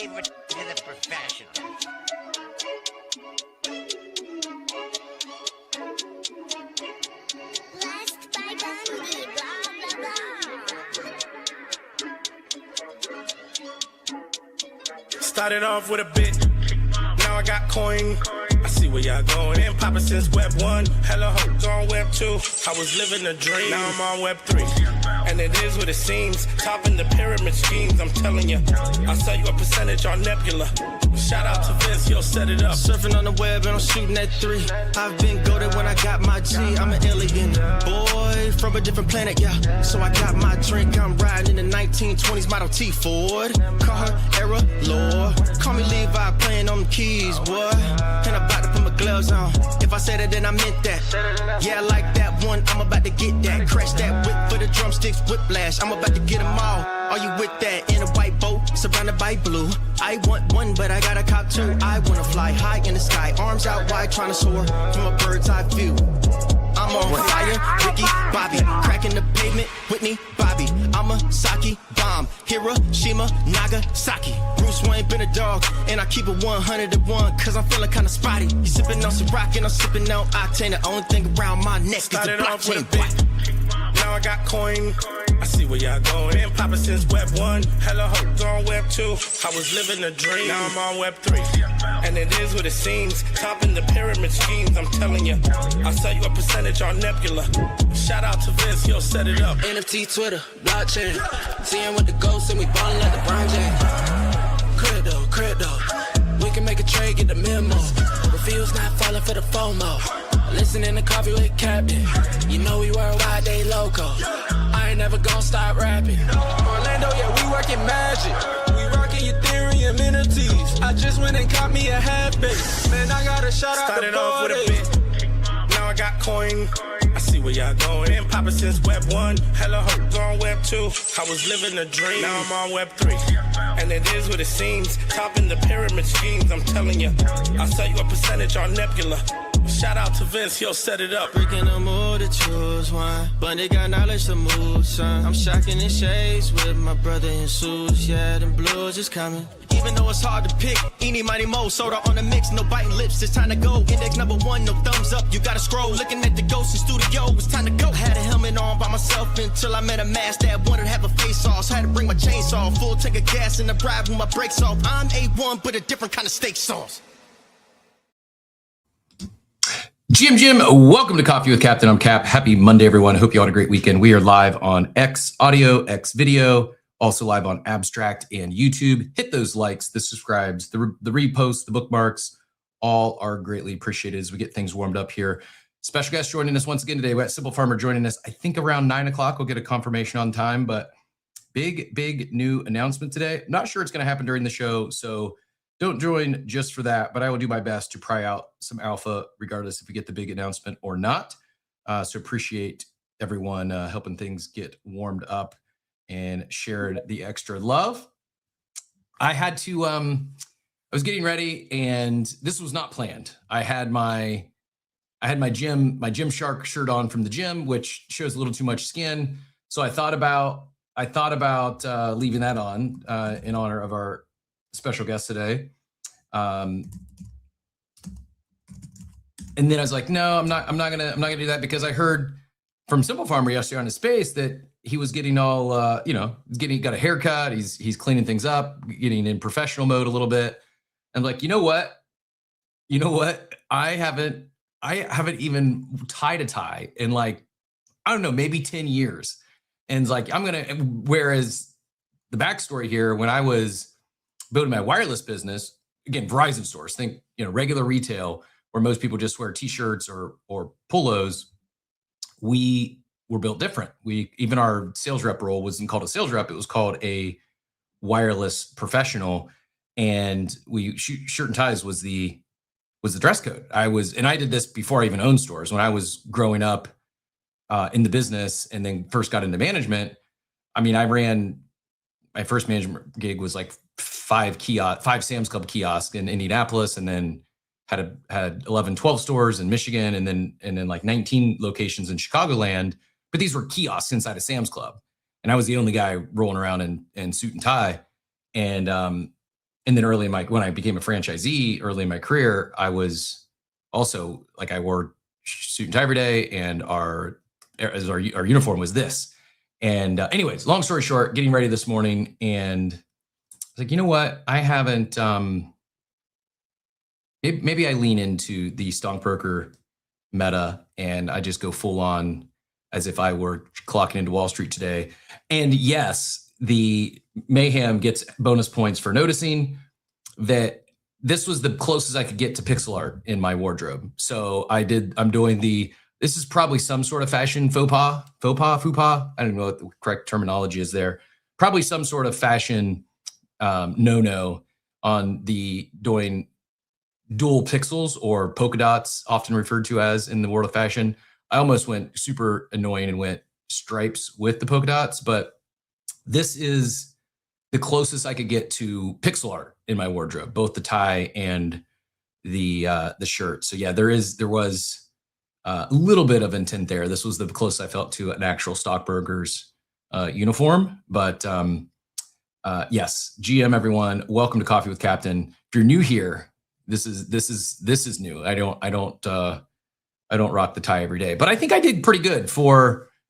leave it to the professionals. Blessed by Bundy, blah, blah, blah. Started off with a bit, now I got coin. I see where y'all going. Been poppin' since Web 1, hella hoes on Web 2. I was living a dream, now I'm on Web 3. And it is what it seems, topping the pyramid schemes, I'm telling you. I'll sell you a percentage on Nebula. Shout out to Vince, he'll set it up. Surfing on the web and I'm shooting at 3. I've been goated when I got my G. I'm an alien boy from a different planet, yeah. So I got my drink, I'm riding in the 1920s Model T Ford. Call her Era Lord. Call me Levi, playing on the keys, boy. And I'm about to put my gloves on. If I said it, then I meant that. Yeah, I like that one, I'm about to get that. Crash that whip for the drumsticks, whiplash. I'm about to get them all. Are you with that? In a white boat, surrounded by blue. I want one, but I got a cop too. I wanna fly high in the sky, arms out wide, trying to soar from a bird's eye view. I'm on fire, Ricky, Bobby, cracking the pavement, Whitney, Bobby. I'm a Saki bomb, Hiroshima, Nagasaki. Bruce Wayne been a dog, and I keep it 101, cause I'm feeling kinda spotty. You sipping on some rock, and I'm sipping on octane. The only thing around my neck is the Started off with a blockchain. bit, now I got coin. I see where y'all going. Been poppin' since Web 1, hella hoes on Web 2. I was living a dream, now I'm on Web 3. And it is what it seems, topping the pyramid schemes, I'm telling you. I'll sell you a percentage on Nebula. Shout out to Vince, he'll set it up. NFT, Twitter, blockchain. Seeing with the ghosts and we ballin' like LeBron James. Crypto. We can make a trade, get the memo. Refuse not falling for the FOMO. Listening to Coffee with Captain. You know we worldwide, they loco. I ain't never gonna stop rapping. Orlando, yeah, we working magic. We rocking Ethereum NFTs. I just went and caught me a half base. Man, I gotta shout out Started the off with a party. bit, now I got coin. I see where y'all going. Been poppin' since Web 1, hella hoes on Web 2. I was living a dream, now I'm on Web 3. And it is what it seems, topping the pyramid schemes, I'm telling you. I'll sell you a percentage on Nebula. Shout out to Vince, he'll set it up. Breaking the mood to choose one, but they got knowledge to move, son. I'm shocking in shades with my brother in suits. Yeah, them blues is coming. Even though it's hard to pick, eeny, mighty, mo, soda on the mix, no biting lips, it's time to go. Index number 1, no thumbs up, you gotta scroll. Looking at the ghost in studio, it's time to go. Had a helmet on by myself until I met a mask that wanted to have a face off. So I had to bring my chainsaw, full tank of gas in the drive with my brakes off. I'm A1, but a different kind of steak sauce. Jim, welcome to Coffee with Captain. I'm Cap. Happy Monday, everyone. I hope you all had a great weekend. We are live on X Audio, X Video, also live on Abstract and YouTube. Hit those likes, the subscribes, the reposts, the bookmarks. All are greatly appreciated as we get things warmed up here. Special guest joining us once again today. We got Simple Farmer joining us, I think around 9 o'clock. We'll get a confirmation on time, but big new announcement today. Not sure it's going to happen during the show, so don't join just for that, but I will do my best to pry out some alpha regardless if we get the big announcement or not. So appreciate everyone helping things get warmed up and shared the extra love. I had to, I was getting ready and this was not planned. I had my gym shark shirt on from the gym, which shows a little too much skin. So I thought about leaving that on in honor of our special guest today. And then I was like, no, I'm not gonna do that, because I heard from Simple Farmer yesterday on his space that he was getting all, got a haircut. He's cleaning things up, getting in professional mode a little bit. I'm like, you know what? I haven't even tied a tie in, like, I don't know, maybe 10 years. And it's like, whereas the backstory here, when I was building my wireless business, again, Verizon stores, think, regular retail where most people just wear t-shirts or polos, we were built different. Even our sales rep role wasn't called a sales rep. It was called a wireless professional. And shirt and ties was the dress code. I did this before I even owned stores. When I was growing up in the business and then first got into management, I ran, my first management gig was like 5 Sam's Club kiosks in Indianapolis, and then had 11, 12 stores in Michigan, and then like 19 locations in Chicagoland. But these were kiosks inside of Sam's Club. And I was the only guy rolling around in suit and tie. And And then when I became a franchisee early in my career, I was also like, I wore suit and tie every day, and our uniform was this. And anyways, long story short, getting ready this morning, and I was like, you know what? I haven't, maybe I lean into the StonkBroker meta and I just go full on as if I were clocking into Wall Street today. And yes, the Mayhem gets bonus points for noticing that this was the closest I could get to pixel art in my wardrobe. So I'm doing this is probably some sort of fashion faux pas. I don't know what the correct terminology is there. Probably some sort of fashion no on doing dual pixels, or polka dots, often referred to as in the world of fashion. I almost went super annoying and went stripes with the polka dots, but this is the closest I could get to pixel art in my wardrobe, both the tie and the shirt. So yeah, there was a little bit of intent there. This was the closest I felt to an actual StonkBrokers uniform. But yes, GM everyone, welcome to Coffee with Captain. If you're new here, this is new. I don't rock the tie every day, but I think I did pretty good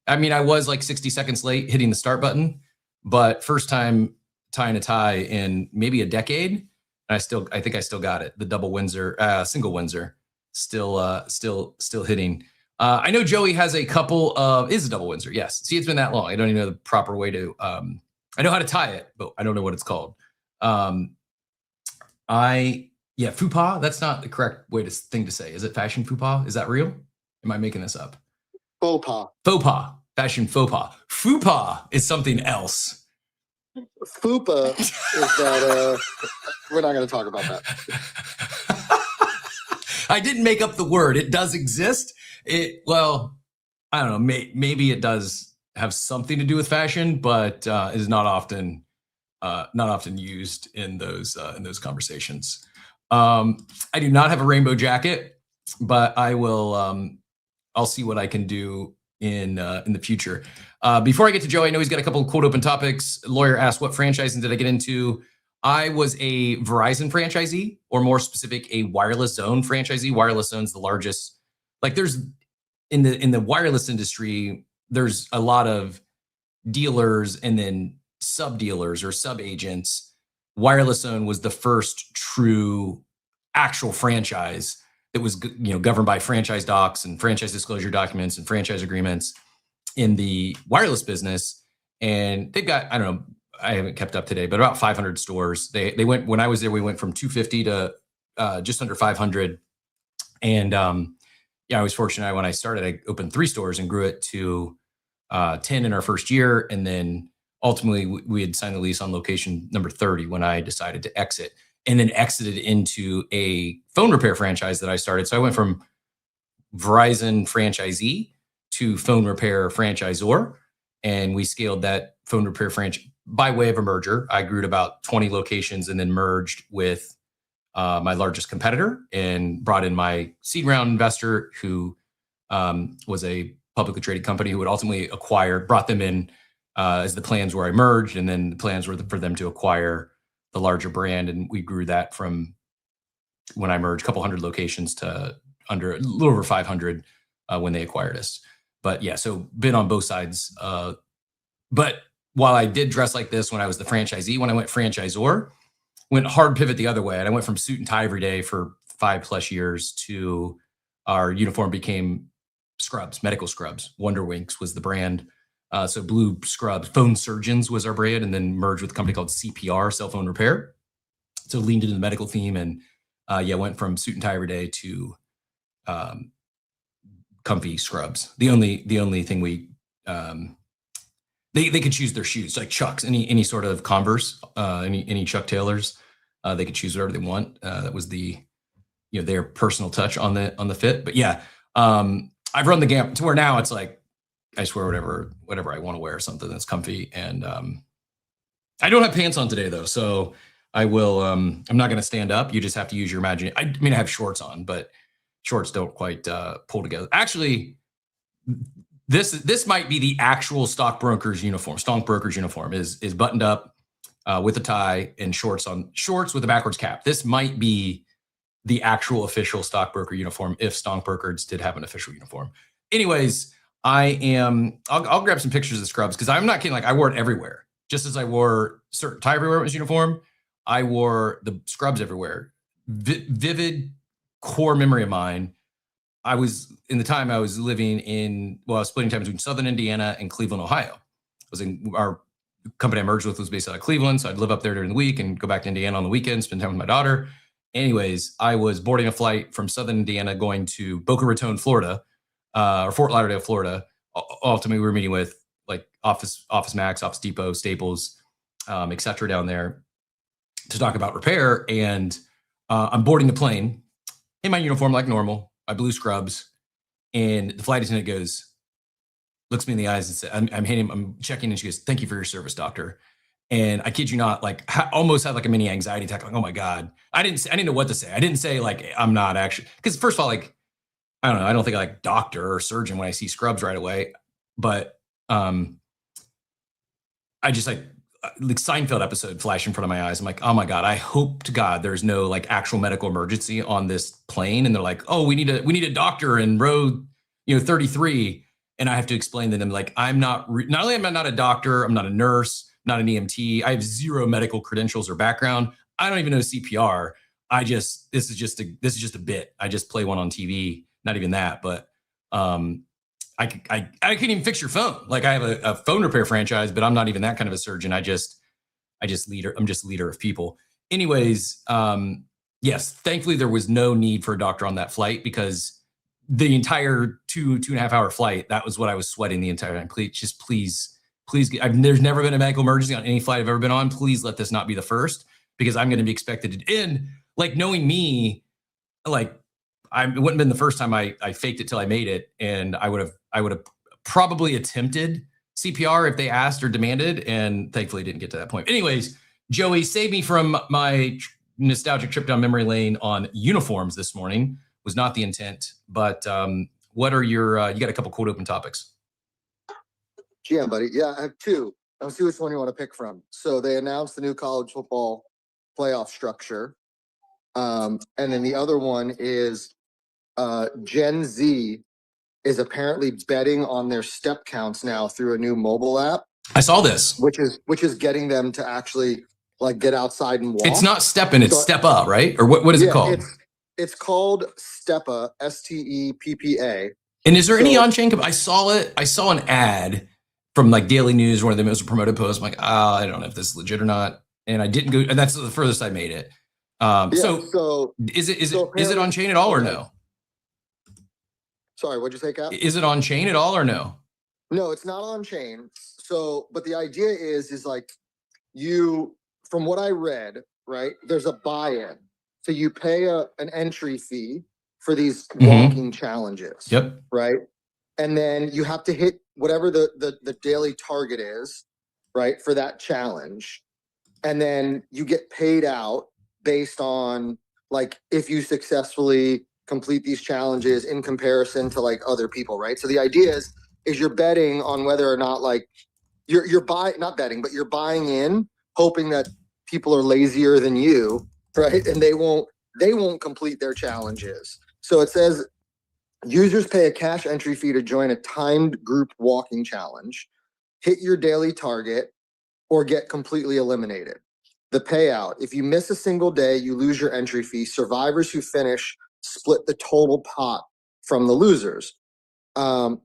I was like 60 seconds late hitting the start button, but first time tying a tie in maybe a decade. And I think I still got it. The double Windsor, single Windsor, still hitting. I know Joey has a couple is a double Windsor. Yes. See, it's been that long. I don't even know the proper way to, I know how to tie it, but I don't know what it's called. Faux pas. That's not the correct thing to say. Is it fashion faux pas? Is that real? Am I making this up? Faux pas. Faux pas. Fashion faux pas. Faux pas is something else. Fupa is that we're not going to talk about that. I didn't make up the word. It does exist. I don't know. Maybe it does have something to do with fashion, but it is not often used in those conversations. I do not have a rainbow jacket, but I will. I'll see what I can do in the future. Before I get to Joe, I know he's got a couple of quote open topics. Lawyer asked, what franchising did I get into? I was a Verizon franchisee, or more specific, a Wireless Zone franchisee. Wireless Zone's the largest. Like, there's in the wireless industry, there's a lot of dealers and then sub dealers or sub agents. Wireless Zone was the first true actual franchise that was, governed by franchise docs and franchise disclosure documents and franchise agreements in the wireless business. And they've got, I don't know, I haven't kept up today, but about 500 stores. They went, when I was there, we went from 250 to just under 500. And I was fortunate. When I started, I opened 3 stores and grew it to 10 in our first year. And then ultimately we had signed the lease on location number 30 when I decided to exit, and then exited into a phone repair franchise that I started. So I went from Verizon franchisee to phone repair franchisor, and we scaled that phone repair franchise by way of a merger. I grew to about 20 locations and then merged with my largest competitor and brought in my seed round investor, who was a publicly traded company who would ultimately brought them in as the plans where I merged. And then the plans were for them to acquire the larger brand. And we grew that from when I merged, a couple hundred locations to a little over 500 when they acquired us. But yeah, so been on both sides. But while I did dress like this when I was the franchisee, when I went franchisor, went hard pivot the other way. And I went from suit and tie every day for 5+ years to our uniform became scrubs, medical scrubs. Wonder Winks was the brand. So blue scrubs, Phone Surgeons was our brand, and then merged with a company called CPR, Cell Phone Repair. So leaned into the medical theme, and went from suit and tie every day to comfy scrubs. The only thing we they could choose their shoes, like Chucks, any sort of Converse, any Chuck Taylors, they could choose whatever they want. That was their personal touch on the fit. But yeah, I've run the gamut to where now it's like I just wear whatever I want to wear, something that's comfy. And I don't have pants on today though, so I will. I'm not going to stand up. You just have to use your imagination. I mean, I have shorts on, but shorts don't quite pull together. Actually, this might be the actual StonkBrokers uniform. StonkBrokers uniform is buttoned up. with a tie and shorts with a backwards cap. This might be the actual official stockbroker uniform if StonkBrokers did have an official uniform. Anyways, I'll grab some pictures of scrubs because I'm not kidding. Like I wore it everywhere. Just as I wore certain tie everywhere it was uniform, I wore the scrubs everywhere. Vivid core memory of mine. I was living in, I was splitting time between Southern Indiana and Cleveland, Ohio. Our company I merged with was based out of Cleveland. So I'd live up there during the week and go back to Indiana on the weekend, spend time with my daughter. Anyways, I was boarding a flight from Southern Indiana going to Boca Raton, Florida, or Fort Lauderdale, Florida. Ultimately, we were meeting with like Office Max, Office Depot, Staples, et cetera down there to talk about repair. And I'm boarding the plane in my uniform like normal, my blue scrubs. And the flight attendant looks me in the eyes and says, I'm checking and she goes, "Thank you for your service, doctor." And I kid you not, like almost had like a mini anxiety attack. Like, oh my God. I didn't know what to say. I didn't say like, I'm not actually, because first of all, like, I don't know. I don't think I like doctor or surgeon when I see scrubs right away. But I just like Seinfeld episode flash in front of my eyes. I'm like, oh my God, I hope to God there's no like actual medical emergency on this plane. And they're like, oh, we need a doctor in row, 33. And I have to explain to them like, not only am I not a doctor, I'm not a nurse, not an EMT. I have zero medical credentials or background. I don't even know CPR. This is just a bit. I just play one on TV. Not even that, but I can't even fix your phone. Like I have a phone repair franchise, but I'm not even that kind of a surgeon. I'm just a leader of people. Anyways, yes, thankfully there was no need for a doctor on that flight because the entire 2.5 hour flight, that was what I was sweating the entire time. Please. There's never been a medical emergency on any flight I've ever been on. Please let this not be the first because I'm going to be expected to end. Like knowing me, like it wouldn't have been the first time I faked it till I made it. And I would have probably attempted CPR if they asked or demanded. And thankfully didn't get to that point. Anyways, Joey, save me from my nostalgic trip down memory lane on uniforms this morning. Was not the intent, but what are your, you got a couple cold open topics. Yeah, buddy. Yeah, I have two. I'll see which one you want to pick from. So they announced the new college football playoff structure. And then the other one is Gen Z is apparently betting on their step counts now through a new mobile app. I saw this. Which is getting them to actually like get outside and walk. It's not stepping, it's step up, right? Or what is it called? It's called Steppa, STEPPA. And is there any on-chain? I saw an ad from like Daily News, one of the most promoted posts. I'm like, I don't know if this is legit or not. And I didn't go, and that's the furthest I made it. So is it on chain at all or no? Sorry, what'd you say, Cap? Is it on chain at all or no? No, it's not on chain. So, but the idea is like from what I read, right, there's a buy-in. So you pay an entry fee for these walking challenges. Yep. Right. And then you have to hit whatever the daily target is, right, for that challenge. And then you get paid out based on like if you successfully complete these challenges in comparison to like other people, right? So the idea is you're betting on whether or not like you're not betting, but you're buying in, hoping that people are lazier than you, right? And they won't complete their challenges. So it says users pay a cash entry fee to join a timed group walking challenge, hit your daily target, or get completely eliminated. The payout, if you miss a single day, you lose your entry fee. Survivors who finish split the total pot from the losers. And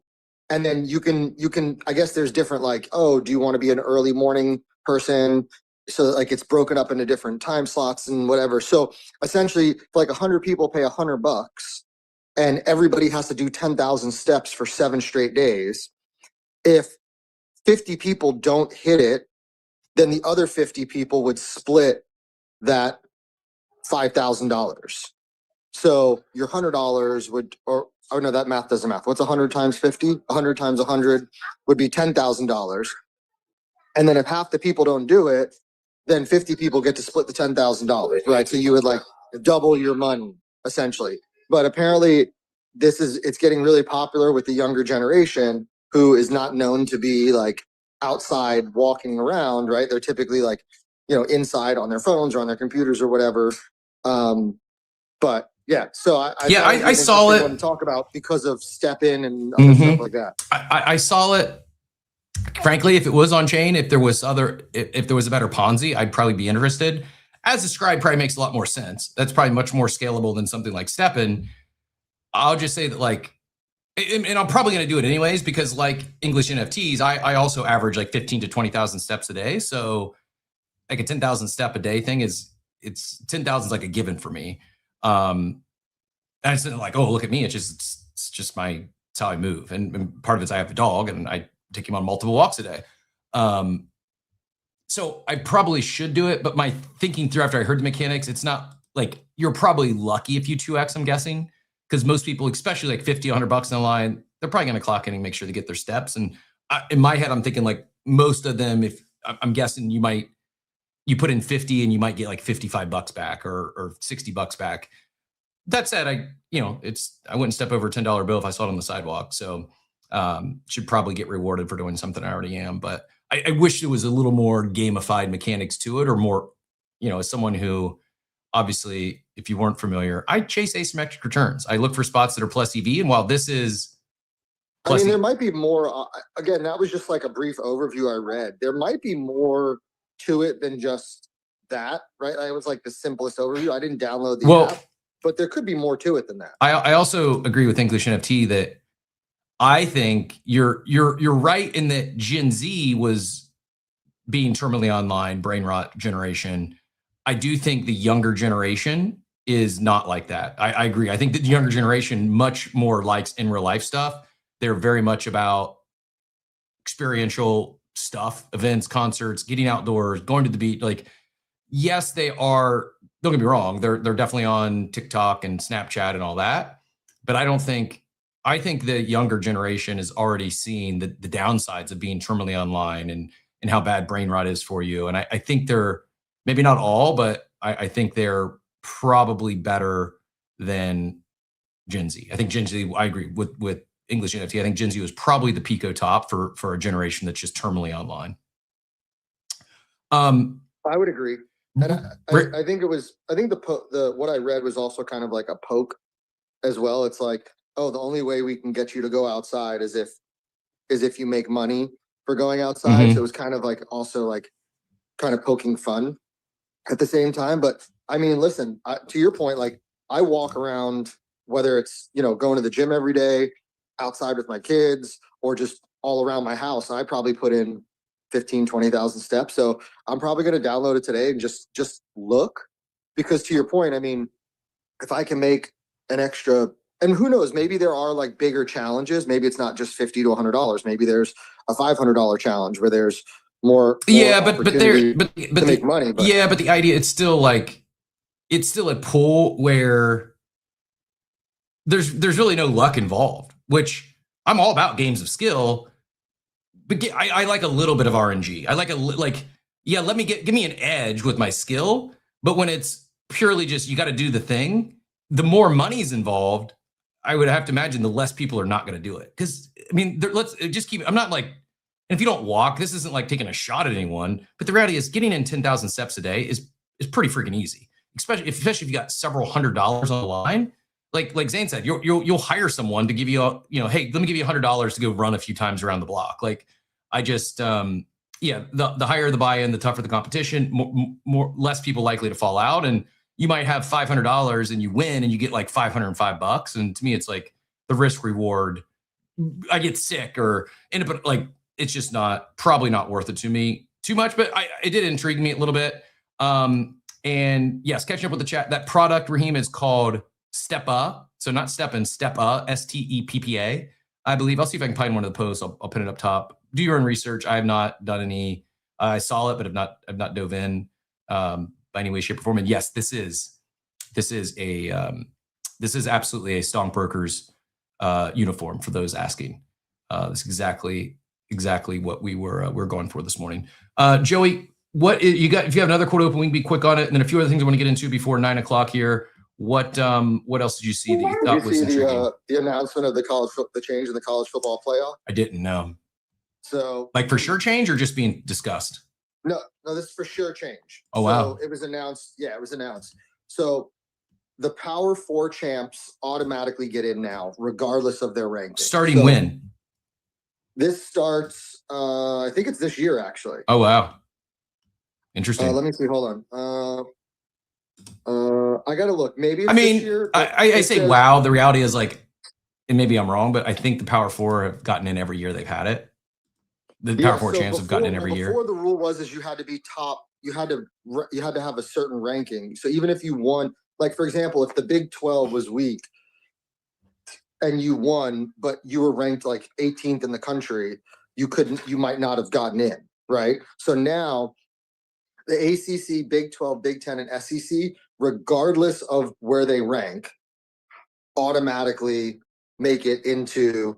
then you can, I guess there's different like, oh, do you want to be an early morning person? So like it's broken up into different time slots and whatever. So essentially like 100 people pay $100 and everybody has to do 10,000 steps for 7 straight days. If 50 people don't hit it, then the other 50 people would split that $5,000. So your $100 would, oh no, that math doesn't math. What's 100 times 50? 100 times 100 would be $10,000. And then if half the people don't do it, then 50 people get to split the $10,000, right? So you would like double your money essentially. But apparently it's getting really popular with the younger generation who is not known to be like outside walking around, right? They're typically like inside on their phones or on their computers or whatever. But yeah, so I saw it. To talk about because of step in and other stuff like that. I saw it. Frankly, if it was on chain, if there was a better Ponzi, I'd probably be interested. As described, probably makes a lot more sense. That's probably much more scalable than something like Steppen. I'll just say that, like, and I'm probably going to do it anyways, because like English NFTs, I also average like 15 to 20,000 steps a day. So like a 10,000 step a day thing it's 10,000 is like a given for me. And it's not like, oh, look at me. It's just it's how I move. And part of it's I have a dog and I take him on multiple walks a day. So I probably should do it, but my thinking through after I heard the mechanics, it's not like you're probably lucky if you 2x, I'm guessing, because most people, especially like 50, $100 in the line, they're probably going to clock in and make sure they get their steps. And in my head, I'm thinking like most of them, if I'm guessing you put in 50 and you might get like $55 back or $60 back. That said, I wouldn't step over a $10 bill if I saw it on the sidewalk. So should probably get rewarded for doing something I already am. But I wish there was a little more gamified mechanics to it, or more, as someone who, obviously, if you weren't familiar, I chase asymmetric returns. I look for spots that are plus EV. And while this is plus there might be more, again, that was just like a brief overview I read. There might be more to it than just that, right? It was like the simplest overview. I didn't download the app, but there could be more to it than that. I also agree with English NFT that I think you're right in that Gen Z was being terminally online, brain rot generation. I do think the younger generation is not like that. I agree. I think that the younger generation much more likes in real life stuff. They're very much about experiential stuff, events, concerts, getting outdoors, going to the beach. Like, yes, they are, don't get me wrong, they're definitely on TikTok and Snapchat and all that. But I think the younger generation is already seeing the downsides of being terminally online and how bad brain rot is for you. And I think they're, maybe not all, but I think they're probably better than Gen Z. I think Gen Z, I agree with English NFT. I think Gen Z was probably the Pico top for a generation that's just terminally online. I would agree. And I think what I read was also kind of like a poke as well. It's like, oh, the only way we can get you to go outside is if you make money for going outside. So it was kind of like also like kind of poking fun at the same time. But I mean, listen, to your point, like I walk around, whether it's, going to the gym every day, outside with my kids, or just all around my house, I probably put in 15, 20,000 steps. So I'm probably going to download it today and just look, because to your point, I mean, if I can make an extra, and who knows, maybe there are like bigger challenges. Maybe it's not just $50 to $100. Maybe there's a $500 challenge where there's more but make money. But yeah, but the idea, it's still a pool where there's really no luck involved, which I'm all about games of skill, but I like a little bit of RNG. I like let me give me an edge with my skill. But when it's purely just, you got to do the thing, the more money's involved, I would have to imagine the less people are not going to do it. Because I mean, let's just keep, I'm not like, and if you don't walk, this isn't like taking a shot at anyone, but the reality is getting in 10,000 steps a day is pretty freaking easy. Especially if you got several $100s on the line. Like Zane said, you'll hire someone to give you hey, let me give you $100 to go run a few times around the block. Like, I just, the higher the buy-in, the tougher the competition, less people likely to fall out. And you might have $500 and you win and you get like $505. And to me, it's like the risk reward. I get sick or end up like, it's just probably not worth it to me too much, but it did intrigue me a little bit. And yes, catching up with the chat, that product, Raheem, is called Steppa. So not Steppen, Steppa, Steppa, I believe. I'll see if I can find one of the posts. I'll pin it up top. Do your own research. I have not done any. I saw it, but I've not dove in by any way, shape, or form. And yes, this is absolutely a StonkBrokers uniform for those asking. This is exactly what we're going for this morning. Joey, what you got? If you have another quote open, we can be quick on it, and then a few other things I want to get into before 9 o'clock here. What else did you see that you thought was intriguing? The announcement of the change in the college football playoff? I didn't know. So, like, for sure change or just being discussed? No, this is for sure change. Oh, wow. So it was announced. Yeah, it was announced. So the Power 4 champs automatically get in now, regardless of their ranking. Starting when? This starts, I think it's this year, actually. Oh, wow. Interesting. Let me see. Hold on. I got to look. Maybe it's I mean, this year, I say, wow. The reality is like, and maybe I'm wrong, but I think the Power 4 have gotten in every year they've had it. The Power 4 champs have gotten in every year. Before the rule was you had to be top. You had to have a certain ranking. So even if you won, like for example, if the Big 12 was weak and you won, but you were ranked like 18th in the country, you might not have gotten in, right? So now the ACC, Big 12, Big 10, and SEC, regardless of where they rank, automatically make it into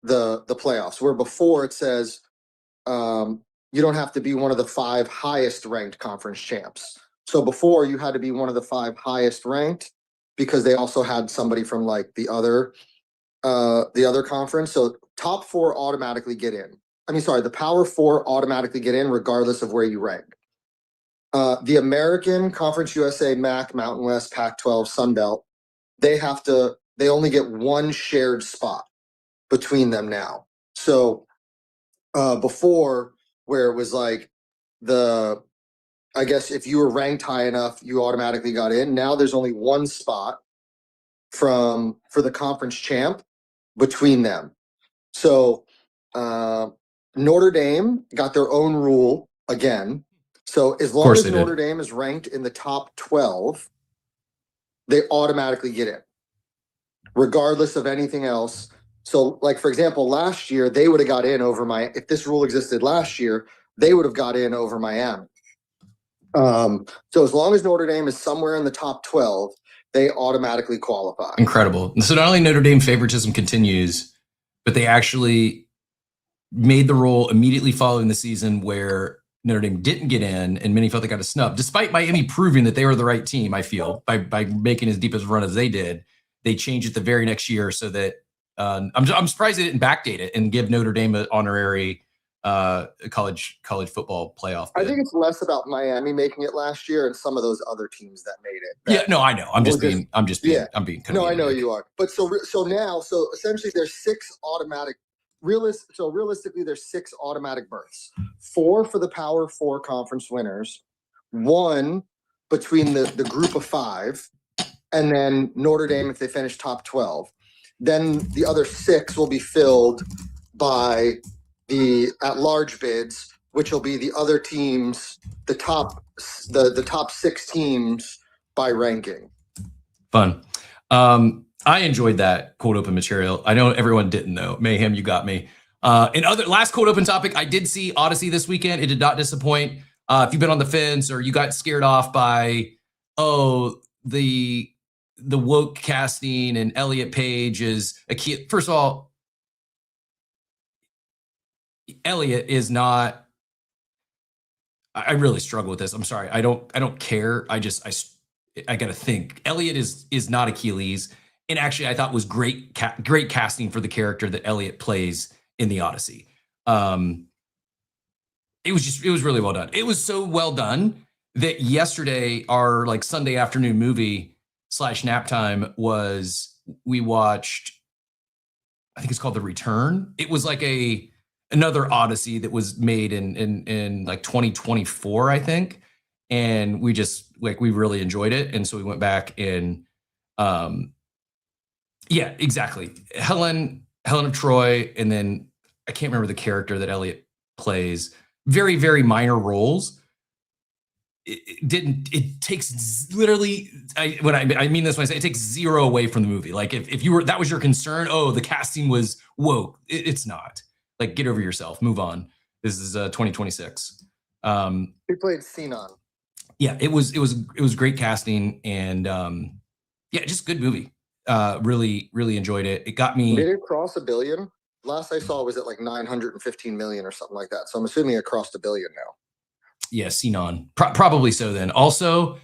the playoffs. Where before it says you don't have to be one of the 5 highest ranked conference champs. So before you had to be one of the 5 highest ranked because they also had somebody from like the other conference. So top 4 automatically get in. The Power 4 automatically get in regardless of where you rank. The American Conference USA, MAC, Mountain West, Pac-12, Sun Belt, they only get one shared spot between them now. So before, where it was like I guess if you were ranked high enough, you automatically got in. Now there's only one spot for the conference champ between them. So Notre Dame got their own rule again. So as long as Notre Dame is ranked in the top 12, they automatically get in, regardless of anything else. So, like, for example, last year, they would have got in over if this rule existed last year, they would have got in over Miami. So as long as Notre Dame is somewhere in the top 12, they automatically qualify. Incredible. So not only Notre Dame favoritism continues, but they actually made the rule immediately following the season where Notre Dame didn't get in, and many felt they got a snub, despite Miami proving that they were the right team. I feel by making as deep as a run as they did, they changed it the very next year so that I'm surprised they didn't backdate it and give Notre Dame an honorary college football playoff bid. I think it's less about Miami making it last year and some of those other teams that made it. Yeah, no, I know. I'm being no, I know you are. But so essentially there's 6 automatic. Realistically, there's 6 automatic berths. 4 for the Power 4 conference winners, 1 between the group of 5, and then Notre Dame if they finish top 12. Then the other 6 will be filled by the at-large bids, which will be the other teams, the top 6 teams by ranking. Fun. I enjoyed that cold open material. I know everyone didn't though. Mayhem, you got me. Last cold open topic, I did see Odyssey this weekend. It did not disappoint. If you've been on the fence or you got scared off by, the woke casting and Elliot Page is a key. First of all, Elliot is not. I really struggle with this. I'm sorry. I don't care. I got to think. Elliot is not Achilles. And actually, I thought was great casting for the character that Elliot plays in the Odyssey. It was really well done. It was so well done that yesterday, our like Sunday afternoon movie / nap time we watched, I think it's called The Return. It was like another Odyssey that was made in like 2024, I think. And we really enjoyed it. And so we went back and, yeah, exactly. Helen of Troy. And then I can't remember the character that Elliot plays. Very, very minor roles. It takes literally, I mean this when I say it takes 0 away from the movie. Like if that was your concern, the casting was woke. It's not. Like, get over yourself, move on. This is 2026. He played Sinan. Yeah, it was great casting and just good movie. Really, really enjoyed it. It got me. Did it cross $1 billion? Last I saw was at like 915 million or something like that. So I'm assuming it crossed $1 billion now. Yeah, Sinan. Probably so then. Also,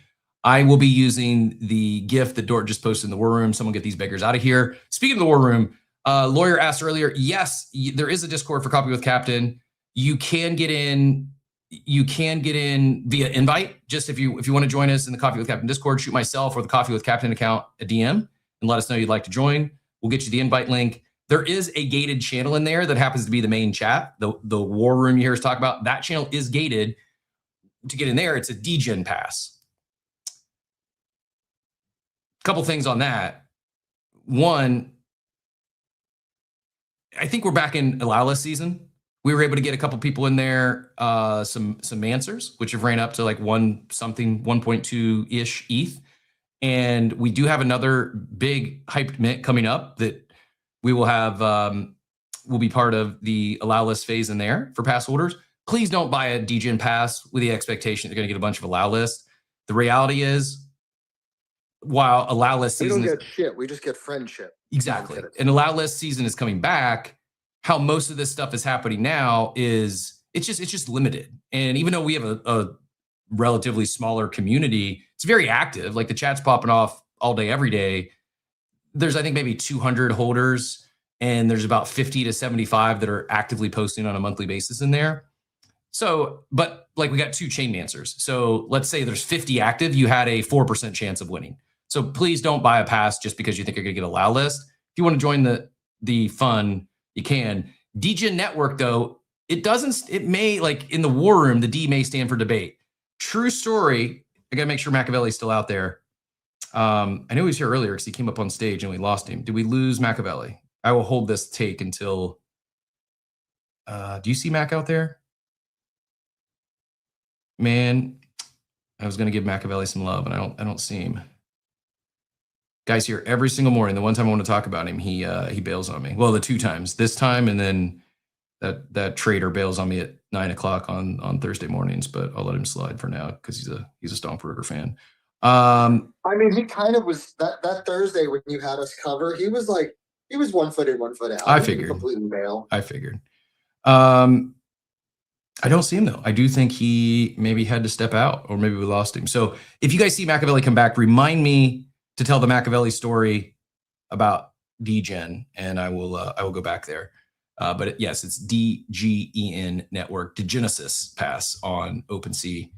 I will be using the GIF that Dort just posted in the War Room. Someone get these beggars out of here. Speaking of the War Room, lawyer asked earlier, yes, there is a Discord for Coffee with Captain. You can get in you can get in via invite. Just if you want to join us in the Coffee with Captain Discord, shoot myself or the Coffee with Captain account a DM and let us know you'd like to join. We'll get you the invite link. There is a gated channel in there that happens to be the main chat. The war room you hear us talk about, that channel is gated. To get in there, it's a DGen pass. Couple things on that. One, I think we're back in allow list season. We were able to get a couple people in there, some answers, which have ran up to like 1.2-ish ETH. And we do have another big hyped mint coming up that we will have, will be part of the allow list phase in there for pass holders. Please don't buy a DGen pass with the expectation you're going to get a bunch of allow lists. The reality is, while allow list season, we don't get shit. We just get friendship. Exactly. And allow list season is coming back. How most of this stuff is happening now is it's just limited. And even though we have a relatively smaller community, it's very active. Like the chat's popping off all day, every day. There's, I think, maybe 200 holders, and there's about 50 to 75 that are actively posting on a monthly basis in there. So, but like we got 2 chain answers. So let's say there's 50 active, you had a 4% chance of winning. So please don't buy a pass just because you think you're going to get a allow list. If you want to join the fun, you can. DGen Network, though, it may, like in the war room, the D may stand for debate. True story. I got to make sure Machiavelli's still out there. I know he was here earlier because he came up on stage and we lost him. Did we lose Machiavelli? I will hold this take until. Do you see Mac out there? Man, I was going to give Machiavelli some love, and I don't see him. Guy's here every single morning. The one time I want to talk about him, he bails on me. Well, the 2 times. This time, and then that trader bails on me at 9 o'clock on Thursday mornings. But I'll let him slide for now because he's a StonkBroker fan. I mean, he kind of was that Thursday when you had us cover. He was 1 foot in, 1 foot out. I figured. Completely bail. I figured. I don't see him though. I do think he maybe had to step out, or maybe we lost him. So if you guys see Machiavelli come back, remind me to tell the Machiavelli story about DGen, and I will go back there. But yes, it's DGEN Network, DeGenesis pass on OpenSea,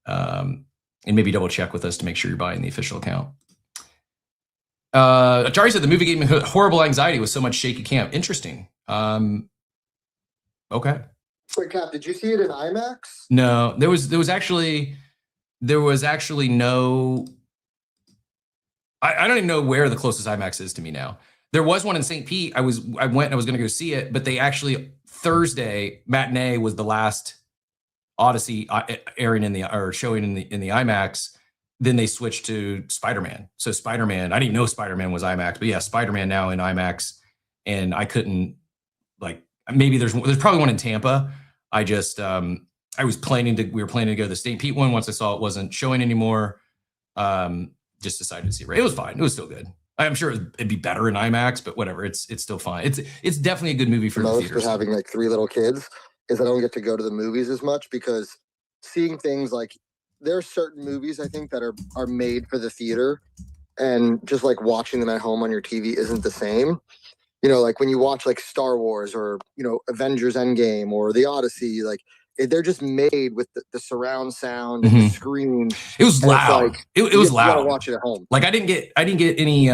and maybe double check with us to make sure you're buying the official account. Atari said the movie gave me horrible anxiety with so much shaky cam. Interesting. Okay. Wait, Cap, did you see it in IMAX? No, there was actually no. I don't even know where the closest IMAX is to me now. There was one in St. Pete. I went and I was going to go see it, but they actually Thursday matinee was the last Odyssey airing showing in the IMAX. Then they switched to Spider-Man. So Spider-Man, I didn't know Spider-Man was IMAX, but yeah, Spider-Man now in IMAX, and I couldn't maybe there's probably one in Tampa. I just we were planning to go to the St. Pete one. Once I saw it wasn't showing anymore, just decided to see it. It was fine. It was still good. I'm sure it'd be better in IMAX, but whatever. It's still fine. It's definitely a good movie for the theaters. For having 3 little kids is I don't get to go to the movies as much, because seeing things like there are certain movies I think that are made for the theater, and just watching them at home on your TV isn't the same. When you watch Star Wars or, Avengers Endgame or The Odyssey, they're just made with the surround sound and the screen. It was loud. It was loud. You gotta watch it at home. I didn't get any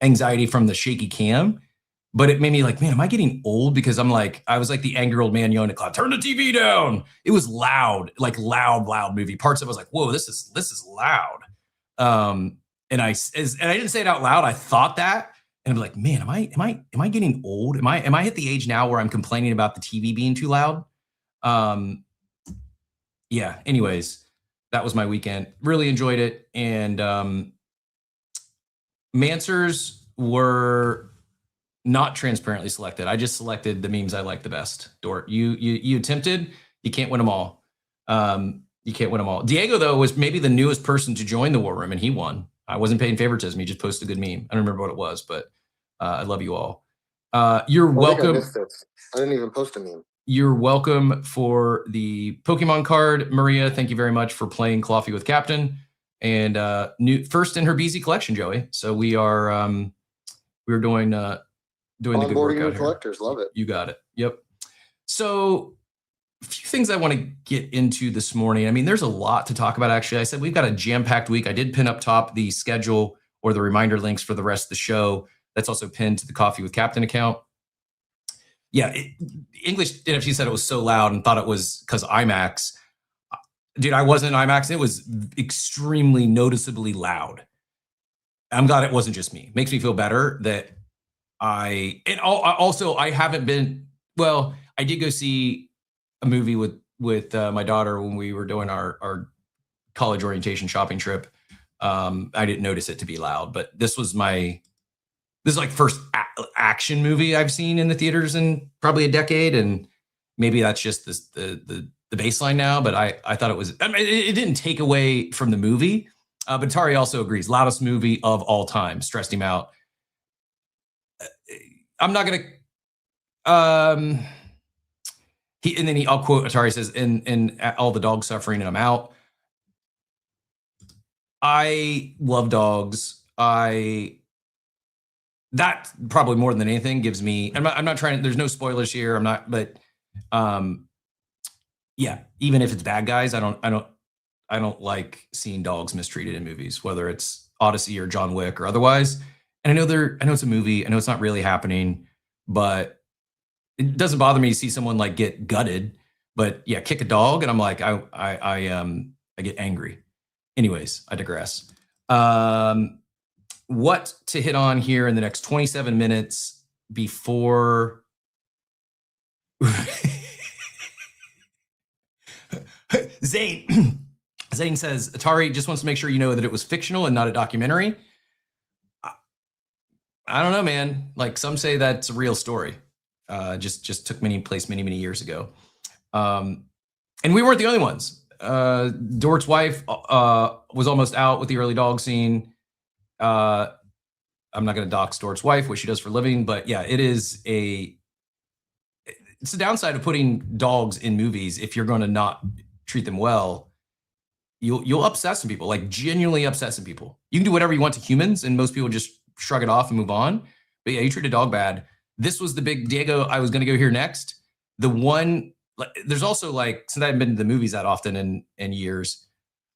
anxiety from the shaky cam, but it made me man, am I getting old? Because I was like the angry old man yelling at cloud, turn the TV down. It was loud, loud movie. Parts of it was whoa, this is loud. And I didn't say it out loud. I thought that. And I'm like, man, am I getting old? Am I at the age now where I'm complaining about the TV being too loud? Yeah. Anyways, that was my weekend. Really enjoyed it, and Mansers were not transparently selected. I just selected the memes I like the best. Dort, you attempted. You can't win them all. You can't win them all. Diego though was maybe the newest person to join the war room, and he won. I wasn't paying favoritism. He just posted a good meme. I don't remember what it was, but I love you all. You're welcome. I didn't even post a meme. You're welcome for the Pokemon card, Maria. Thank you very much for playing Coffee with Captain, and first in her BZ collection, Joey. So we're doing the good work out here. Collectors, love it. You got it. Yep. So few things I want to get into this morning. I mean, there's a lot to talk about, actually. I said we've got a jam-packed week. I did pin up top the schedule or the reminder links for the rest of the show. That's also pinned to the Coffee with Captain account. Yeah, English NFT said it was so loud and thought it was because IMAX. Dude, I wasn't IMAX. It was extremely noticeably loud. I'm glad it wasn't just me. Makes me feel better that I haven't been, well, I did go see a movie with my daughter when we were doing our college orientation shopping trip. I didn't notice it to be loud, but this is like the first action movie I've seen in the theaters in probably a decade. And maybe that's just the baseline now, but I thought it was, I mean, it didn't take away from the movie. But Tari also agrees, loudest movie of all time, stressed him out. I'm not gonna. And then I'll quote Atari says, "And all the dogs suffering, and I'm out." I love dogs. That probably more than anything gives me. I'm not trying. There's no spoilers here. I'm not. But yeah, even if it's bad guys, I don't like seeing dogs mistreated in movies, whether it's Odyssey or John Wick or otherwise. And I know it's a movie. I know it's not really happening, but it doesn't bother me to see someone like get gutted. But yeah, kick a dog, and I'm like, I get angry. Anyways, I digress. What to hit on here in the next 27 minutes before Zane says, Atari just wants to make sure you know that it was fictional and not a documentary. I don't know, man. Like, some say that's a real story. Just took place many years ago. And we weren't the only ones. Dort's wife was almost out with the early dog scene. I'm not going to dox Dort's wife, what she does for a living, but yeah, it's the downside of putting dogs in movies. If you're going to not treat them well, you'll upset some people, like genuinely upset some people. You can do whatever you want to humans, and most people just shrug it off and move on. But yeah, you treat a dog bad. This was the big Diego. I was going to go here next. The one, there's also, like, since I haven't been to the movies that often in years,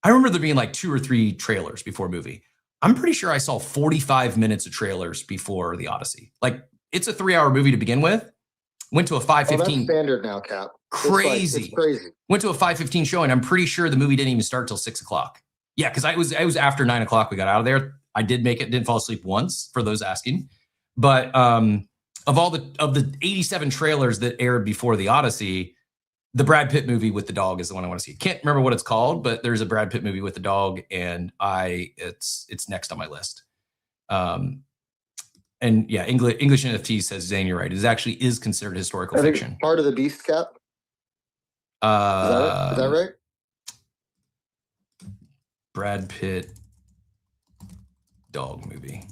I remember there being like 2 or 3 trailers before a movie. I'm pretty sure I saw 45 minutes of trailers before the Odyssey. Like, it's a 3-hour movie to begin with. Went to a 5:15. That's standard now, Cap. Crazy. It's crazy. Went to a 5:15 show, and I'm pretty sure the movie didn't even start till 6 o'clock. Yeah, because I was after 9 o'clock we got out of there. I did make it, didn't fall asleep once, for those asking. But of the 87 trailers that aired before the Odyssey, the Brad Pitt movie with the dog is the one I want to see. Can't remember what it's called, but there's a Brad Pitt movie with the dog, and it's next on my list. And yeah, English NFT says, Zane, you're right. It actually is considered historical fiction. Part of the Beast, Cap. Is that right? Brad Pitt dog movie.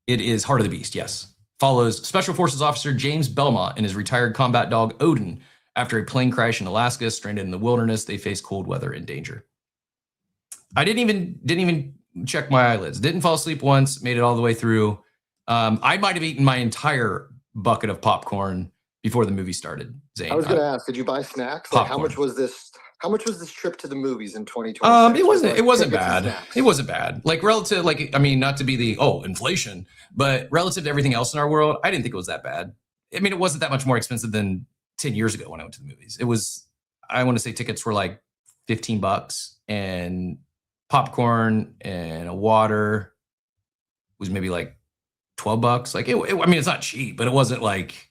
It is Heart of the Beast, yes. Follows Special Forces Officer James Belmont and his retired combat dog Odin. After a plane crash in Alaska, stranded in the wilderness, they face cold weather and danger. I didn't even check my eyelids. Didn't fall asleep once, made it all the way through. I might have eaten my entire bucket of popcorn before the movie started, Zane. I was going to ask, did you buy snacks? Like, how much was this trip to the movies in 2020? It wasn't bad. It wasn't bad. Like, relative, like, I mean, not to be the inflation, but relative to everything else in our world, I didn't think it was that bad. I mean, it wasn't that much more expensive than 10 years ago when I went to the movies. It was, I want to say tickets were like $15, and popcorn and a water was maybe like $12. Like, I mean, it's not cheap, but it wasn't like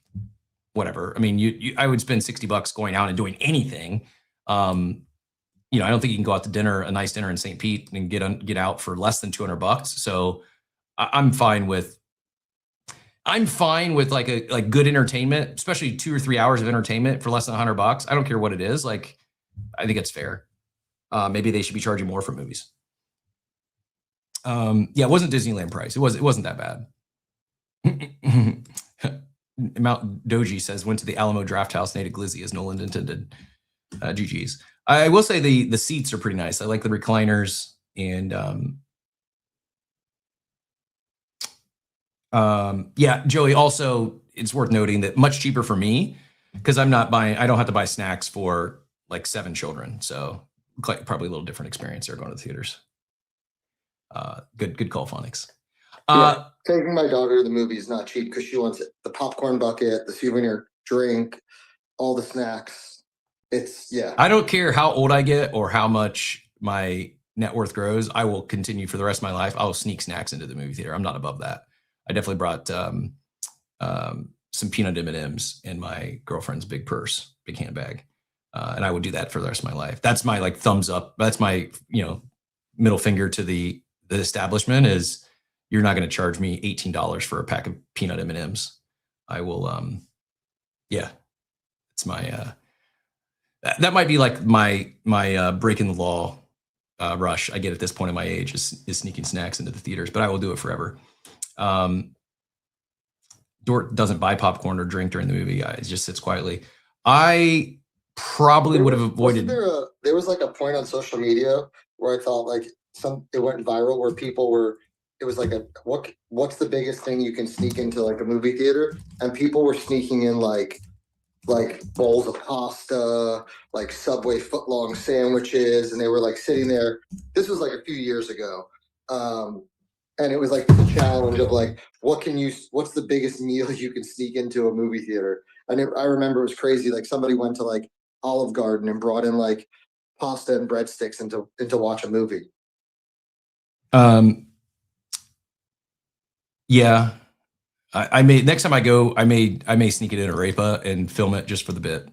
whatever. I mean, I would spend $60 going out and doing anything. I don't think you can go out to dinner, a nice dinner in St. Pete, and get out for less than $200. So I'm fine with like good entertainment, especially 2 or 3 hours of entertainment for less than $100. I don't care what it is. Like, I think it's fair. Maybe they should be charging more for movies. Yeah, it wasn't Disneyland price. It wasn't that bad. Mount Doji says, went to the Alamo Draft House and ate a glizzy as Nolan intended. GG's. I will say the seats are pretty nice. I like the recliners, and yeah, Joey, also, it's worth noting that much cheaper for me. because I don't have to buy snacks for like 7 children. So probably a little different experience there going to the theaters. Good call, Phonics. Taking my daughter to the movie is not cheap because she wants the popcorn bucket, the souvenir drink, all the snacks. I don't care how old I get or how much my net worth grows. I will continue for the rest of my life. I will sneak snacks into the movie theater. I'm not above that. I definitely brought some peanut M&Ms in my girlfriend's big handbag. And I would do that for the rest of my life. That's my like thumbs up. That's my, middle finger to the establishment is you're not going to charge me $18 for a pack of peanut M&Ms. I will, it's my, that might be like my breaking the law rush I get at this point in my age is sneaking snacks into the theaters, but I will do it forever. Dort doesn't buy popcorn or drink during the movie. It just sits quietly. I probably would have avoided. There was like a point on social media where I thought like it went viral where it was like what's the biggest thing you can sneak into like a movie theater, and people were sneaking in like bowls of pasta, like Subway footlong sandwiches, and they were like sitting there. This was like a few years ago. And it was like the challenge of like, what's the biggest meal you can sneak into a movie theater? And I remember it was crazy. Like somebody went to like Olive Garden and brought in like pasta and breadsticks into watch a movie. Yeah. I may next time I go, I may sneak it in a Arepa and film it just for the bit.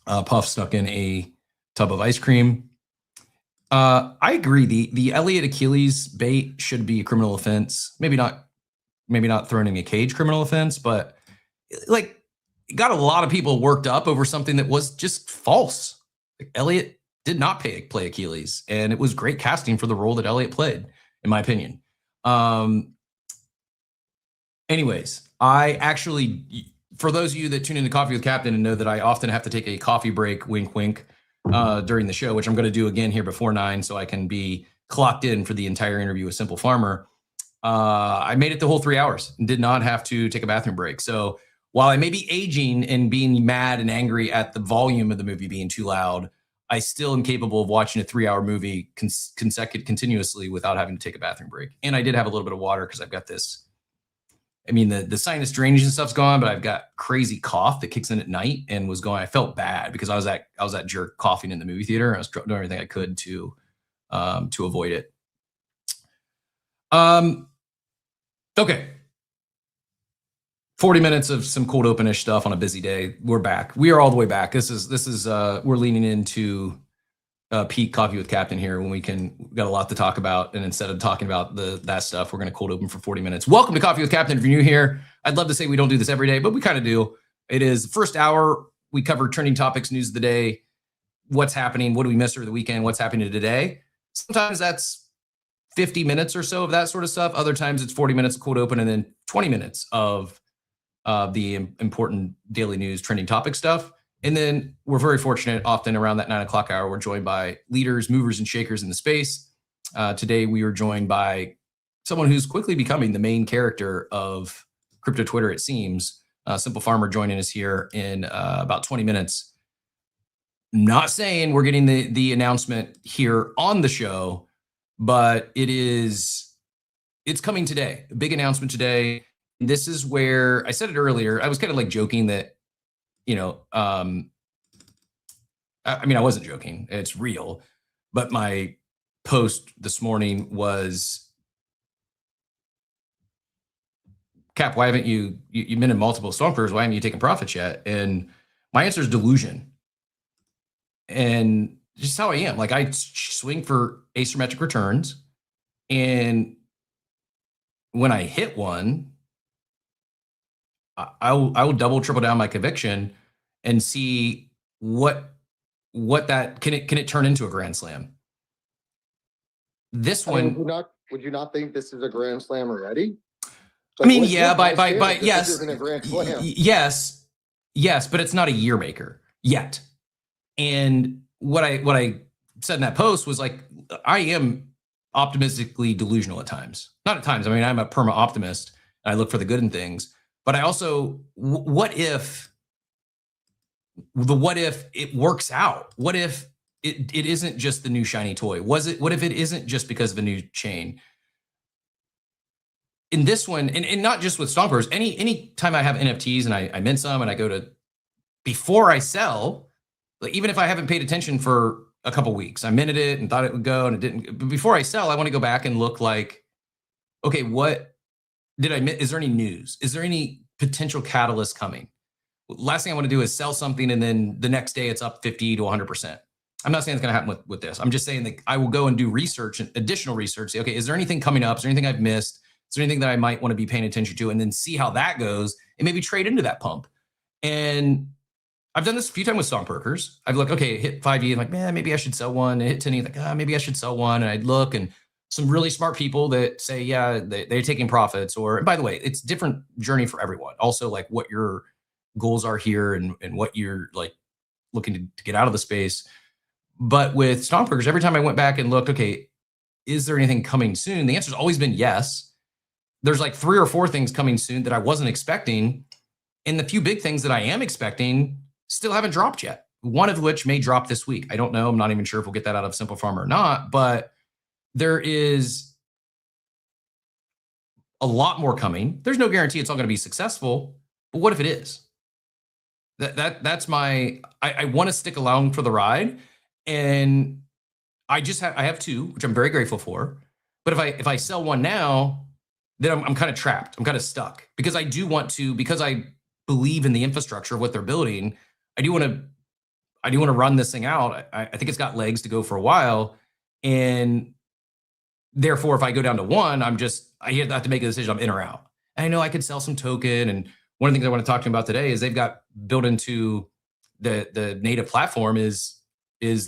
Puff snuck in a tub of ice cream. I agree. The Elliott Achilles bait should be a criminal offense. Maybe not thrown in a cage criminal offense, but like it got a lot of people worked up over something that was just false. Like, Elliott did not play Achilles, and it was great casting for the role that Elliott played, in my opinion. Anyways, I actually, for those of you that tune into Coffee with Captain and know that I often have to take a coffee break, wink, wink, during the show, which I'm going to do again here before 9 so I can be clocked in for the entire interview with Simple Farmer. I made it the whole 3 hours and did not have to take a bathroom break. So while I may be aging and being mad and angry at the volume of the movie being too loud, I still am capable of watching a 3-hour movie continuously without having to take a bathroom break. And I did have a little bit of water because I've got this. I mean, the sinus drainage and stuff's gone, but I've got crazy cough that kicks in at night and was going. I felt bad because I was that jerk coughing in the movie theater. I was doing everything I could to avoid it. Okay. 40 minutes of some cold open-ish stuff on a busy day. We're back. We are all the way back. This is we're leaning into peak Coffee with Captain here when we got a lot to talk about. And instead of talking about that stuff, we're going to cold open for 40 minutes. Welcome to Coffee with Captain. If you're new here, I'd love to say we don't do this every day, but we kind of do. It is the first hour. We cover trending topics, news of the day, what's happening, what do we miss over the weekend, what's happening today. Sometimes that's 50 minutes or so of that sort of stuff. Other times it's 40 minutes of cold open and then 20 minutes of the important daily news, trending topic stuff. And then we're very fortunate, often around that 9 o'clock hour, we're joined by leaders, movers, and shakers in the space. Today, we are joined by someone who's quickly becoming the main character of crypto Twitter, it seems. Simple Farmer joining us here in about 20 minutes. Not saying we're getting the announcement here on the show, but it's coming today. A big announcement today. This is where I said it earlier. I was kind of like joking that, I mean, I wasn't joking. It's real. But my post this morning was, Cap, why haven't you've been in multiple StonkBrokers? Why haven't you taken profits yet? And my answer is delusion. And just how I am. Like, I swing for asymmetric returns. And when I hit one, I will double, triple down my conviction and see what that can it turn into a grand slam. This one, would you not think this is a grand slam already? Like, I mean, yeah, by yes, this isn't a grand slam. Yes, but it's not a year maker yet. And what I said in that post was like, I am optimistically delusional at times. Not at times. I mean, I'm a perma optimist. And I look for the good in things. But I also, what if the what if it works out? What if it isn't just the new shiny toy? What if it isn't just because of a new chain? In this one, and not just with StonkBrokers, any time I have NFTs and I mint some and I go to, before I sell, like even if I haven't paid attention for a couple weeks, I minted it and thought it would go and it didn't. But before I sell, I want to go back and look like, okay, what did I miss? Is there any news? Is there any potential catalyst coming? Last thing I want to do is sell something and then the next day it's up 50 to 100%. I'm not saying it's going to happen with this. I'm just saying that I will go and do research and additional research. Say, okay, is there anything coming up? Is there anything I've missed? Is there anything that I might want to be paying attention to? And then see how that goes and maybe trade into that pump. And I've done this a few times with StonkBrokers. I've looked, okay, hit 5E, I'm like, man, maybe I should sell one. And hit 10E, like, maybe I should sell one. And I'd look, and some really smart people that say, yeah, they're taking profits. Or, by the way, it's different journey for everyone. Also, like what your goals are here and what you're like looking to get out of the space. But with StonkBrokers, every time I went back and looked, okay, is there anything coming soon? The answer's always been yes. There's like 3 or 4 things coming soon that I wasn't expecting. And the few big things that I am expecting still haven't dropped yet. One of which may drop this week. I don't know. I'm not even sure if we'll get that out of Simple Farm or not, but there is a lot more coming. There's no guarantee it's all going to be successful, but what if it is? That's my, I want to stick along for the ride. And I have 2, which I'm very grateful for. But if I sell one now, then I'm kind of trapped. I'm kind of stuck because I do want to, because I believe in the infrastructure of what they're building. I do want to run this thing out. I think it's got legs to go for a while. And therefore, if I go down to 1, I have to make a decision. I'm in or out. And I know I could sell some token. And one of the things I want to talk to you about today is they've got built into the native platform is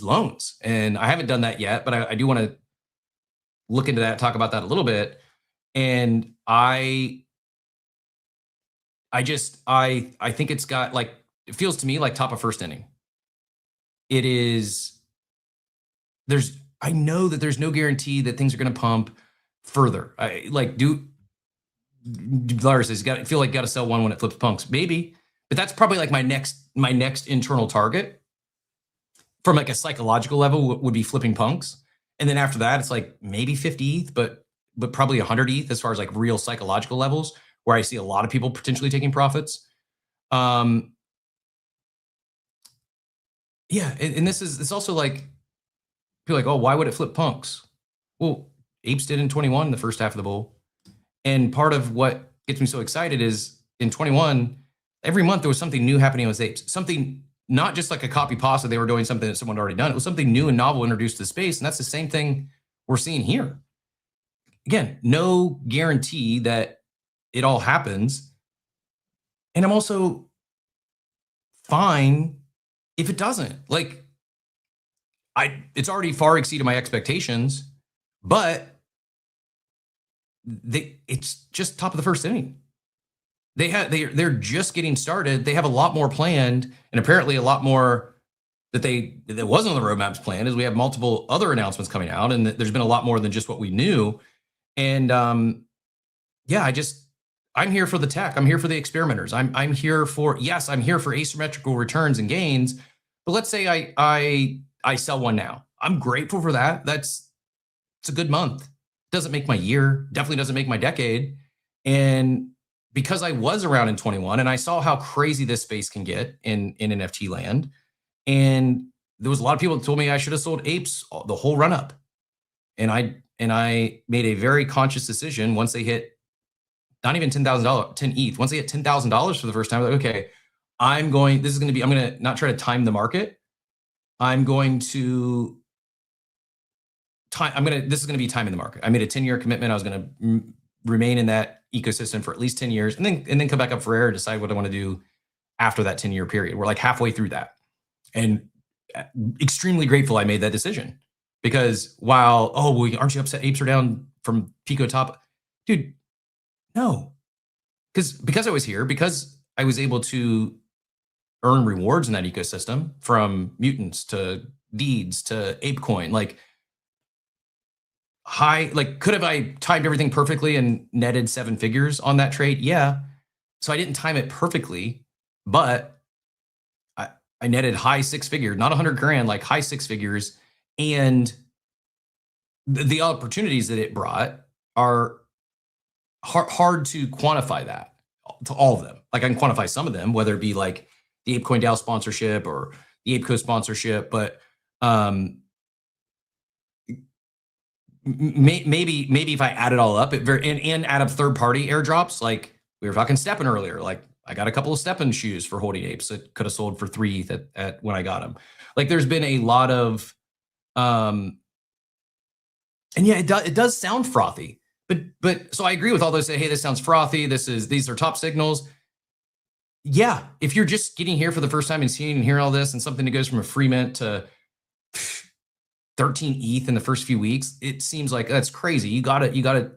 loans. And I haven't done that yet, but I do want to look into that, talk about that a little bit. And I think it's got like, it feels to me like top of first inning. It is, I know that there's no guarantee that things are going to pump further. Lars says, got to sell one when it flips punks. Maybe, but that's probably like my next internal target from like a psychological level would be flipping punks. And then after that, it's like maybe 50 ETH, but probably 100 ETH as far as like real psychological levels where I see a lot of people potentially taking profits. Yeah, and it's also like, people are like, oh, why would it flip punks? Well, apes did in 21, the first half of the bull. And part of what gets me so excited is in 21, every month there was something new happening with apes. Something, not just like a copy pasta, they were doing something that someone had already done. It was something new and novel introduced to the space. And that's the same thing we're seeing here. Again, no guarantee that it all happens. And I'm also fine if it doesn't. Like, it's already far exceeded my expectations, but it's just top of the first inning. They're just getting started. They have a lot more planned, and apparently a lot more that wasn't on the roadmaps planned, as we have multiple other announcements coming out, and there's been a lot more than just what we knew. And yeah, I'm here for the tech. I'm here for the experimenters. I'm here for asymmetrical returns and gains. But let's say I sell one now. I'm grateful for that. It's a good month. Doesn't make my year. Definitely doesn't make my decade. And because I was around in 21 and I saw how crazy this space can get in NFT land, and there was a lot of people that told me I should have sold apes the whole run up. And I made a very conscious decision once they hit not even $10,000, 10 ETH. Once they hit $10,000 for the first time, I'm like, okay, I'm going to not try to time the market. This is going to be time in the market. I made a 10-year commitment. I was going to remain in that ecosystem for at least 10 years and then come back up for air and decide what I want to do after that 10-year period. We're like halfway through that. And extremely grateful I made that decision because while, aren't you upset apes are down from Pico top? Dude, no. Because I was here, because I was able to earn rewards in that ecosystem from mutants to deeds to ApeCoin, could have I timed everything perfectly and netted 7 figures on that trade? Yeah. So I didn't time it perfectly, but I netted high six figures, not 100 grand, like high six figures. And the opportunities that it brought are hard to quantify that to all of them. Like I can quantify some of them, whether it be like the ApeCoin DAO sponsorship or the ApeCo sponsorship, but maybe if I add it all up, and add up third-party airdrops, like we were talking Steppen earlier, like I got a couple of Steppen shoes for holding apes that could have sold for 3 ETH at when I got them. Like there's been a lot of, and yeah, it does sound frothy, but so I agree with all those say, hey, this sounds frothy. These are top signals. Yeah, if you're just getting here for the first time and seeing and hearing all this and something that goes from a free mint to 13 ETH in the first few weeks, it seems like that's crazy. You gotta.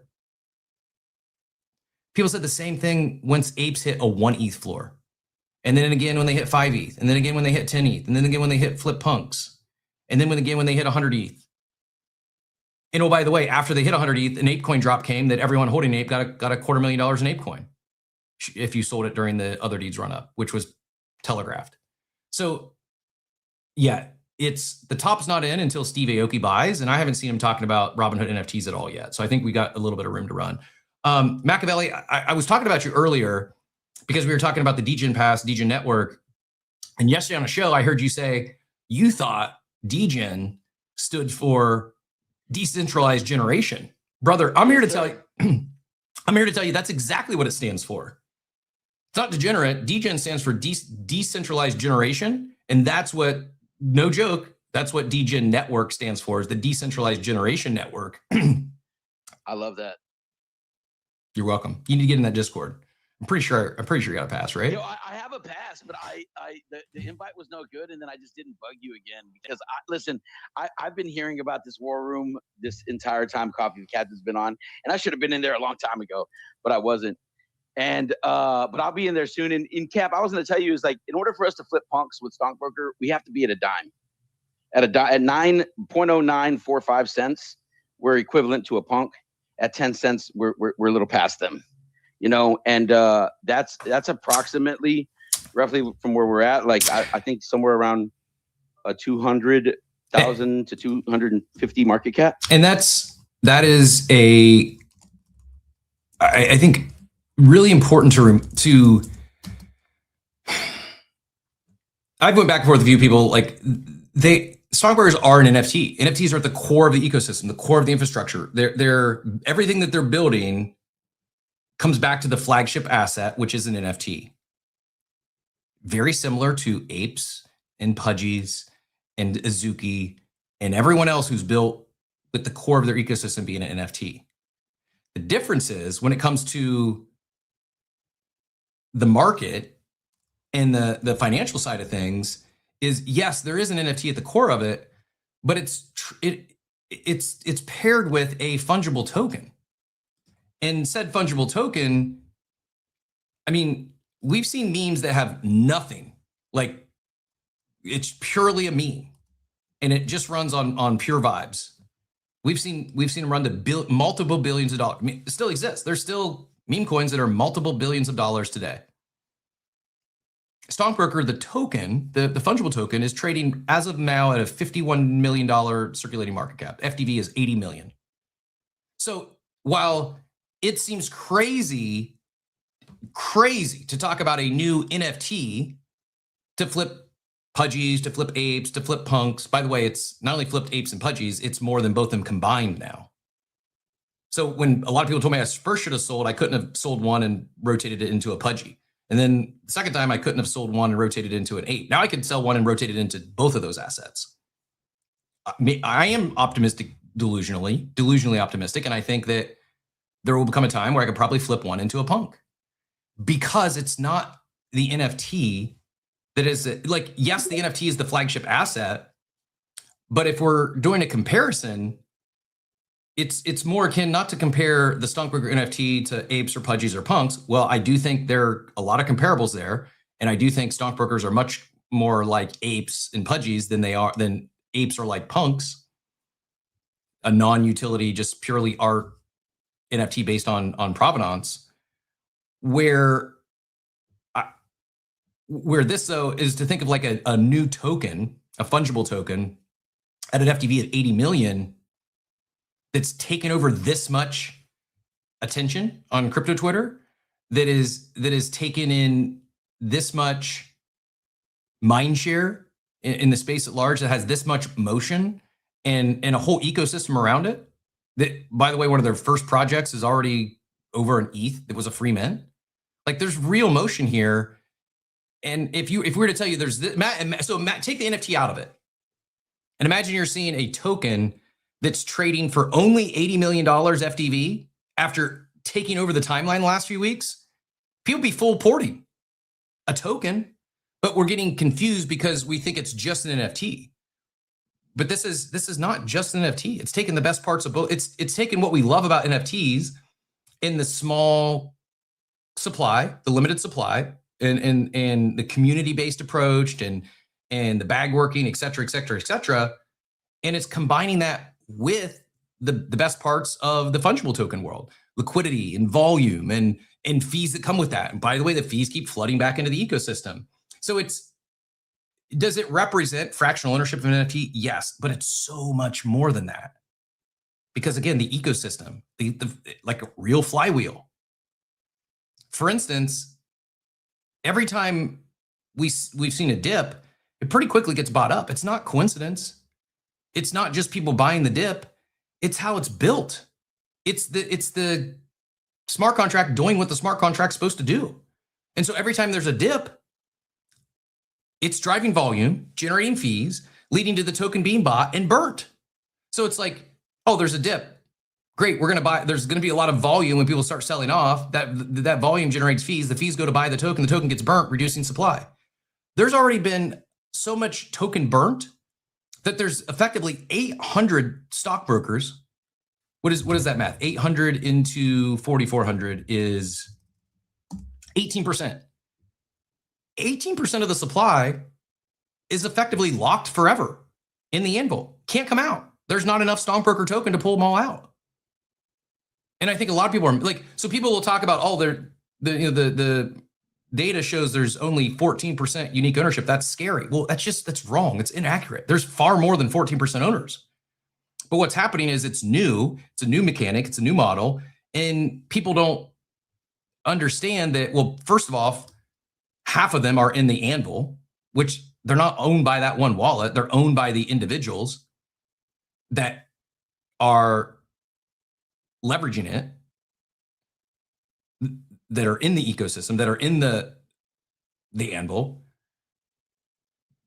People said the same thing once apes hit a 1 ETH floor. And then again when they hit 5 ETH. And then again when they hit 10 ETH. And then again when they hit flip punks. And then when they hit 100 ETH. And oh, by the way, after they hit 100 ETH, an ApeCoin drop came that everyone holding ape got a $250,000 in ApeCoin if you sold it during the other deeds run up, which was telegraphed. So yeah, it's the top's not in until Steve Aoki buys, and I haven't seen him talking about Robinhood NFTs at all yet. So I think we got a little bit of room to run. Machiavelli, I was talking about you earlier because we were talking about the DGen Pass, DGen Network. And yesterday on a show, I heard you say you thought DGen stood for decentralized generation. Brother, I'm here to tell you, I'm here to tell you that's exactly what it stands for. It's not degenerate. DGen stands for decentralized generation. And that's what, no joke, that's what DGen Network stands for, is the Decentralized Generation Network. I love that. You're welcome. You need to get in that Discord. I'm pretty sure you got a pass, right? I have a pass, but the invite was no good, and then I just didn't bug you again because I've been hearing about this war room this entire time Coffee with Captain's been on, and I should have been in there a long time ago, but I wasn't. And but I'll be in there soon. And in Cap, I was going to tell you is like, in order for us to flip punks with StonkBroker, we have to be at a dime. At 9.0945 cents, we're equivalent to a punk. At 10 cents, we're a little past them, you know, and that's approximately roughly from where we're at. Like I think somewhere around a 200,000 to 250 market cap. And that is I think really important to I've went back and forth with a few people, like StonkBrokers are an NFT. NFTs are at the core of the ecosystem, the core of the infrastructure. They're everything that they're building comes back to the flagship asset, which is an NFT. Very similar to apes and pudgies and Azuki and everyone else who's built with the core of their ecosystem being an NFT. The difference is when it comes to the market and the financial side of things, is yes, there is an NFT at the core of it, but it's paired with a fungible token. And said fungible token, I mean, we've seen memes that have nothing, like it's purely a meme, and it just runs on pure vibes. We've seen them run to multiple billions of dollars. I mean, it still exists. There's still meme coins that are multiple billions of dollars today. StonkBroker, the token, the fungible token, is trading as of now at a $51 million circulating market cap. FDV is 80 million. So while it seems crazy to talk about a new NFT to flip pudgies, to flip apes, to flip punks. By the way, it's not only flipped apes and pudgies, it's more than both of them combined now. So when a lot of people told me I first should have sold, I couldn't have sold one and rotated it into a pudgy. And then the second time, I couldn't have sold one and rotated into an ape. Now I can sell one and rotate it into both of those assets. I am optimistic, delusionally optimistic. And I think that there will become a time where I could probably flip one into a punk, because it's not the NFT that is like, yes, the NFT is the flagship asset, but if we're doing a comparison, it's more akin not to compare the StonkBroker NFT to apes or pudgies or punks. Well, I do think there are a lot of comparables there. And I do think StonkBrokers are much more like apes and pudgies than apes are like punks. A non-utility, just purely art NFT based on provenance, where where this though is to think of like a new token, a fungible token at an FTV at 80 million that's taken over this much attention on crypto Twitter, that is taken in this much mind share in the space at large, that has this much motion and a whole ecosystem around it. That, by the way, one of their first projects is already over an ETH. It was a free mint. Like, there's real motion here. And if we were to tell you there's this, Matt, take the NFT out of it. And imagine you're seeing a token that's trading for only $80 million FTV after taking over the timeline the last few weeks. People be full porting a token, but we're getting confused because we think it's just an NFT. But this is not just an NFT. It's taken the best parts of both. It's taken what we love about NFTs in the small supply, the limited supply, and the community-based approach and the bag working, et cetera, et cetera, et cetera. And it's combining that with the best parts of the fungible token world, liquidity and volume and fees that come with that. And by the way, the fees keep flooding back into the ecosystem. So does it represent fractional ownership of an NFT? Yes, but it's so much more than that. Because again, the ecosystem, like a real flywheel. For instance, every time we've seen a dip, it pretty quickly gets bought up. It's not coincidence. It's not just people buying the dip. It's how it's built. It's the smart contract doing what the smart contract's supposed to do. And so every time there's a dip, it's driving volume, generating fees, leading to the token being bought and burnt. So it's like, oh, there's a dip. Great, we're going to buy. There's going to be a lot of volume when people start selling off. That volume generates fees. The fees go to buy the token gets burnt, reducing supply. There's already been so much token burnt that there's effectively 800 stockbrokers. What is that math? 800 into 4,400 is 18%. 18% of the supply is effectively locked forever in the anvil. Can't come out. There's not enough stockbroker token to pull them all out. And I think a lot of people are like, so people will talk about, the data shows there's only 14% unique ownership. That's scary. Well, that's wrong. It's inaccurate. There's far more than 14% owners. But what's happening is it's new. It's a new mechanic. It's a new model. And people don't understand that, well, first of all, half of them are in the anvil, which they're not owned by that one wallet. They're owned by the individuals that are leveraging it, that are in the ecosystem, that are in the anvil.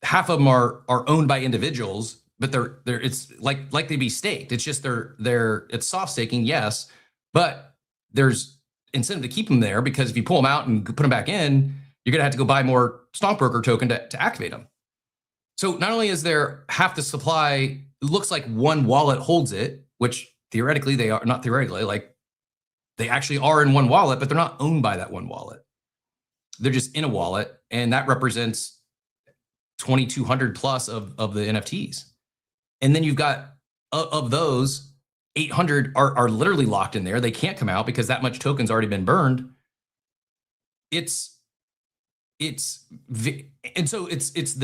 Half of them are owned by individuals, but they're it's like they be staked. It's just it's soft staking, yes, but there's incentive to keep them there, because if you pull them out and put them back in, you're going to have to go buy more stockbroker token to activate them. So not only is there half the supply, it looks like one wallet holds it, which theoretically they are, not theoretically, like they actually are in one wallet, but they're not owned by that one wallet. They're just in a wallet, and that represents 2,200 plus of the NFTs. And then you've got, of those, 800 are literally locked in there. They can't come out because that much token's already been burned. And so it's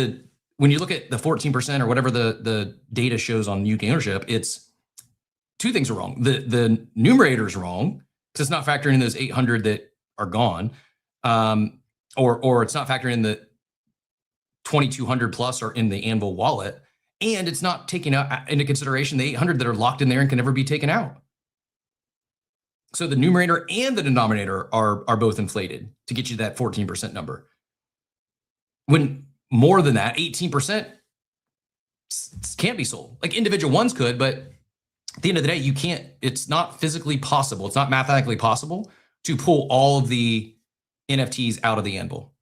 when you look at the 14% or whatever the data shows on UK ownership, it's two things are wrong. The numerator is wrong because it's not factoring in those 800 that are gone, or it's not factoring in the 2,200 plus are in the Anvil wallet, and it's not taking into consideration the 800 that are locked in there and can never be taken out. So the numerator and the denominator are both inflated to get you that 14% number. When more than that, 18% can't be sold. Like individual ones could, but at the end of the day, you can't, it's not physically possible. It's not mathematically possible to pull all of the NFTs out of the anvil.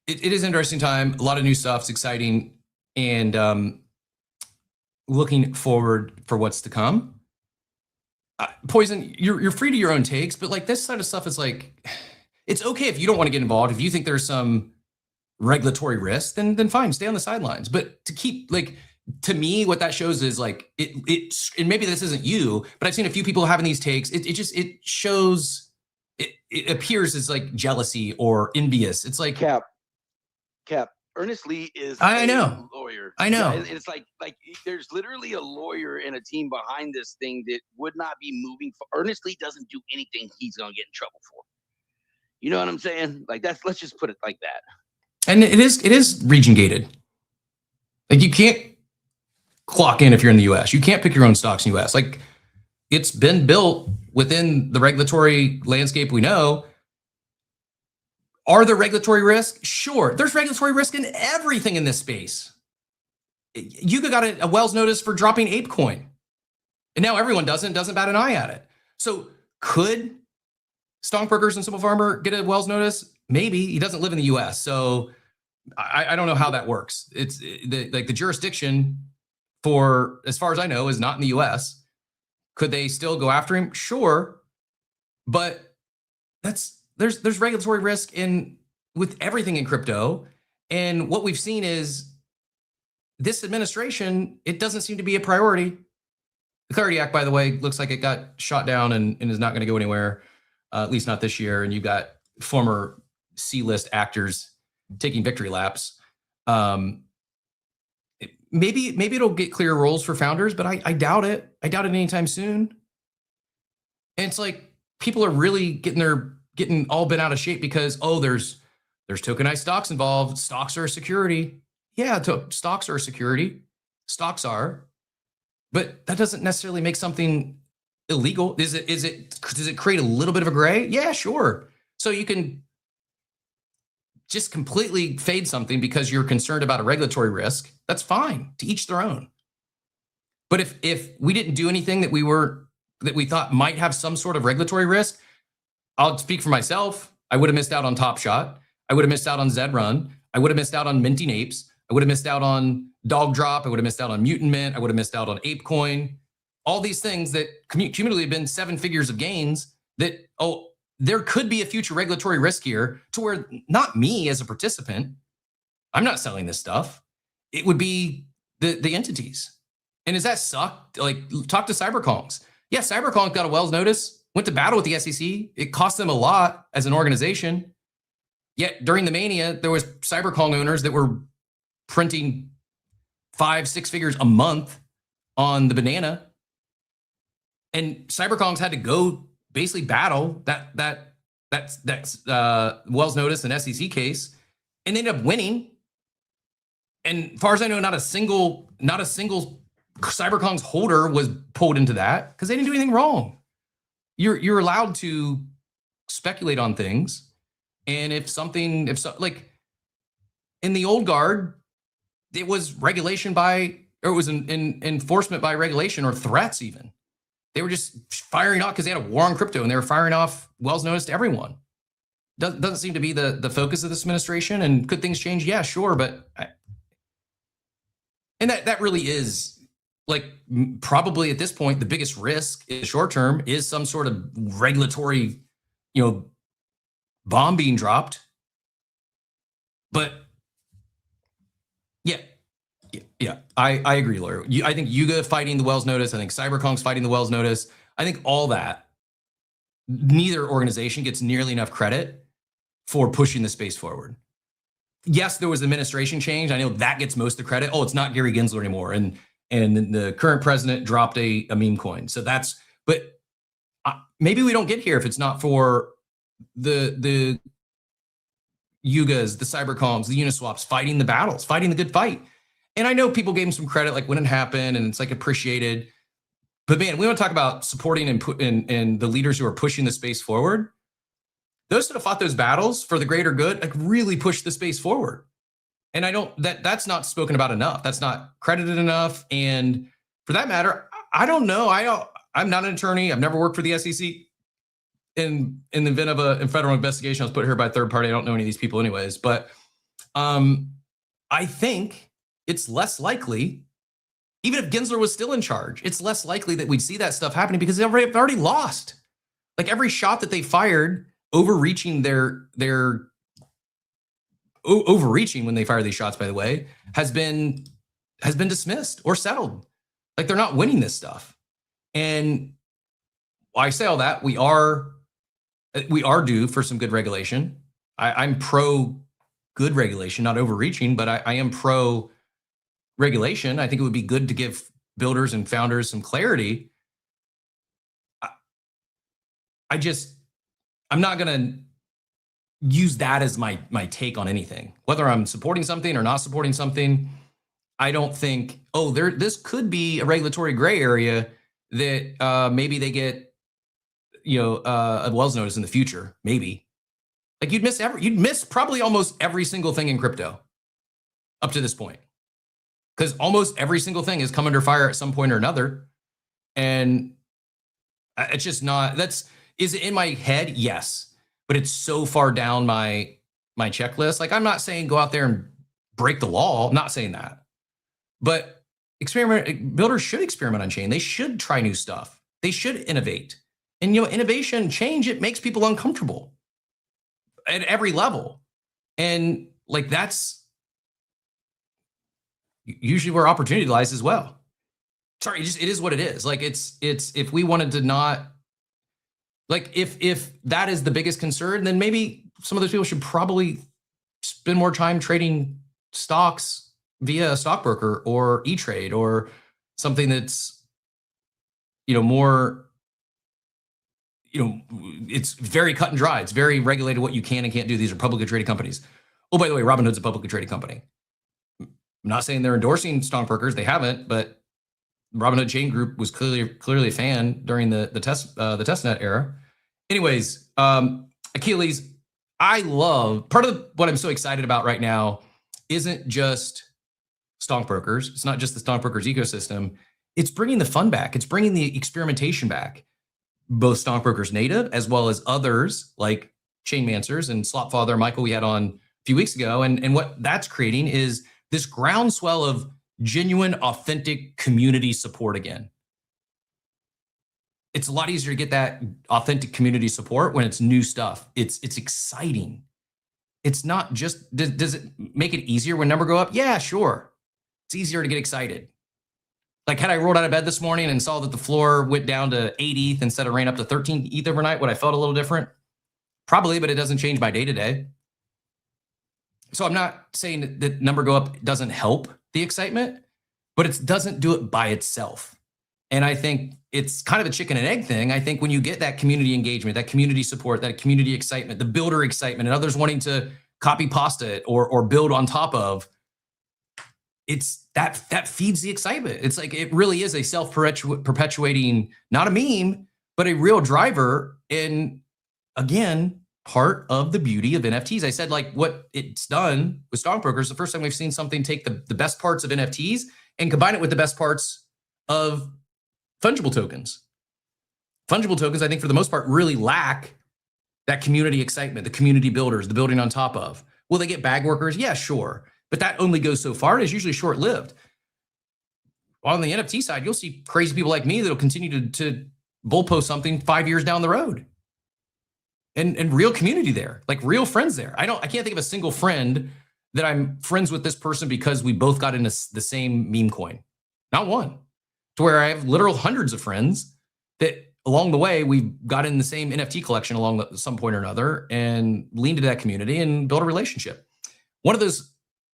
It is an interesting time. A lot of new stuff. It's exciting, and looking forward for what's to come. Poison, you're free to your own takes, but like this side of stuff is like, it's okay if you don't want to get involved. If you think there's some regulatory risk, then fine, stay on the sidelines. But to keep, like, to me, what that shows is like and maybe this isn't you, but I've seen a few people having these takes. It shows it appears as like jealousy or envious. It's like Cap. Ernest Lee is I a know. lawyer. I know. Yeah, it's like there's literally a lawyer and a team behind this thing that would not be moving. Ernest Lee doesn't do anything he's gonna get in trouble for. You know what I'm saying? Like let's just put it like that. And it is region gated. Like you can't clock in if you're in the US. You can't pick your own stocks in the US. Like it's been built within the regulatory landscape we know. Are there regulatory risks? Sure. There's regulatory risk in everything in this space. Yuga got a Wells notice for dropping ApeCoin. And now everyone doesn't bat an eye at it. So could StonkBrokers and Simple Farmer get a Wells notice? Maybe. He doesn't live in the US. So I don't know how that works. It's like the jurisdiction for, as far as I know, is not in the US. Could they still go after him? Sure. But there's regulatory risk with everything in crypto. And what we've seen is this administration, it doesn't seem to be a priority. The Clarity Act, by the way, looks like it got shot down and is not going to go anywhere, at least not this year. And you've got former C-list actors taking victory laps. Maybe it'll get clear roles for founders, but I doubt it. I doubt it anytime soon. And it's like people are really getting all bent out of shape because, oh, there's tokenized stocks involved. Stocks are a security. Yeah, stocks are a security. Stocks are. But that doesn't necessarily make something illegal. Does it create a little bit of a gray? Yeah, sure. So you can just completely fade something because you're concerned about a regulatory risk. That's fine. To each their own. But if we didn't do anything that we thought might have some sort of regulatory risk, I'll speak for myself. I would have missed out on Top Shot. I would have missed out on Zed Run. I would have missed out on Minting Apes. I would have missed out on Dog Drop. I would have missed out on Mutant Mint. I would have missed out on ApeCoin. All these things that cumulatively have been 7 figures of gains that, oh, there could be a future regulatory risk here to where not me as a participant, I'm not selling this stuff. It would be the entities. And does that suck? Like, talk to CyberKongs. Yeah, CyberKongs got a Wells notice, went to battle with the SEC. It cost them a lot as an organization. Yet during the mania, there was CyberKong owners that were printing 5-6 figures a month on the banana. And CyberKongs had to go basically battle that's Wells notice and SEC case, and they ended up winning. And as far as I know, not a single CyberKongs holder was pulled into that because they didn't do anything wrong. You're allowed to speculate on things, and like in the old guard, it was regulation it was an enforcement by regulation or threats even. They were just firing off because they had a war on crypto and they were firing off Wells notice to everyone. Doesn't seem to be the focus of this administration. And could things change? Yeah, sure. But that really is like probably at this point, the biggest risk in the short term is some sort of regulatory, bomb being dropped. But yeah, I agree, Lawyer. I think Yuga fighting the Wells notice. I think CyberKong's fighting the Wells notice. I think all that, neither organization gets nearly enough credit for pushing the space forward. Yes, there was administration change. I know that gets most of the credit. Oh, it's not Gary Gensler anymore. And the current president dropped a meme coin. So but maybe we don't get here if it's not for the Yugas, the CyberKongs, the Uniswaps fighting the battles, fighting the good fight. And I know people gave him some credit, like when it happened, and it's like appreciated. But man, we want to talk about supporting and the leaders who are pushing the space forward. Those that have fought those battles for the greater good, like really push the space forward. And that's not spoken about enough. That's not credited enough. And for that matter, I don't know. I'm not an attorney. I've never worked for the SEC. In the event of a federal investigation, I was put here by a third party. I don't know any of these people anyways, but I think it's less likely, even if Gensler was still in charge, it's less likely that we'd see that stuff happening because they've already lost. Like every shot that they fired, overreaching overreaching when they fire these shots, by the way, has been dismissed or settled. Like they're not winning this stuff. And I say all that, we are We are due for some good regulation. I'm pro good regulation, not overreaching, but I am pro regulation. I think it would be good to give builders and founders some clarity. I'm not going to use that as my take on anything, whether I'm supporting something or not supporting something. I don't think, this could be a regulatory gray area that maybe they get, a Wells notice in the future. Maybe. Like you'd miss probably almost every single thing in crypto up to this point, because almost every single thing has come under fire at some point or another. And it's just not, is it in my head? Yes. But it's so far down my checklist. Like, I'm not saying go out there and break the law. I'm not saying that. But builders should experiment on chain. They should try new stuff. They should innovate. And innovation, change, it makes people uncomfortable at every level. And like, that's usually where opportunity lies as well. Sorry, it is what it is. Like, it's if we wanted to not, like, if that is the biggest concern, then maybe some of those people should probably spend more time trading stocks via a stockbroker or E-Trade or something that's, more, it's very cut and dry. It's very regulated what you can and can't do. These are publicly traded companies. Oh, by the way, Robinhood's a publicly traded company. I'm not saying they're endorsing StonkBrokers. They haven't, but Robinhood Chain Group was clearly a fan during the testnet era. Anyways, Achilles, I love, part of what I'm so excited about right now isn't just StonkBrokers. It's not just the StonkBrokers ecosystem. It's bringing the fun back. It's bringing the experimentation back. Both StonkBrokers native as well as others like Chainmancers and Slopfather Michael we had on a few weeks ago. And what that's creating is this groundswell of genuine, authentic community support again. It's a lot easier to get that authentic community support when it's new stuff. It's exciting. It's not just, does it make it easier when numbers go up? Yeah, sure. It's easier to get excited. Like, had I rolled out of bed this morning and saw that the floor went down to 8 ETH instead of ran up to 13 ETH overnight, would I felt a little different? Probably, but it doesn't change my day-to-day. So I'm not saying that number go up doesn't help the excitement, but it doesn't do it by itself. And I think it's kind of a chicken and egg thing. I think when you get that community engagement, that community support, that community excitement, the builder excitement, and others wanting to copy pasta it or build on top of, it's that feeds the excitement. It's like, it really is a self-perpetuating, not a meme, but a real driver. And again, part of the beauty of NFTs. I said, like, what it's done with StonkBrokers, the first time we've seen something take the best parts of NFTs and combine it with the best parts of fungible tokens. Fungible tokens, I think, for the most part, really lack that community excitement, the community builders, the building on top of. Will they get bag workers? Yeah, sure. But that only goes so far, and it's usually short-lived. On the NFT side, you'll see crazy people like me that'll continue to bull post something 5 years down the road. And real community there, like real friends there. I can't think of a single friend that I'm friends with this person because we both got into the same meme coin. Not one. To where I have literal hundreds of friends that along the way, we've got in the same NFT collection along some point or another and leaned into that community and built a relationship. One of those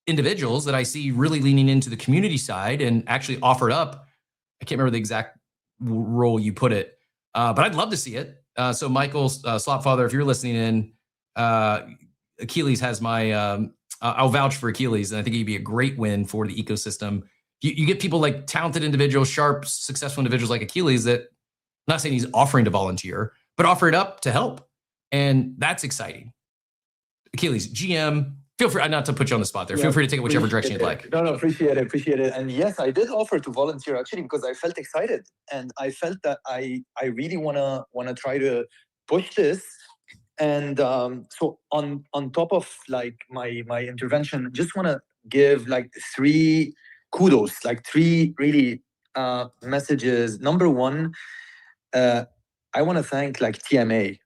individuals that I see really leaning into the community side and actually offered up, I can't remember the exact role you put it, but I'd love to see it. So Michael Slopfather, if you're listening in, Achilles has my, I'll vouch for Achilles, and I think he'd be a great win for the ecosystem. You get people like talented individuals, sharp, successful individuals like Achilles that, I'm not saying he's offering to volunteer, but offer it up to help. And that's exciting. Achilles, GM, feel free, not to put you on the spot there. Yeah, feel free to take it whichever direction you'd like. No, appreciate it. And yes, I did offer to volunteer actually because I felt excited and I felt that I really wanna try to push this. And so on top of like my intervention, just wanna give like three kudos, like three really messages. Number one, I want to thank like TMA.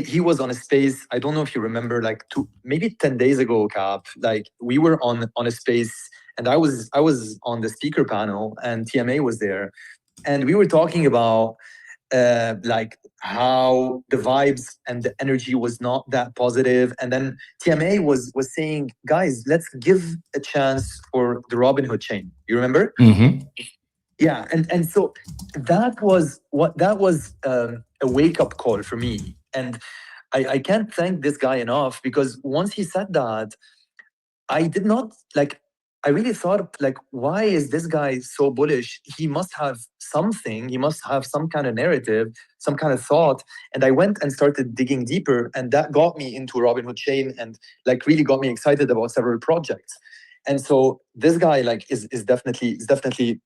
He was on a space, I don't know if you remember, like maybe 10 days ago, Cap, like we were on a space and I was on the speaker panel and TMA was there. And we were talking about like how the vibes and the energy was not that positive. And then TMA was saying, guys, let's give a chance for the Robinhood chain. You remember? Mm-hmm. Yeah, and so that was a wake-up call for me. And I can't thank this guy enough, because once he said that, I did not like, I really thought, like, why is this guy so bullish? He must have something, he must have some kind of narrative, some kind of thought. And I went and started digging deeper, and that got me into Robinhood chain and like really got me excited about several projects. And so this guy like is definitely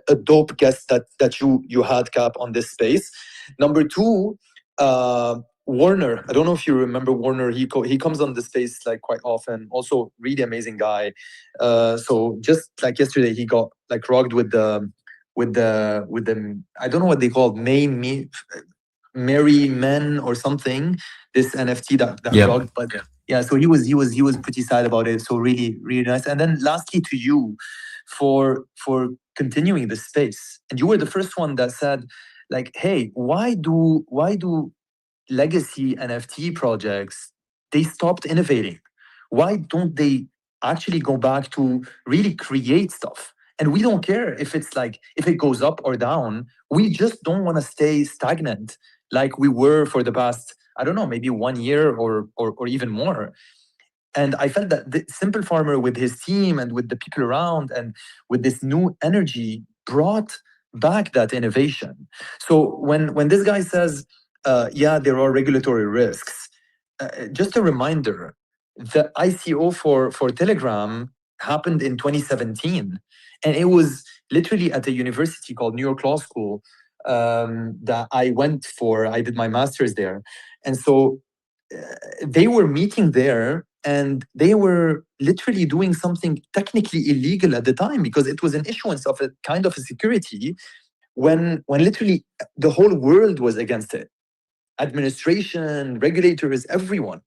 a dope guest that you had, Cap, on this space. Number two, Warner. I don't know if you remember Warner. He comes on the space like quite often. Also, really amazing guy. So just like yesterday, he got like rocked with the I don't know what they call Merry Men or something. This NFT that Yep. rocked, but yeah. So he was pretty sad about it. So really nice. And then lastly, to you, for continuing the space, and you were the first one that said, like, hey, why do legacy NFT projects, they stopped innovating? Why don't they actually go back to really create stuff? And we don't care if it's like, if it goes up or down. We just don't want to stay stagnant like we were for the past, I don't know, maybe 1 year or even more. And I felt that the Simple Farmer, with his team and with the people around and with this new energy, brought back that innovation. So when this guy says, yeah, there are regulatory risks, just a reminder, the ICO for Telegram happened in 2017. And it was literally at a university called New York Law School that I went for. I did my master's there. And so they were meeting there, and they were literally doing something technically illegal at the time, because it was an issuance of a kind of a security when literally the whole world was against it. Administration, regulators, everyone.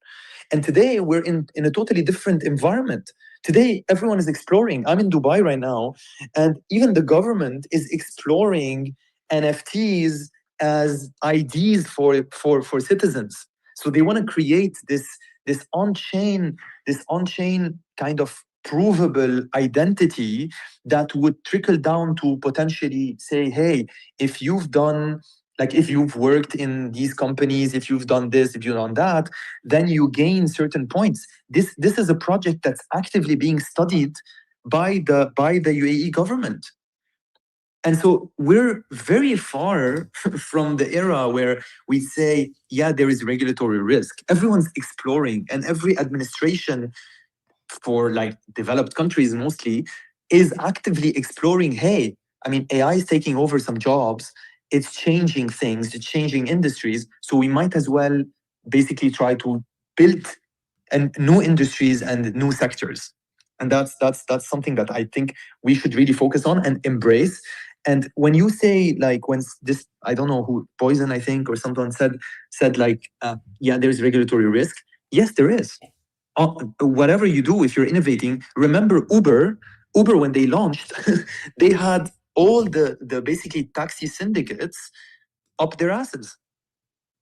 And today we're in a totally different environment. Today, everyone is exploring. I'm in Dubai right now, and even the government is exploring NFTs as IDs for citizens. So they want to create this on-chain kind of provable identity that would trickle down to potentially say, hey, if you've done, like, if you've worked in these companies, if you've done this, if you've done that, then you gain certain points. This is a project that's actively being studied by the UAE government. And so we're very far from the era where we say, yeah, there is regulatory risk. Everyone's exploring, and every administration for like developed countries mostly is actively exploring, hey, I mean, AI is taking over some jobs. It's changing things, it's changing industries. So we might as well basically try to build new industries and new sectors. And that's something that I think we should really focus on and embrace. And when you say, like, when this, I don't know who, Poison, I think, or someone said like, yeah, there's regulatory risk. Yes, there is. Whatever you do, if you're innovating, remember Uber, when they launched, they had all the basically taxi syndicates up their asses,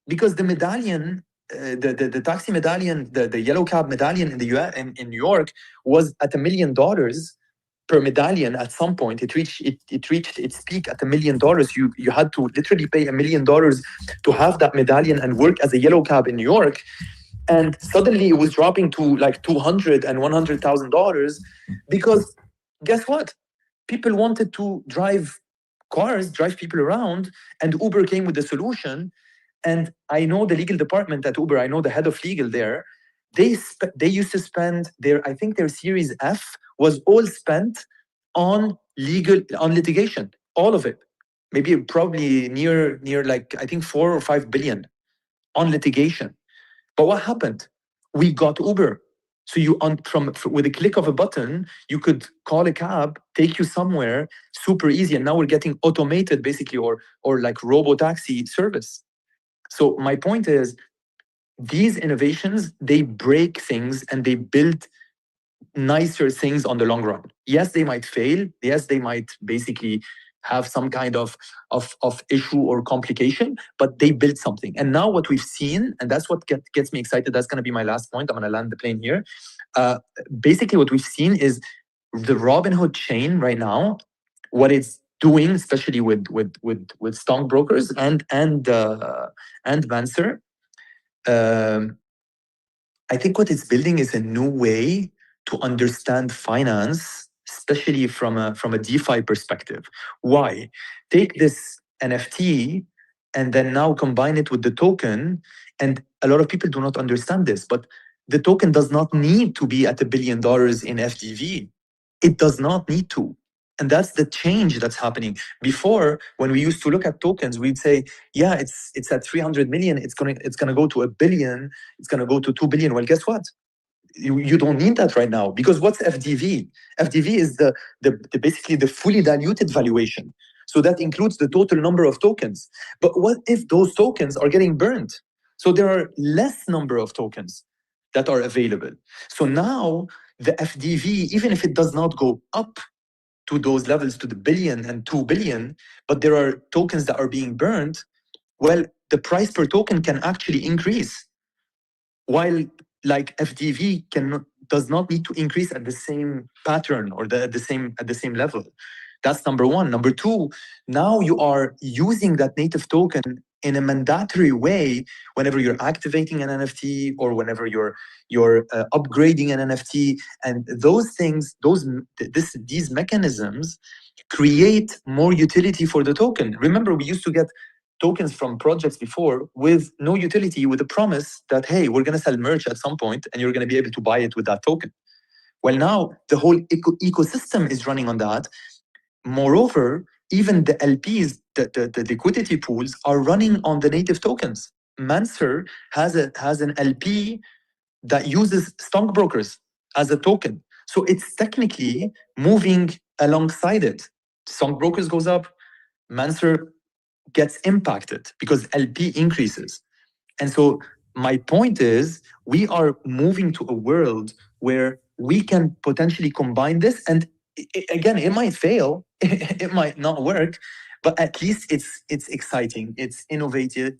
because the medallion, the taxi medallion, the yellow cab medallion in the US, in New York, was at $1 million per medallion. At some point, it reached its peak at $1 million. You had to literally pay $1 million to have that medallion and work as a yellow cab in New York. And suddenly it was dropping to like $200,000 and $100,000, because guess what? People wanted to drive people around, and Uber came with the solution. And I know the legal department at Uber. I know the head of legal there. They used to spend I think their Series F was all spent on litigation, all of it. Maybe probably near like, I think 4 or 5 billion on litigation. But what happened? We got Uber. So with a click of a button, you could call a cab, take you somewhere, super easy. And now we're getting automated, basically, or like robo-taxi service. So my point is, these innovations, they break things and they build nicer things on the long run. Yes, they might fail. Yes, they might basically have some kind of issue or complication, but they built something. And now what we've seen, and that's what gets me excited, that's going to be my last point, I'm going to land the plane here. Basically what we've seen is the Robinhood chain right now, what it's doing, especially with StonkBrokers and Manser, I think what it's building is a new way to understand finance, especially from a DeFi perspective. Why? Take this NFT and then now combine it with the token. And a lot of people do not understand this, but the token does not need to be at $1 billion in FDV. It does not need to. And that's the change that's happening. Before, when we used to look at tokens, we'd say, yeah, it's at 300 million, it's gonna go to $1 billion, it's gonna go to 2 billion. Well, guess what? You don't need that right now, because what's FDV? FDV is the basically the fully diluted valuation. So that includes the total number of tokens. But what if those tokens are getting burned? So there are less number of tokens that are available. So now the FDV, even if it does not go up to those levels, to the billion and 2 billion, but there are tokens that are being burned, well, the price per token can actually increase. While like FDV does not need to increase at the same pattern or at the same level. That's number one. Number two, now you are using that native token in a mandatory way whenever you're activating an NFT or whenever you're upgrading an NFT, and those things, these mechanisms create more utility for the token. Remember, we used to get tokens from projects before with no utility, with a promise that, hey, we're going to sell merch at some point and you're going to be able to buy it with that token. Well, now the whole ecosystem is running on that. Moreover, even the LPs, the liquidity pools are running on the native tokens. Manser has an LP that uses StonkBrokers as a token. So it's technically moving alongside it. StonkBrokers goes up, Manser gets impacted because LP increases. And so my point is, we are moving to a world where we can potentially combine this. And again, it might fail, it might not work, but at least it's exciting, it's innovative,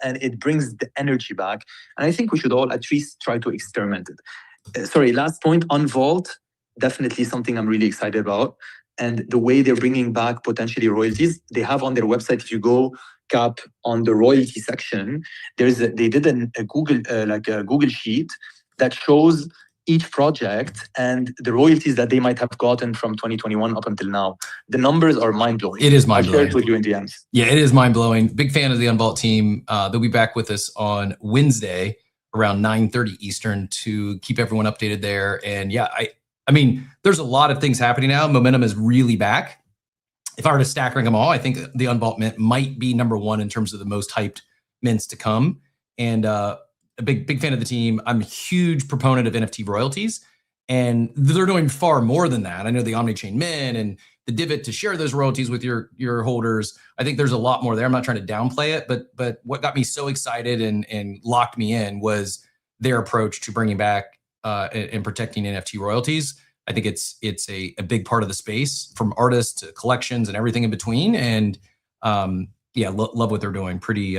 and it brings the energy back. And I think we should all at least try to experiment it. Sorry, last point on Vault, definitely something I'm really excited about. And the way they're bringing back potentially royalties, they have on their website, if you go Cap on the royalty section, they did a Google sheet that shows each project and the royalties that they might have gotten from 2021 up until now. The numbers are mind-blowing. It is mind-blowing. I'll share it with you in the end. Yeah, it is mind-blowing. Big fan of the Unvault team. They'll be back with us on Wednesday around 9:30 Eastern to keep everyone updated there. And yeah, I mean, there's a lot of things happening now. Momentum is really back. If I were to stack rank them all, I think the Unvault mint might be number one in terms of the most hyped mints to come. And a big fan of the team. I'm a huge proponent of NFT royalties, and they're doing far more than that. I know the Omnichain Mint and the Divot to share those royalties with your holders. I think there's a lot more there. I'm not trying to downplay it, but what got me so excited and locked me in was their approach to bringing back and protecting NFT royalties. I think it's a big part of the space, from artists to collections and everything in between. And yeah, love what they're doing. Pretty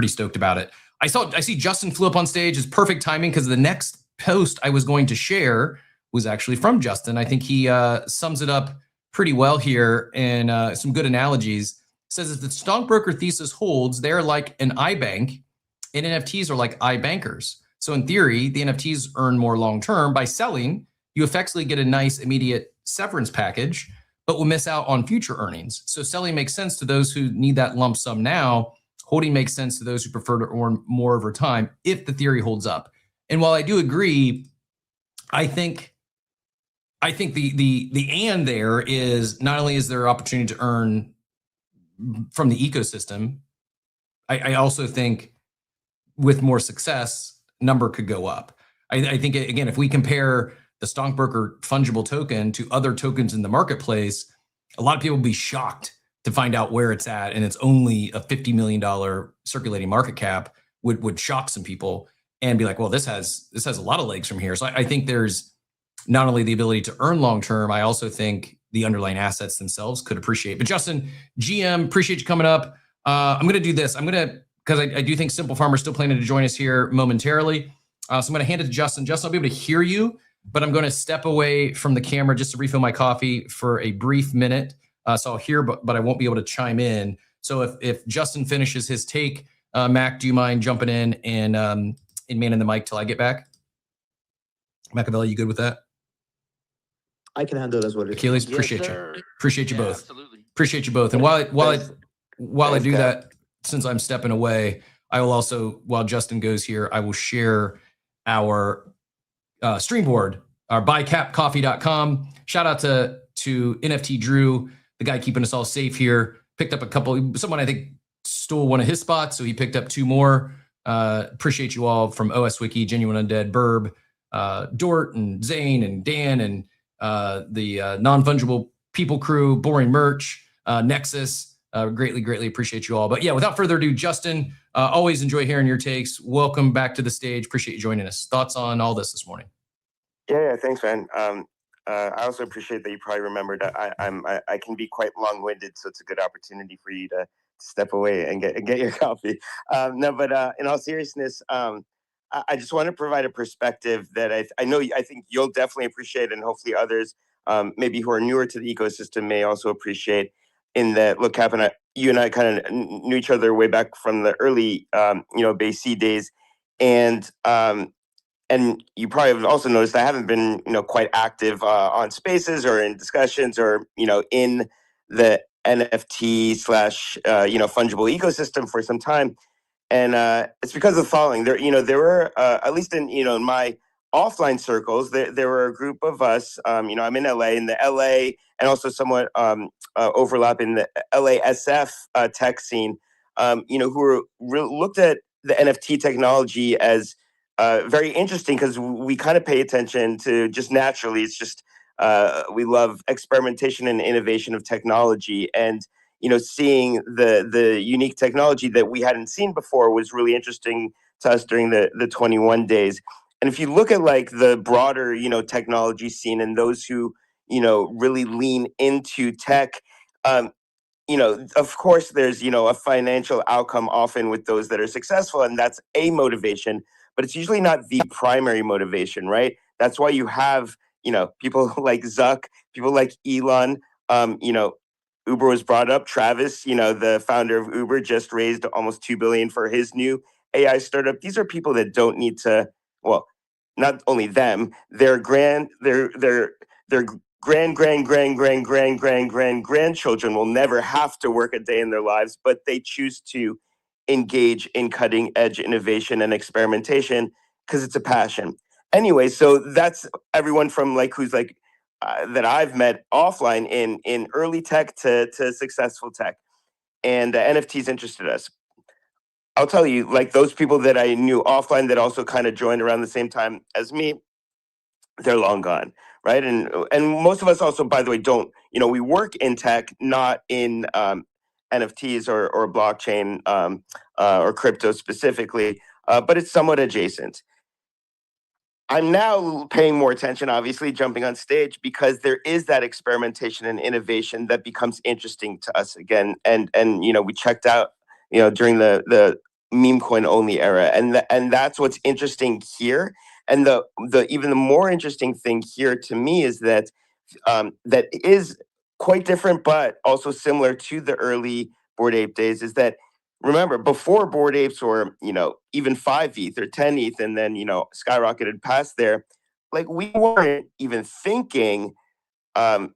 stoked about it. I see Justin flew up on stage. It's perfect timing because the next post I was going to share was actually from Justin. I think he sums it up pretty well here, and some good analogies. Says if the stockbroker thesis holds, they're like an iBank, and NFTs are like iBankers. So in theory, the NFTs earn more long-term. By selling, you effectively get a nice immediate severance package, but will miss out on future earnings. So selling makes sense to those who need that lump sum now. Holding makes sense to those who prefer to earn more over time, if the theory holds up. And while I do agree, I think the and there is not only is there opportunity to earn from the ecosystem, I also think with more success, number could go up. I think, again, if we compare the StonkBroker fungible token to other tokens in the marketplace, a lot of people will be shocked to find out where it's at, and it's only a $50 million circulating market cap. Would shock some people and be like, well, this has a lot of legs from here. So I think there's not only the ability to earn long term, I also think the underlying assets themselves could appreciate. But Justin, GM, appreciate you coming up. I'm going to do this. Because I do think Simple Farmer's still planning to join us here momentarily. So I'm going to hand it to Justin. Justin, I'll be able to hear you, but I'm going to step away from the camera just to refill my coffee for a brief minute. So I'll hear, but I won't be able to chime in. So if Justin finishes his take, Mac, do you mind jumping in and manning the mic till I get back? Machiavelli, you good with that? I can handle it as well. Achilles, appreciate you. Appreciate you both. Absolutely. Appreciate you both. And while I do that, since I'm stepping away, I will also, while Justin goes here, I will share our stream board, our buycapcoffee.com. Shout out to NFT Drew, the guy keeping us all safe here. Picked up someone I think stole one of his spots, so he picked up 2 more. Appreciate you all from OS Wiki, Genuine Undead, Burb, Dort, and Zane, and Dan, and the Non-Fungible People crew, Boring Merch, Nexus. Greatly appreciate you all. But yeah, without further ado, Justin, always enjoy hearing your takes. Welcome back to the stage. Appreciate you joining us. Thoughts on all this morning? Yeah, thanks, man. I also appreciate that you probably remembered that I can be quite long-winded, so it's a good opportunity for you to step away and get your coffee. But in all seriousness, I just want to provide a perspective that I think you'll definitely appreciate, and hopefully others maybe who are newer to the ecosystem may also appreciate. In that, look, Cap and you and I kind of knew each other way back from the early Base C days, and you probably have also noticed I haven't been quite active on spaces or in discussions or in the NFT / fungible ecosystem for some time, and it's because of the following. There were at least in my offline circles, there were a group of us. I'm in the LA, and also somewhat overlap in the LASF tech scene. Who looked at the NFT technology as very interesting because we kind of pay attention to just naturally. It's just we love experimentation and innovation of technology, and seeing the unique technology that we hadn't seen before was really interesting to us during the 21 days. And if you look at like the broader technology scene and those who really lean into tech, of course there's a financial outcome often with those that are successful, and that's a motivation, but it's usually not the primary motivation, right? That's why you have people like Zuck, people like Elon. Uber was brought up. Travis, the founder of Uber, just raised almost $2 billion for his new AI startup. These are people that don't need to. Well, not only them, their grandchildren will never have to work a day in their lives, but they choose to engage in cutting edge innovation and experimentation because it's a passion. Anyway, so that's everyone from who's that I've met offline in early tech to successful tech, and NFTs interested us. I'll tell you, those people that I knew offline that also kind of joined around the same time as me, they're long gone, right? And most of us also, by the way, don't, we work in tech, not in NFTs or blockchain or crypto specifically, but it's somewhat adjacent. I'm now paying more attention, obviously, jumping on stage, because there is that experimentation and innovation that becomes interesting to us again. And we checked out, during the meme coin only era, and that's what's interesting here. And the even the more interesting thing here to me is that that is quite different, but also similar to the early Bored Ape days. Is that, remember, before Bored Apes were even 5 ETH or 10 ETH, and then skyrocketed past there, we weren't even thinking. Or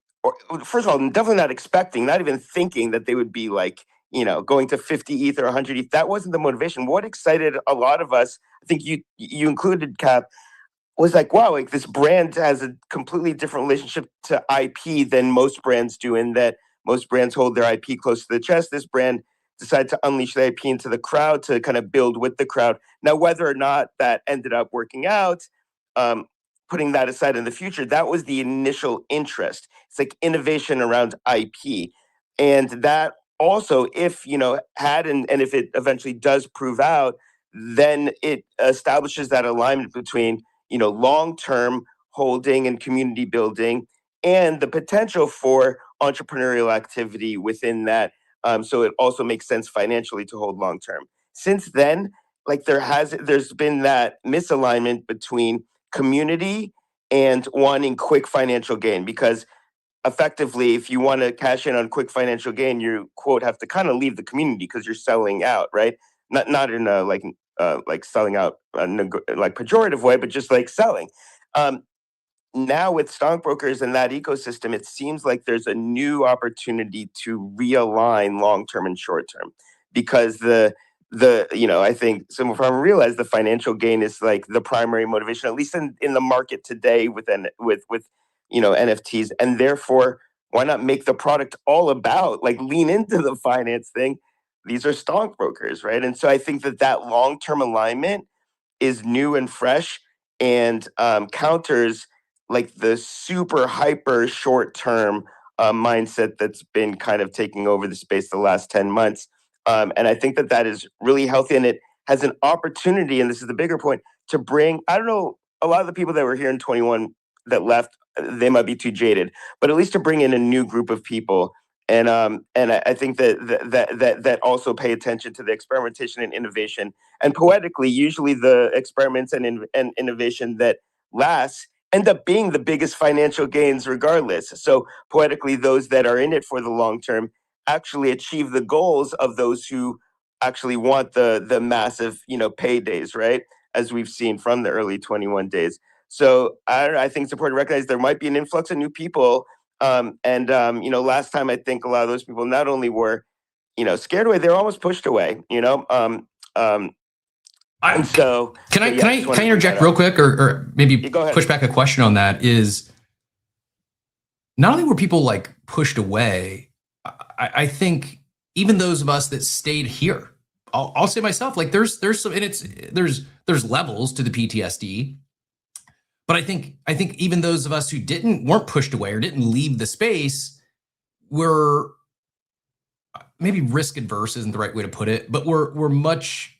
first of all, definitely not expecting, not even thinking that they would be going to 50 ETH or 100 ETH. That wasn't the motivation. What excited a lot of us, I think you included, Cap, was wow, this brand has a completely different relationship to IP than most brands do, in that most brands hold their IP close to the chest. This brand decided to unleash the IP into the crowd to kind of build with the crowd. Now, whether or not that ended up working out, putting that aside in the future, that was the initial interest. It's innovation around IP. And that also, if, had, and if it eventually does prove out, then it establishes that alignment between, long-term holding and community building and the potential for entrepreneurial activity within that. So it also makes sense financially to hold long term. Since then, like there's been that misalignment between community and wanting quick financial gain, because effectively, if you want to cash in on quick financial gain, you quote have to kind of leave the community because you're selling out, right? Not in a like selling out like pejorative way, but just like selling. Now with stockbrokers and that ecosystem, it seems like there's a new opportunity to realign long term and short term, because I think some farmers realize the financial gain is like the primary motivation, at least in the market today with NFTs, and therefore why not make the product all about like lean into the finance thing? These are stockbrokers, right? And so I think that long term alignment is new and fresh, and counters like the super hyper short term mindset that's been kind of taking over the space the last 10 months. And I think that is really healthy, and it has an opportunity, and this is the bigger point, to bring, I don't know, a lot of the people that were here in 21 that left, they might be too jaded, but at least to bring in a new group of people. And I think that also pay attention to the experimentation and innovation. And poetically, usually the experiments and innovation that lasts end up being the biggest financial gains regardless. So poetically, those that are in it for the long term actually achieve the goals of those who actually want the massive, paydays, right? As we've seen from the early 21 days. So I think it's important to recognize there might be an influx of new people. Last time I think a lot of those people not only were, scared away, they were almost pushed away, and so can I interject real quick, or maybe push back a question on that? Is not only were people like pushed away, I think even those of us that stayed here, I'll say myself, like there's some, and there's levels to the PTSD, but I think even those of us who weren't pushed away or didn't leave the space were maybe risk adverse isn't the right way to put it, but we're much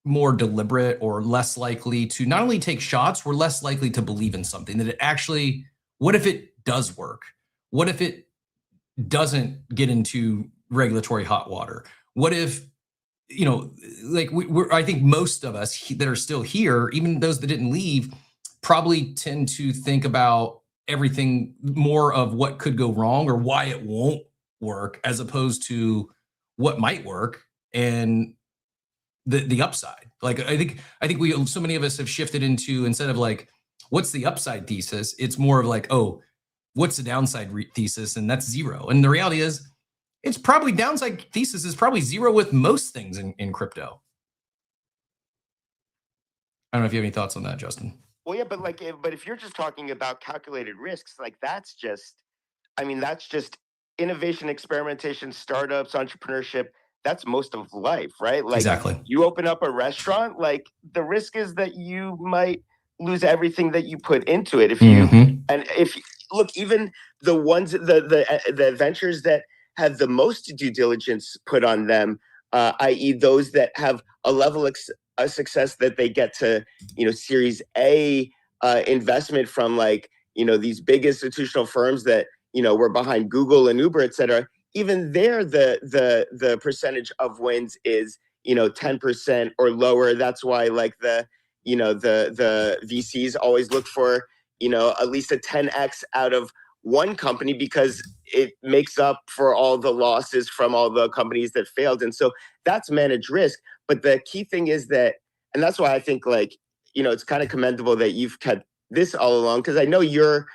more deliberate or less likely to not only take shots, we're less likely to believe in something that it actually, what if it does work? What if it doesn't get into regulatory hot water? What if, I think most of us that are still here, even those that didn't leave, probably tend to think about everything more of what could go wrong or why it won't work, as opposed to what might work and the upside. Like I think so many of us have shifted into, instead of like, what's the upside thesis? It's more of like, oh, what's the downside thesis? And that's zero. And the reality is, it's probably downside thesis is probably zero with most things in crypto. I don't know if you have any thoughts on that, Justin. Well, yeah, but if you're just talking about calculated risks, like that's just innovation, experimentation, startups, entrepreneurship. That's most of life, right? Like exactly. You open up a restaurant, like the risk is that you might lose everything that you put into it. Look, even the ones, the ventures that have the most due diligence put on them, i.e. those that have a level of success that they get to, Series A investment from these big institutional firms that, were behind Google and Uber, et cetera. Even there, the percentage of wins is 10% or lower. That's why the VCs always look for at least a 10x out of one company, because it makes up for all the losses from all the companies that failed. And so that's managed risk. But the key thing is that, and that's why I think it's kind of commendable that you've kept this all along, because I know you're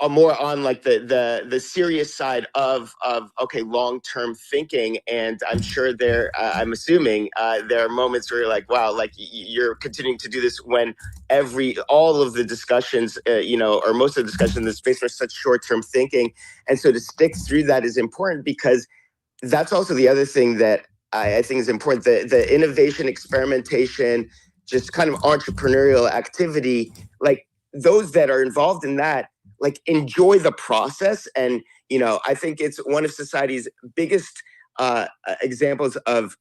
more on the serious side of okay, long-term thinking. And I'm sure I'm assuming there are moments where you're like, wow, like you're continuing to do this when all of the discussions, or most of the discussions in this space are such short-term thinking. And so to stick through that is important, because that's also the other thing that I think is important. The innovation, experimentation, just kind of entrepreneurial activity, like those that are involved in that, enjoy the process. And, I think it's one of society's biggest examples of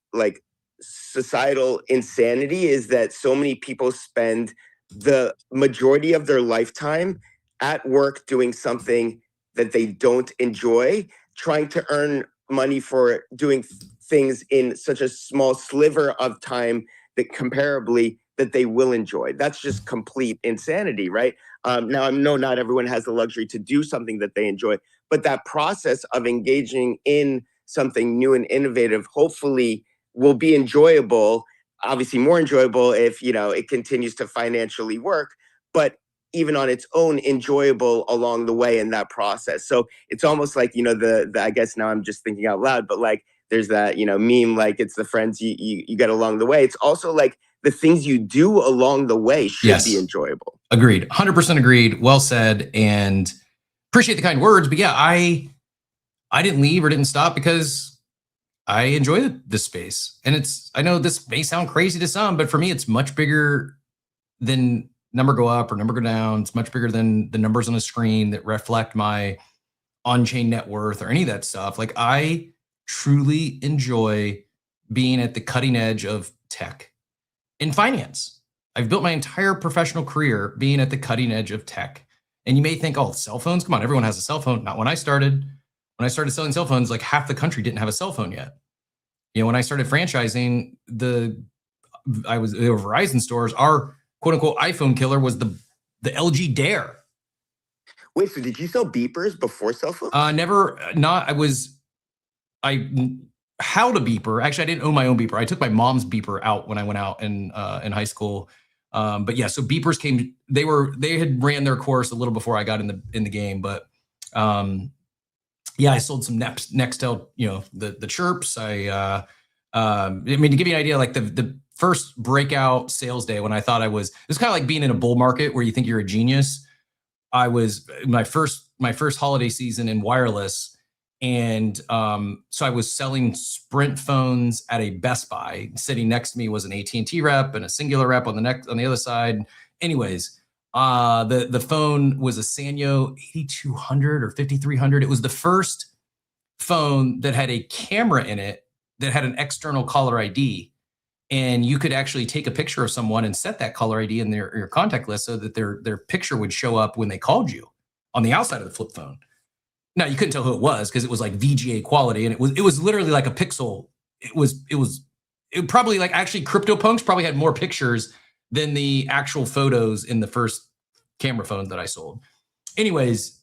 societal insanity is that so many people spend the majority of their lifetime at work doing something that they don't enjoy, trying to earn money for doing things in such a small sliver of time that comparably that they will enjoy. That's just complete insanity, right? Now, I know not everyone has the luxury to do something that they enjoy, but that process of engaging in something new and innovative hopefully will be enjoyable, obviously more enjoyable if, you know, it continues to financially work, but even on its own enjoyable along the way in that process. So it's almost like, you know, the I guess now I'm just thinking out loud, but like there's that, you know, meme, like it's the friends you get along the way. It's also like the things you do along the way should be enjoyable. Agreed. 100% agreed. Well said. And appreciate the kind words. But yeah, I didn't leave or didn't stop because I enjoy this space. And I know this may sound crazy to some, but for me, it's much bigger than number go up or number go down. It's much bigger than the numbers on a screen that reflect my on-chain net worth or any of that stuff. Like I truly enjoy being at the cutting edge of tech in finance. I've built my entire professional career being at the cutting edge of tech. And you may think, oh, cell phones, come on, everyone has a cell phone. Not when I started. When I started selling cell phones, like half the country didn't have a cell phone yet. You know, when I started franchising, there were Verizon stores. Our quote unquote iPhone killer was the LG Dare. Wait, so did you sell beepers before cell phones? Never, not. I held a beeper. Actually, I didn't own my own beeper. I took my mom's beeper out when I went out in high school. But yeah, so beepers came. They had ran their course a little before I got in the game. But yeah, I sold some Nextel. You know, the chirps. I mean, to give you an idea, like the first breakout sales day when I thought it was kind of like being in a bull market where you think you're a genius. I was my first holiday season in wireless. And so I was selling Sprint phones at a Best Buy. Sitting next to me was an AT&T rep and a Singular rep on the other side. Anyways, the phone was a Sanyo 8200 or 5300. It was the first phone that had a camera in it that had an external caller ID. And you could actually take a picture of someone and set that caller ID in your contact list so that their picture would show up when they called you on the outside of the flip phone. Now you couldn't tell who it was because it was like VGA quality, and it was literally like a pixel. It probably like actually CryptoPunks probably had more pictures than the actual photos in the first camera phone that I sold. Anyways,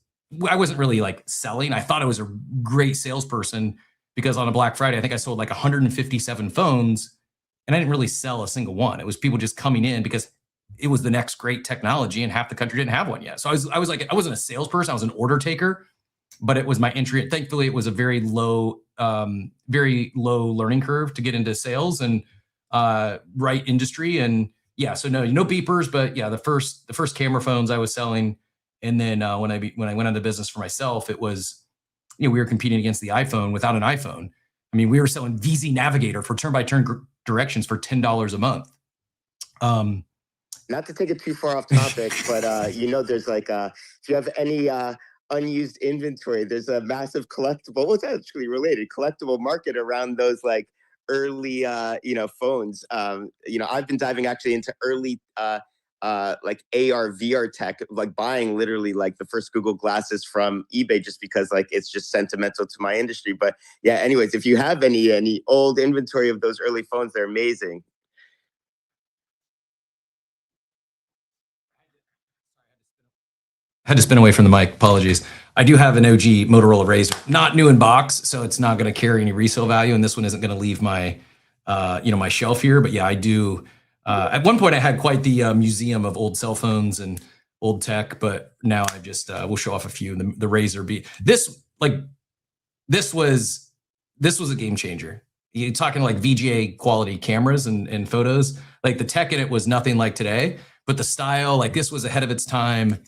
I wasn't really like selling. I thought I was a great salesperson because on a Black Friday, I think I sold like 157 phones, and I didn't really sell a single one. It was people just coming in because it was the next great technology, and half the country didn't have one yet. So I was like, I wasn't a salesperson. I was an order taker. But it was my entry. Thankfully, it was a very low learning curve to get into sales and right industry. And yeah, so no beepers, but yeah, the first camera phones I was selling, and then when I went into business for myself, it was, you know, we were competing against the iPhone without an iPhone. I mean, we were selling VZ Navigator for turn-by-turn directions for $10 a month. Not to take it too far off topic, but you know, there's like if you have any unused inventory, there's a massive collectible, well, it's actually related, collectible market around those like early you know, phones. You know, I've been diving actually into early like AR VR tech, like buying literally like the first Google glasses from eBay just because like it's just sentimental to my industry. But yeah, anyways, if you have any old inventory of those early phones, they're amazing. Had to spin away from the mic. Apologies. I do have an OG Motorola Razr, not new in box, so it's not going to carry any resale value, and this one isn't going to leave my, you know, my shelf here. But yeah, I do. At one point, I had quite the museum of old cell phones and old tech, but now I just will show off a few. The Razr B. This was a game changer. You're talking like VGA quality cameras and photos. Like the tech in it was nothing like today, but the style, like this was ahead of its time.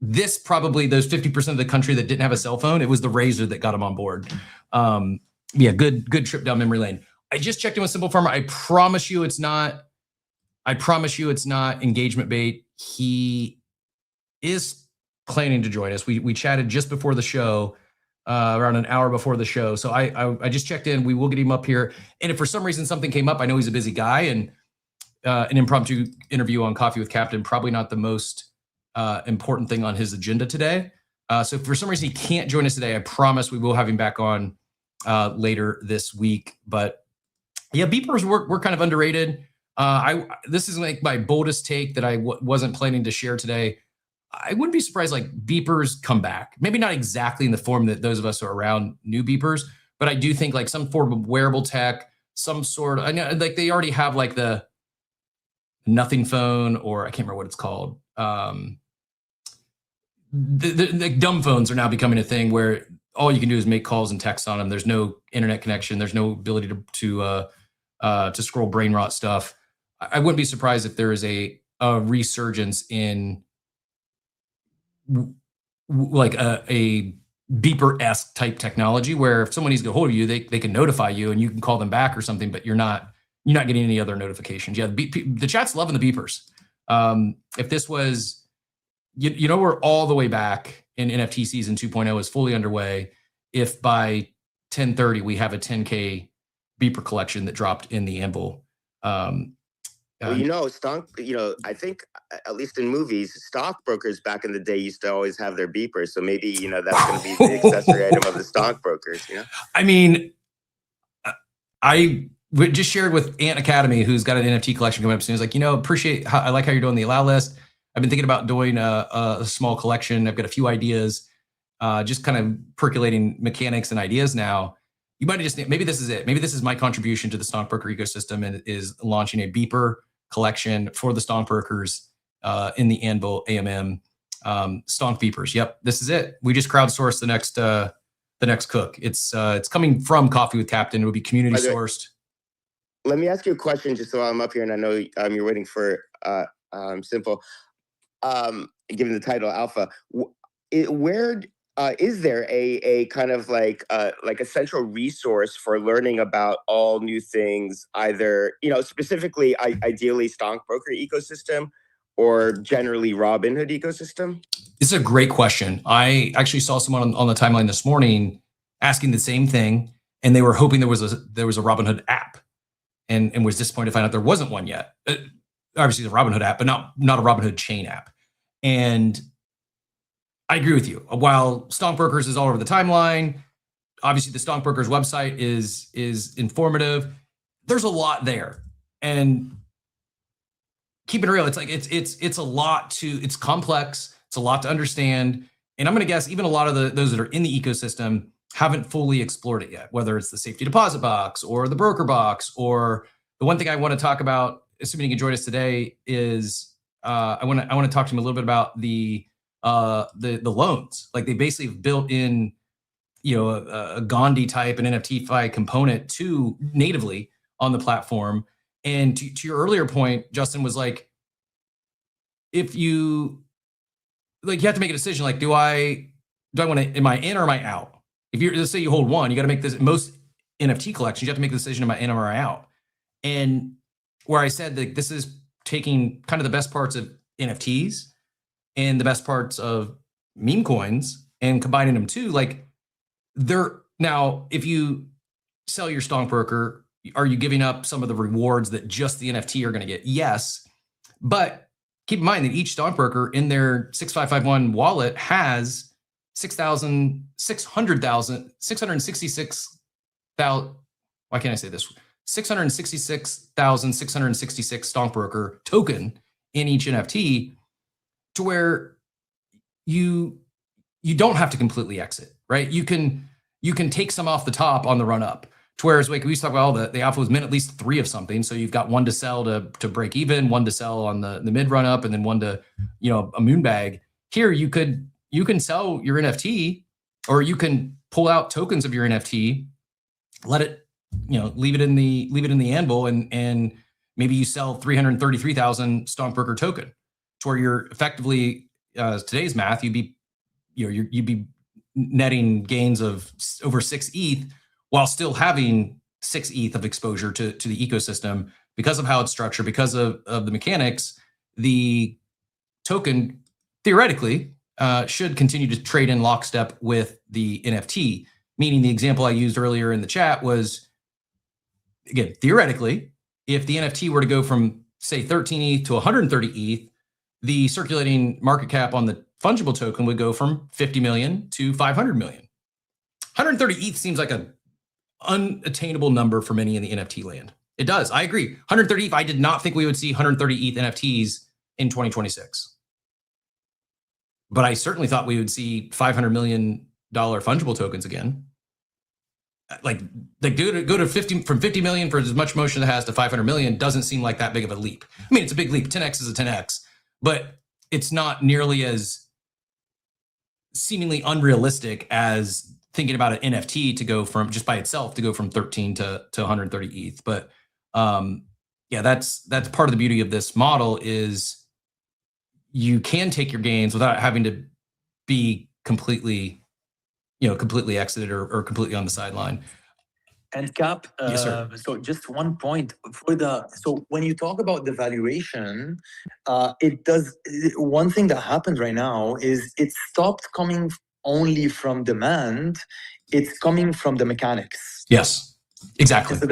This probably those 50% of the country that didn't have a cell phone, it was the Razr that got them on board. Yeah, good trip down memory lane. I just checked in with Simple Farmer. I promise you it's not engagement bait. He is planning to join us. We chatted just before the show, around an hour before the show. So I just checked in. We will get him up here. And if for some reason something came up, I know he's a busy guy, and an impromptu interview on Coffee with Captain, probably not the most important thing on his agenda today. So if for some reason he can't join us today, I promise we will have him back on later this week. But yeah, beepers were kind of underrated. This is like my boldest take that I wasn't planning to share today. I wouldn't be surprised like beepers come back. Maybe not exactly in the form that those of us who are around knew beepers, but I do think like some form of wearable tech, some sort of, I know like they already have like the nothing phone, or I can't remember what it's called. The dumb phones are now becoming a thing where all you can do is make calls and text on them. There's no internet connection. There's no ability to scroll brain rot stuff. I wouldn't be surprised if there is a resurgence in like a beeper-esque type technology where if someone needs to get hold of you, they can notify you and you can call them back or something, but you're not getting any other notifications. Yeah, the chat's loving the beepers. If this was, we're all the way back in NFT season 2.0 is fully underway. If by 10:30 we have a 10K beeper collection that dropped in the Anvil. Well, I think at least in movies, stockbrokers back in the day used to always have their beepers. So maybe, that's going to be the accessory item of the stockbrokers, I mean, I just shared with Ant Academy, who's got an NFT collection coming up soon. He's like, I like how you're doing the allow list. I've been thinking about doing a small collection. I've got a few ideas, just kind of percolating mechanics and ideas now. You might have maybe this is it. Maybe this is my contribution to the stockbroker ecosystem and is launching a beeper collection for the stockbrokers in the Anvil AMM stonk beepers. Yep, this is it. We just crowdsourced the next cook. It's coming from Coffee with Captain. It will be community sourced. Let me ask you a question just so I'm up here and I know you're waiting for Simple. Given the title Alpha, where is there a kind of like a central resource for learning about all new things, either, specifically, ideally stockbroker ecosystem or generally Robinhood ecosystem? This is a great question. I actually saw someone on the timeline this morning asking the same thing, and they were hoping there was a Robinhood app, and was disappointed to find out there wasn't one yet. Obviously, the Robinhood app, but not a Robinhood chain app. And I agree with you. While StonkBrokers is all over the timeline, obviously the StonkBrokers website is informative. There's a lot there, and keep it real. It's like it's a lot it's complex. It's a lot to understand, and I'm going to guess even a lot of those that are in the ecosystem haven't fully explored it yet. Whether it's the safety deposit box or the broker box, or the one thing I want to talk about, assuming you can join us today, is I want to talk to him a little bit about the loans. Like they basically have built in, a Gandhi type, an NFT component to natively on the platform. And to your earlier point, Justin, was like, if you have to make a decision, like, do I want to, am I in or am I out? If let's say you hold one, you got to make this, most NFT collections, you have to make the decision, am I in or am I out? And where I said that this is taking kind of the best parts of NFTs and the best parts of meme coins and combining them too, like now, if you sell your stockbroker, are you giving up some of the rewards that just the NFT are going to get? Yes. But keep in mind that each stockbroker in their 6551 wallet has 666,000, why can't I say this? 666,666 stockbroker token in each NFT, to where you don't have to completely exit, right? You can take some off the top on the run up. To whereas like we used to talk about the alpha was mint at least 3 of something. So you've got one to sell to break even, one to sell on the mid run up, and then one to, a moon bag. Here you can sell your NFT, or you can pull out tokens of your NFT, let it, leave it in the Anvil, and maybe you sell 333,000 stockbroker token, to where you're effectively today's math, you'd be netting gains of over 6 ETH while still having 6 ETH of exposure to the ecosystem. Because of how it's structured, because of the mechanics, the token theoretically should continue to trade in lockstep with the NFT. Meaning the example I used earlier in the chat was, again, theoretically, if the NFT were to go from say 13 ETH to 130 ETH, the circulating market cap on the fungible token would go from 50 million to 500 million. 130 ETH seems like an unattainable number for many in the NFT land. It does. I agree. 130 ETH, I did not think we would see 130 ETH NFTs in 2026. But I certainly thought we would see $500 million fungible tokens again. Like go to 50 from 50 million for as much motion as it has to 500 million doesn't seem like that big of a leap. I mean, it's a big leap. 10x is a 10x, but it's not nearly as seemingly unrealistic as thinking about an NFT to go from just by itself to go from 13 to 130 ETH. But yeah, that's part of the beauty of this model is you can take your gains without having to be completely exited or completely on the sideline. And Cap, Yes, sir. so just one point so when you talk about the valuation, one thing that happens right now is it stopped coming only from demand, it's coming from the mechanics. Yes, exactly. So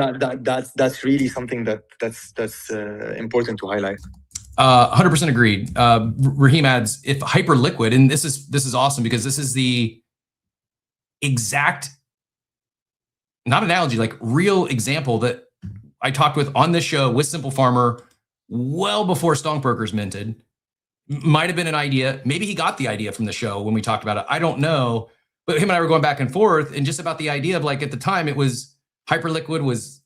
that's really something that's important to highlight. 100% agreed. Raheem adds, if Hyperliquid, and this is awesome because this is the exact, not analogy, like real example that I talked with on this show with Simple Farmer well before StonkBrokers minted. Might have been an idea. Maybe he got the idea from the show when we talked about it. I don't know. But him and I were going back and forth and just about the idea of, like, at the time it was Hyperliquid was,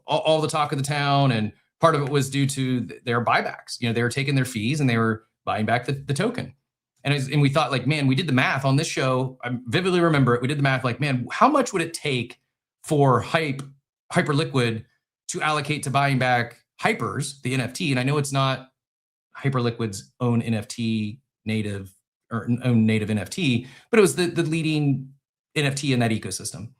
all the talk of the town. And part of it was due to their buybacks. They were taking their fees and they were buying back the token. And we thought, like, man, we did the math on this show. I vividly remember it. We did the math, like, man, how much would it take for Hyperliquid to allocate to buying back Hypers, the NFT? And I know it's not Hyperliquid's own NFT native or own native NFT, but it was the leading NFT in that ecosystem.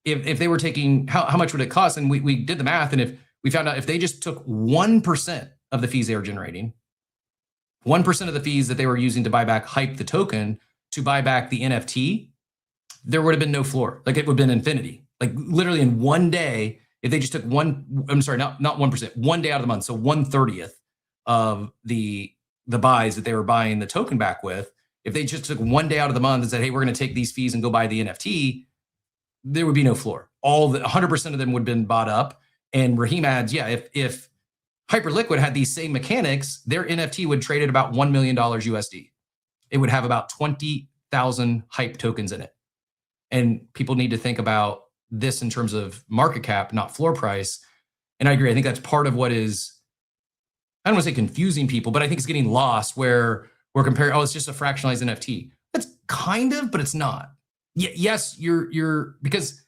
If they were taking, how much would it cost? And we did the math, and if we found out if they just took 1% of the fees they were generating, 1% of the fees that they were using to buy back Hype, the token, to buy back the NFT, there would have been no floor. Like, it would have been infinity. Like, literally in one day, if they just took not 1%, 1 day out of the month, so 1/30th of the buys that they were buying the token back with, if they just took 1 day out of the month and said, hey, we're going to take these fees and go buy the NFT, there would be no floor. 100% of them would have been bought up. And Raheem adds, yeah, if Hyperliquid had these same mechanics, their NFT would trade at about $1 million USD. It would have about 20,000 Hype tokens in it. And people need to think about this in terms of market cap, not floor price. And I agree. I think that's part of what is, I don't want to say confusing people, but I think it's getting lost where we're comparing, it's just a fractionalized NFT. That's kind of, but it's not. Yes, you're because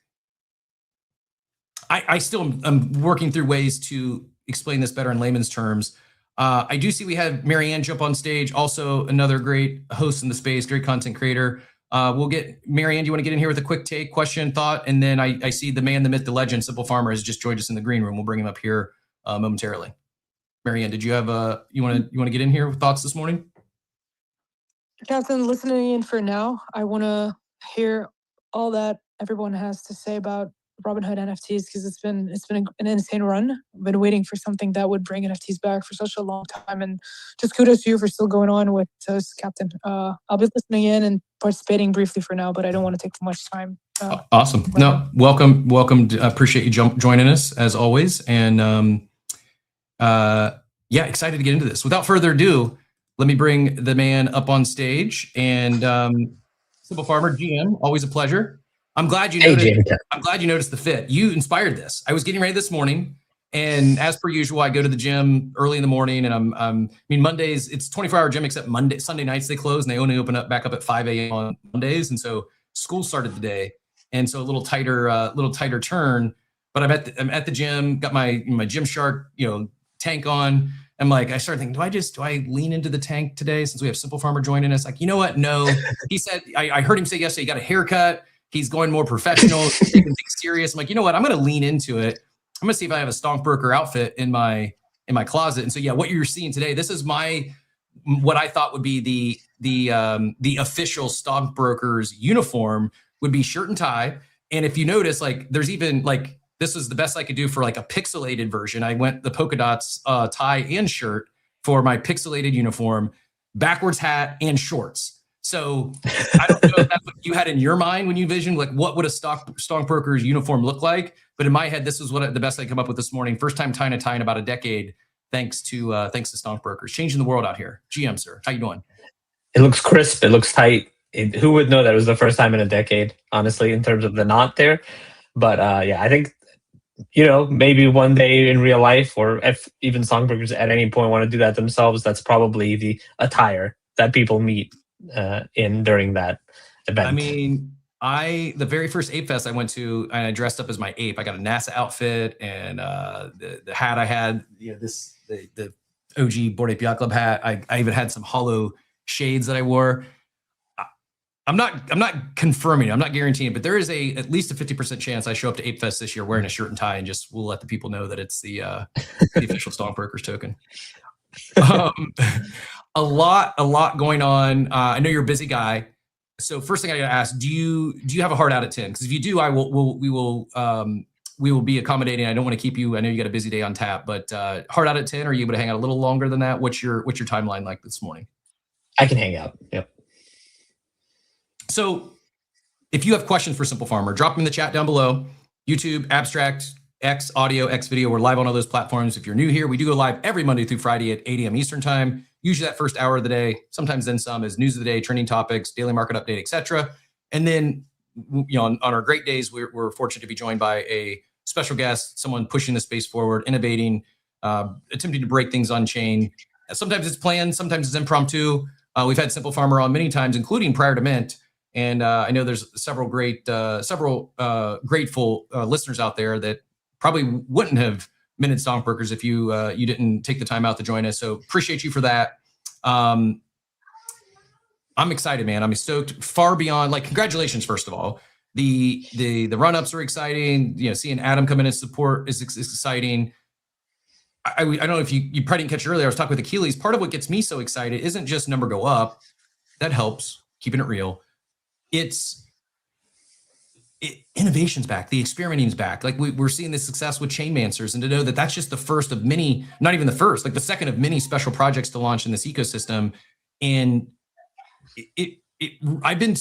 I still am working through ways to explain this better in layman's terms. I do see we have Marianne jump on stage, also another great host in the space, great content creator. We'll get Marianne. Do you want to get in here with a quick take, question, thought? And then I see the man, the myth, the legend, Simple Farmer has just joined us in the green room. We'll bring him up here momentarily. Marianne, did you have you want to get in here with thoughts this morning? Captain, listening in for now. I want to hear all that everyone has to say about Robinhood NFTs because it's been an insane run. I've been waiting for something that would bring NFTs back for such a long time, and just kudos to you for still going on with us, Captain. I'll be listening in and participating briefly for now, but I don't want to take too much time. Awesome. Right now. Welcome. Appreciate you joining us as always, and yeah, excited to get into this. Without further ado, let me bring the man up on stage and Simple Farmer GM. Always a pleasure. I'm glad you noticed. I'm glad you noticed the fit. You inspired this. I was getting ready this morning, and as per usual, I go to the gym early in the morning. And I mean, Mondays it's 24-hour gym except Sunday nights they close, and they only open back up at 5 a.m. on Mondays. And so school started today, and so a little tighter turn. But I'm at the gym, got my Gymshark tank on. I'm like, I started thinking, do I lean into the tank today since we have Simple Farmer joining us? Like, you know what? No. He said, I heard him say yesterday, he got a haircut. He's going more professional, taking things serious. I'm like, you know what? I'm going to lean into it. I'm going to see if I have a StonkBroker outfit in my closet. And so, yeah, what you're seeing today, this is what I thought would be the official StonkBrokers uniform would be shirt and tie. And if you notice, like, there's even like, this is the best I could do for like a pixelated version. I went the polka dots tie and shirt for my pixelated uniform. backwards hat, and shorts. So I don't know if that's what you had in your mind when you envisioned, like, what would a StonkBrokers uniform look like? But in my head, this was the best I come up with this morning. First time tying a tie in about a decade, thanks to StonkBrokers, changing the world out here. GM, sir, how you doing? It looks crisp. It looks tight. Who would know that it was the first time in a decade, honestly, in terms of the knot there. But yeah, I think, maybe one day in real life, or if even StonkBrokers at any point want to do that themselves, that's probably the attire that people meet in during that event. I mean, the very first Ape Fest I went to, and I dressed up as my ape. I got a NASA outfit and the hat I had, the OG Bored Ape Yacht Club hat. I even had some hollow shades that I wore. I'm not confirming, I'm not guaranteeing, but there is at least a 50% chance I show up to Ape Fest this year wearing a shirt and tie, and we'll let the people know that it's the official StonkBrokers token. A lot going on. I know you're a busy guy, so first thing I got to ask: do you have a hard out at 10? Because if you do, we will be accommodating. I don't want to keep you. I know you got a busy day on tap, but hard out at 10. Are you able to hang out a little longer than that? What's your timeline like this morning? I can hang out. Yep. So if you have questions for Simple Farmer, drop them in the chat down below. YouTube, Abstract, X Audio, X Video. We're live on all those platforms. If you're new here, we do go live every Monday through Friday at 8 a.m. Eastern time. Usually that first hour of the day, sometimes then some, is news of the day, trending topics, daily market update, etc. And then, on our great days, we're fortunate to be joined by a special guest, someone pushing the space forward, innovating, attempting to break things on chain. Sometimes it's planned, sometimes it's impromptu. We've had Simple Farmer on many times, including prior to Mint. And I know there's several grateful listeners out there that probably wouldn't have minted StonkBrokers if you didn't take the time out to join us. So appreciate you for that. I'm excited, man. I'm stoked. Far beyond, congratulations, first of all. The run-ups are exciting. Seeing Adam come in and support is exciting. I don't know if you probably didn't catch it earlier. I was talking with Achilles. Part of what gets me so excited isn't just number go up. That helps, keeping it real. Innovation's back. The experimenting's back. We're seeing this success with Chainmancers, and to know that that's just the first of many, not even the first, the second of many special projects to launch in this ecosystem. And I've been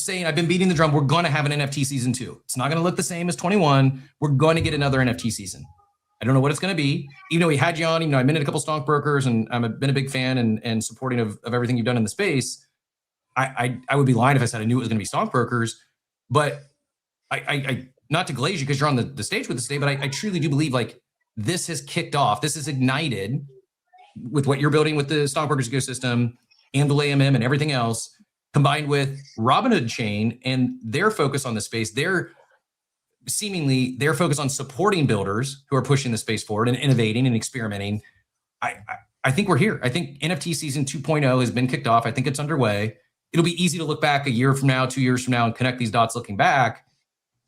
beating the drum. We're going to have an NFT season 2. It's not going to look the same as 21. We're going to get another NFT season. I don't know what it's going to be. Even though we had you on, I minted a couple StonkBrokers, and I've been a big fan and supporting of everything you've done in the space. I would be lying if I said I knew it was going to be StonkBrokers, but I not to glaze you because you're on the stage with us today, but I truly do believe this has kicked off. This has ignited with what you're building with the StonkBrokers ecosystem and the AMM and everything else, combined with Robinhood Chain and their focus on the space. Their focus on supporting builders who are pushing the space forward and innovating and experimenting. I think we're here. I think NFT season 2.0 has been kicked off. I think it's underway. It'll be easy to look back a year from now, 2 years from now, and connect these dots looking back.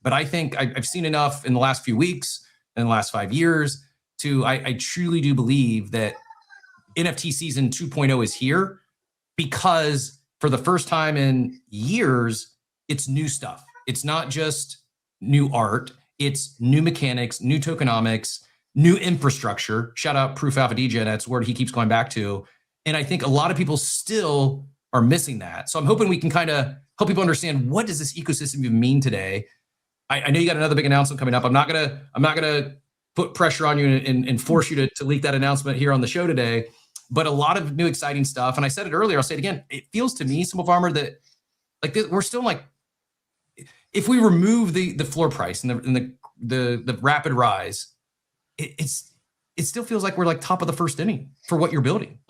But I think I've seen enough in the last few weeks and the last 5 years I truly do believe that NFT season 2.0 is here, because for the first time in years, it's new stuff. It's not just new art. It's new mechanics, new tokenomics, new infrastructure. Shout out Proof Alpha DJ. That's word he keeps going back to. And I think a lot of people still are missing that. So I'm hoping we can kind of help people understand, what does this ecosystem even mean today? I know you got another big announcement coming up. I'm not gonna put pressure on you and force you to leak that announcement here on the show today, but a lot of new exciting stuff. And I said it earlier, I'll say it again. It feels to me, Simple Farmer, that we're still if we remove the floor price and the rapid rise, it still feels like we're top of the first inning for what you're building.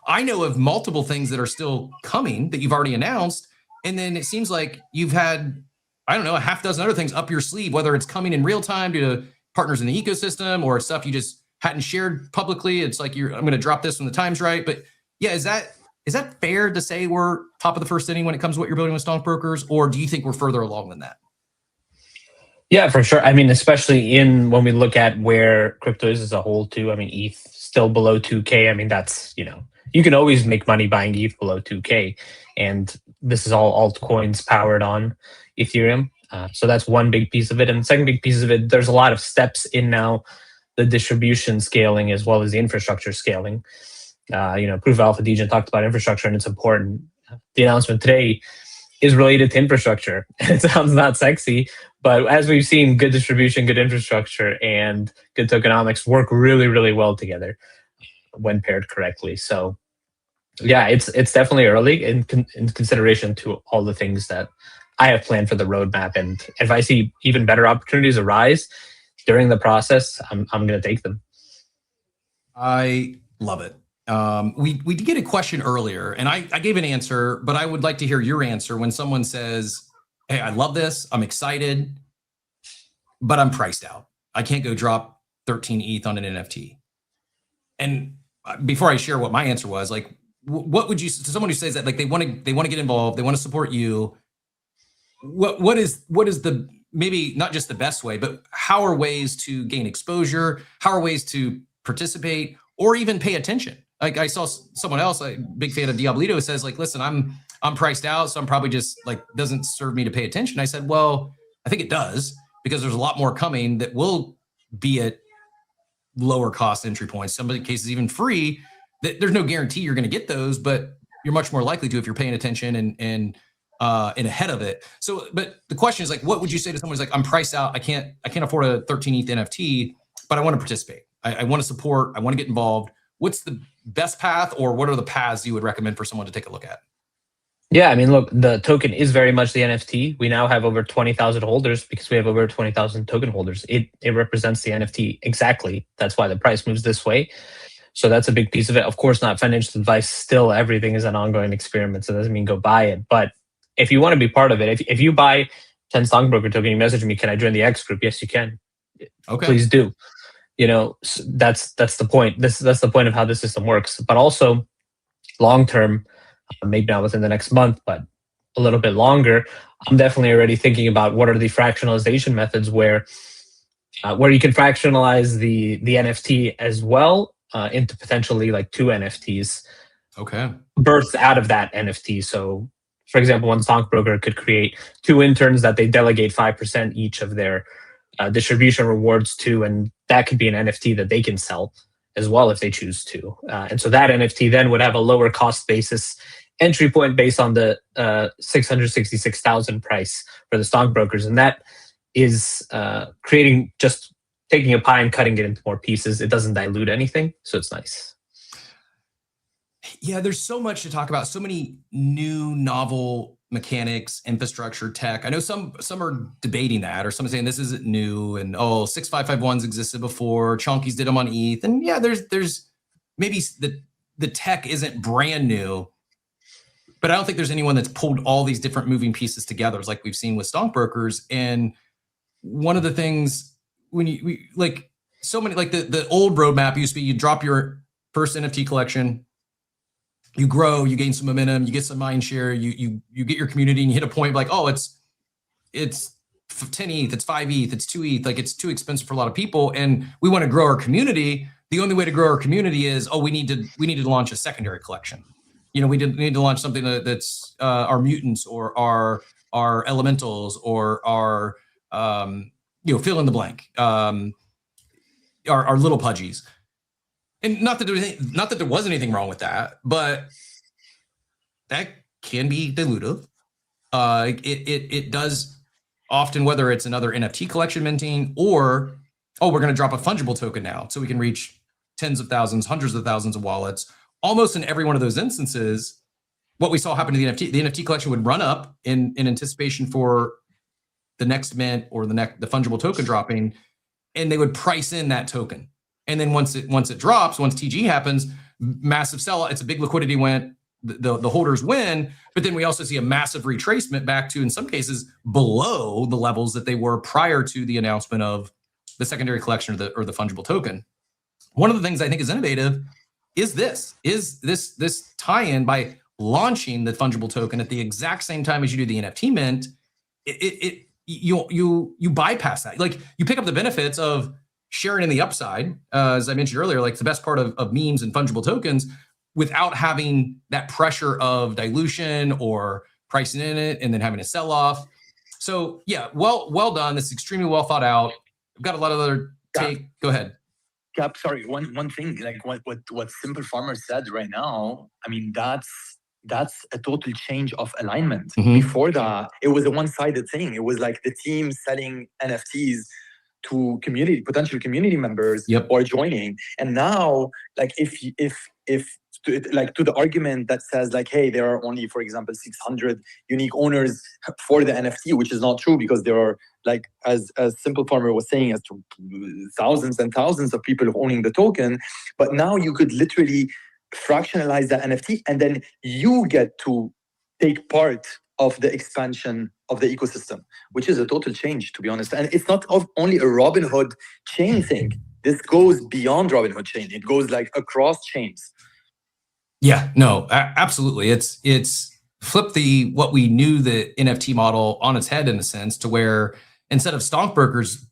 I know of multiple things that are still coming that you've already announced. And then it seems like you've had, I don't know, a half dozen other things up your sleeve, whether it's coming in real time due to partners in the ecosystem or stuff you just hadn't shared publicly. It's I'm going to drop this when the time's right. But yeah, is that fair to say we're top of the first inning when it comes to what you're building with StonkBrokers? Or do you think we're further along than that? Yeah, for sure. I mean, especially when we look at where crypto is as a whole too. I mean, ETH still below 2K. I mean, that's, you can always make money buying ETH below 2K. And this is all altcoins powered on Ethereum. So that's one big piece of it. And the second big piece of it, there's a lot of steps in now, the distribution scaling as well as the infrastructure scaling. Proof of Alpha Degen talked about infrastructure and it's important. The announcement today is related to infrastructure. It sounds not sexy, but as we've seen, good distribution, good infrastructure, and good tokenomics work really, really well together when paired correctly. So yeah, it's definitely early in consideration to all the things that I have planned for the roadmap. And if I see even better opportunities arise during the process, I'm going to take them. I love it. We did get a question earlier, and I gave an answer, but I would like to hear your answer when someone says, "Hey, I love this. I'm excited, but I'm priced out. I can't go drop 13 ETH on an NFT." And before I share what my answer was, like, what would you, to someone who says that, like, they want to get involved, they want to support you? What is the, maybe not just the best way, but how are ways to gain exposure? How are ways to participate or even pay attention? Like, I saw someone else, a big fan of Diablito, says, like, listen, I'm priced out, so I'm probably just, like, doesn't serve me to pay attention. I said, well, I think it does, because there's a lot more coming that will be at lower cost entry points, some of the cases even free. There's no guarantee you're going to get those, but you're much more likely to if you're paying attention and ahead of it. So, but the question is, like, what would you say to someone who's like, I'm priced out, I can't afford a 13 ETH NFT, but I want to participate. I want to support, I want to get involved. What's the best path, or what are the paths you would recommend for someone to take a look at? Yeah, I mean, look, the token is very much the NFT. We now have over 20,000 holders because we have over 20,000 token holders. It represents the NFT exactly. That's why the price moves this way. So that's a big piece of it. Of course, not financial advice. Still, everything is an ongoing experiment. So it doesn't mean go buy it. But if you want to be part of it, if you buy 10 StonkBroker token, you message me, can I join the X group? Yes, you can. Okay. Please do. That's the point. That's the point of how the system works. But also, long term, maybe not within the next month, but a little bit longer, I'm definitely already thinking about what are the fractionalization methods where you can fractionalize the NFT as well into potentially like 2 NFTs. Okay. Birthed out of that NFT. So, for example, one StonkBroker could create 2 interns that they delegate 5% each of their distribution rewards to, and that could be an NFT that they can sell as well if they choose to. And so that NFT then would have a lower cost basis entry point based on the 666,000 price for the StonkBrokers. And that is creating, just taking a pie and cutting it into more pieces. It doesn't dilute anything, so it's nice. Yeah, there's so much to talk about. So many new novel mechanics, infrastructure, tech. I know some are debating that, or some are saying this isn't new, and 6551s existed before. Chonkies did them on ETH, and yeah, there's maybe the tech isn't brand new, but I don't think there's anyone that's pulled all these different moving pieces together, like we've seen with StonkBrokers. And one of the things when we like so many, like the old roadmap used to be, you drop your first NFT collection, you grow, you gain some momentum, you get some mind share, you get your community, and you hit a point like, oh, it's 10 ETH, it's 5 ETH, it's 2 ETH, like it's too expensive for a lot of people, and we want to grow our community. The only way to grow our community is, we need to launch a secondary collection. We need to launch something that's our mutants or our elementals or our fill in the blank, our little pudgies. And not that there was anything wrong with that, but that can be dilutive. It does often, whether it's another NFT collection minting or, we're going to drop a fungible token now so we can reach tens of thousands, hundreds of thousands of wallets. Almost in every one of those instances, what we saw happen to the NFT collection would run up in anticipation for the next mint or the fungible token dropping, and they would price in that token. And then once it drops, once TG happens, massive sell. It's a big liquidity event. The holders win, but then we also see a massive retracement back to, in some cases, below the levels that they were prior to the announcement of the secondary collection or the fungible token. One of the things I think is innovative is this tie-in by launching the fungible token at the exact same time as you do the NFT mint. You bypass that. Like, you pick up the benefits of sharing in the upside, as I mentioned earlier, like the best part of memes and fungible tokens, without having that pressure of dilution or pricing in it and then having a sell off. So yeah, well done. This is extremely well thought out. I've got a lot of other take. Go ahead. Cap, sorry, one thing, like what Simple Farmer said right now, I mean, that's a total change of alignment. Before that, it was a one-sided thing. It was like the team selling NFTs to potential community members who are joining. And now, like if to the argument that says like, hey, there are only, for example, 600 unique owners for the NFT, which is not true, because there are, like, as Simple Farmer was saying, as to thousands and thousands of people owning the token. But now you could literally fractionalize that NFT, and then you get to take part of the expansion of the ecosystem, which is a total change, to be honest. And it's not only a Robinhood chain thing. This goes beyond Robinhood chain. It goes like across chains. Yeah, no, absolutely. It's flipped what we knew the NFT model on its head, in a sense, to where instead of StonkBrokers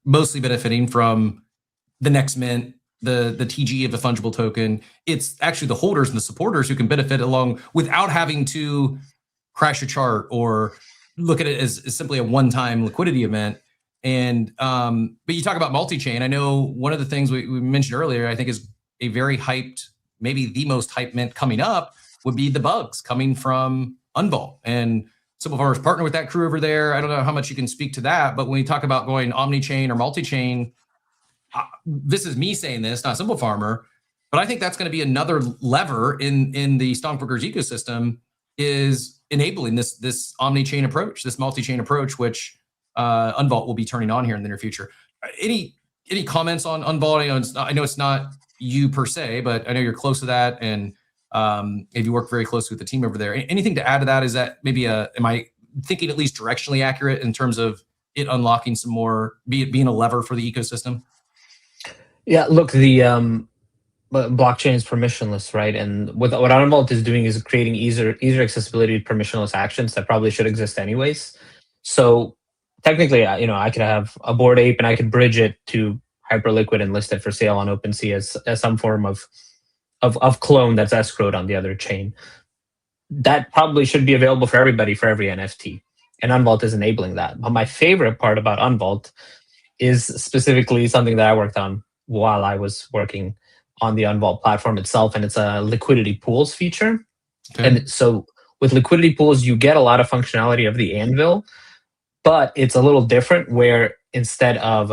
mostly benefiting from the next mint, the TG of a fungible token, it's actually the holders and the supporters who can benefit along without having to crash a chart or look at it as simply a one-time liquidity event. And but you talk about multi-chain. I know one of the things we mentioned earlier, I think, is a very hyped, maybe the most hyped mint coming up would be the bugs coming from Unvault. And Simple Farmers partner with that crew over there. I don't know how much you can speak to that, but when you talk about going omni-chain or multi-chain, this is me saying this, not Simple Farmer, but I think that's going to be another lever in the StonkBrokers ecosystem, is enabling this omni-chain approach, this multi-chain approach, which Unvault will be turning on here in the near future. Any comments on Unvault? I know it's not you per se, but I know you're close to that, and if you work very closely with the team over there. Anything to add to that? Is that maybe am I thinking at least directionally accurate in terms of it unlocking some more, being a lever for the ecosystem? Yeah, look, the blockchain is permissionless, right? And what Unvault is doing is creating easier accessibility to permissionless actions that probably should exist anyways. So technically, I could have a Bored Ape and I could bridge it to Hyperliquid and list it for sale on OpenSea as some form of clone that's escrowed on the other chain. That probably should be available for everybody for every NFT, and Unvault is enabling that. But my favorite part about Unvault is specifically something that I worked on while I was working on the Unvault platform itself, and it's a liquidity pools feature. Okay. And so with liquidity pools, you get a lot of functionality of the Anvil, but it's a little different, where instead of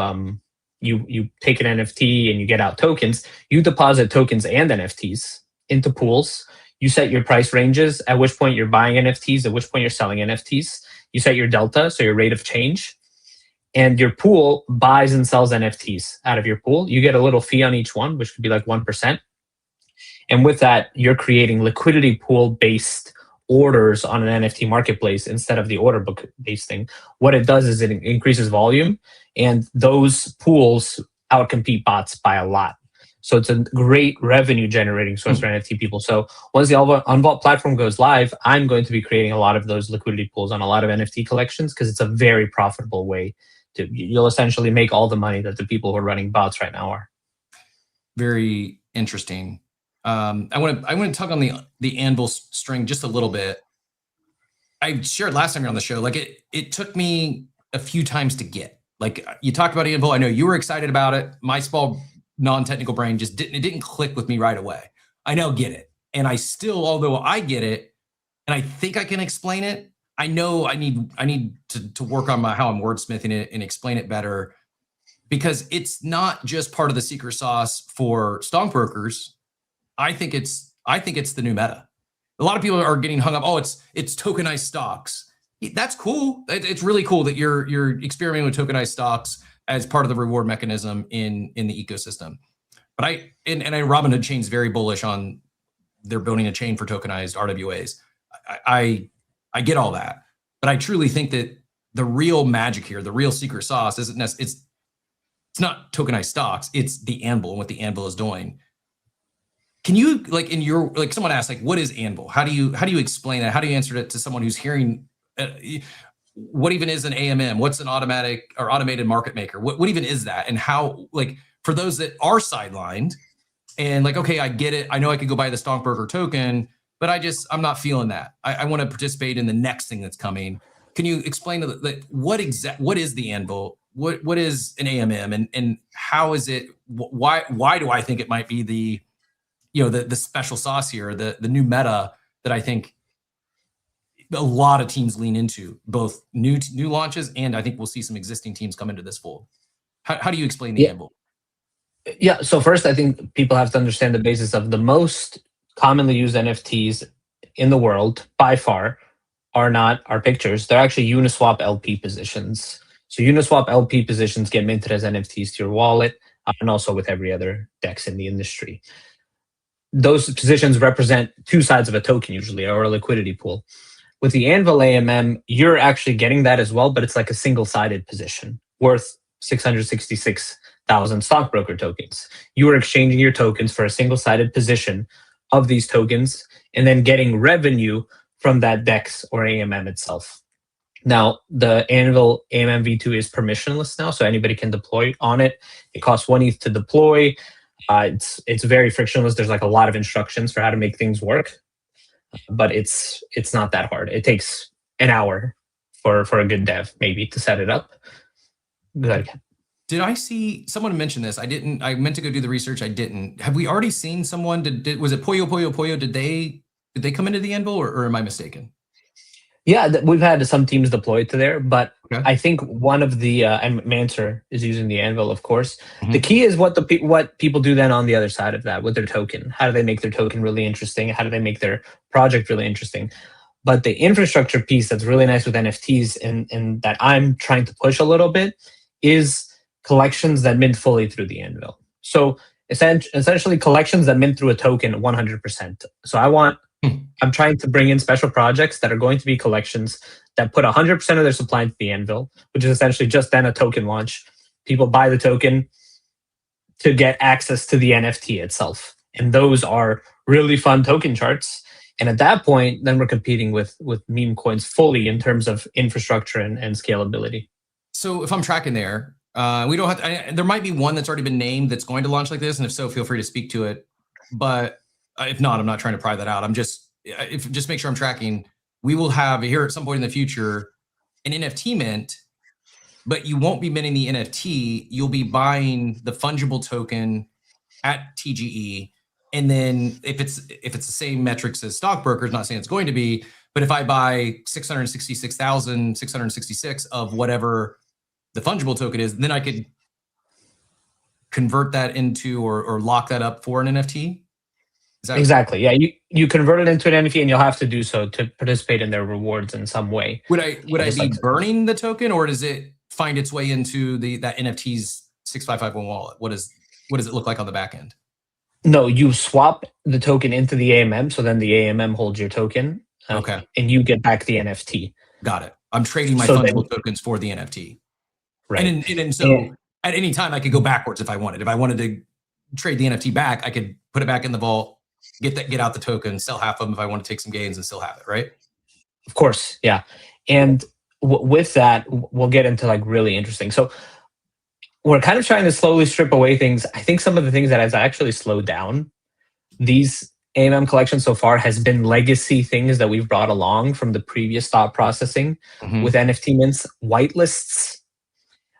you take an NFT and you get out tokens, you deposit tokens and NFTs into pools. You set your price ranges, at which point you're buying NFTs, at which point you're selling NFTs. You set your delta, so your rate of change. And your pool buys and sells NFTs out of your pool. You get a little fee on each one, which could be like 1%. And with that, you're creating liquidity pool-based orders on an NFT marketplace instead of the order book-based thing. What it does is it increases volume, and those pools outcompete bots by a lot. So it's a great revenue generating source for NFT people. So once the Unvault platform goes live, I'm going to be creating a lot of those liquidity pools on a lot of NFT collections, because it's a very profitable way. You'll essentially make all the money that the people who are running bots right now are. Very interesting. I want to tug on the Anvil string just a little bit. I shared last time you're on the show, like it took me a few times to get. Like, you talked about Anvil, I know you were excited about it. My small non-technical brain just didn't click with me right away. I now get it, and I still, although I get it, and I think I can explain it, I know I need to work on how I'm wordsmithing it and explain it better, because it's not just part of the secret sauce for StonkBrokers. I think it's the new meta. A lot of people are getting hung up. Oh, it's tokenized stocks. That's cool. It's really cool that you're experimenting with tokenized stocks as part of the reward mechanism in the ecosystem. But Robinhood Chain's very bullish on they're building a chain for tokenized RWAs. I get all that, but I truly think that the real magic here, the real secret sauce, isn't necessarily, it's not tokenized stocks. It's the Anvil and what the Anvil is doing. Can you, like, someone asked, like, what is Anvil? How do you explain that? How do you answer it to someone who's hearing? What even is an AMM? What's an automatic or automated market maker? What even is that? And how, like, for those that are sidelined and like, okay, I get it. I know I could go buy the StonkBroker token, but I'm not feeling that. I want to participate in the next thing that's coming. Can you explain what is the Anvil? What is an AMM, and how is it? Why do I think it might be the special sauce here, the new meta that I think a lot of teams lean into, both new launches, and I think we'll see some existing teams come into this fold. How do you explain the anvil? Yeah. So first, I think people have to understand the basis of the most commonly used NFTs in the world by far are not our pictures. They're actually Uniswap LP positions. So Uniswap LP positions get minted as NFTs to your wallet, and also with every other DEX in the industry. Those positions represent two sides of a token usually, or a liquidity pool. With the Anvil AMM, you're actually getting that as well, but it's like a single-sided position worth 666,000 stockbroker tokens. You are exchanging your tokens for a single-sided position of these tokens and then getting revenue from that DEX or AMM itself. Now, the Anvil AMM V2 is permissionless now, so anybody can deploy on it. It costs 1 ETH to deploy. It's very frictionless. There's like a lot of instructions for how to make things work, but it's not that hard. It takes an hour for a good dev maybe to set it up. Good. Did I see someone mention this? I didn't. I meant to go do the research. I didn't. Have we already seen someone? Was it Poyo? Did they come into the Anvil, or am I mistaken? Yeah, we've had some teams deployed to there, but I think one of the and Manser is using the Anvil, of course. The key is what people do then on the other side of that with their token. How do they make their token really interesting? How do they make their project really interesting? But the infrastructure piece that's really nice with NFTs and that I'm trying to push a little bit is collections that mint fully through the Anvil. So essentially collections that mint through a token 100%. So I'm trying to bring in special projects that are going to be collections that put 100% of their supply into the Anvil, which is essentially just then a token launch. People buy the token to get access to the NFT itself. And those are really fun token charts. And at that point, then we're competing with meme coins fully in terms of infrastructure and scalability. So if I'm tracking there, we don't have to, there might be one that's already been named that's going to launch like this. And if so, feel free to speak to it. But if not, I'm not trying to pry that out. I'm just make sure I'm tracking. We will have here at some point in the future an NFT mint, but you won't be minting the NFT. You'll be buying the fungible token at TGE. And then if it's the same metrics as stockbrokers, not saying it's going to be, but if I buy 666,666 of whatever the fungible token is, then I could convert that into or lock that up for an NFT. Exactly. Yeah, you convert it into an NFT, and you'll have to do so to participate in their rewards in some way. Would I be burning the token, or does it find its way into that NFT's 6551 wallet? What does it look like on the back end? No, you swap the token into the AMM, so then the AMM holds your token. Okay. And you get back the NFT. Got it. I'm trading my fungible tokens for the NFT. Right. And so at any time I could go backwards if I wanted. If I wanted to trade the NFT back, I could put it back in the vault, get out the token, sell half of them if I want to take some gains and still have it, right? Of course, yeah. And with that, we'll get into like really interesting. So we're kind of trying to slowly strip away things. I think some of the things that has actually slowed down these AMM collections so far has been legacy things that we've brought along from the previous thought processing with NFT mints, whitelists.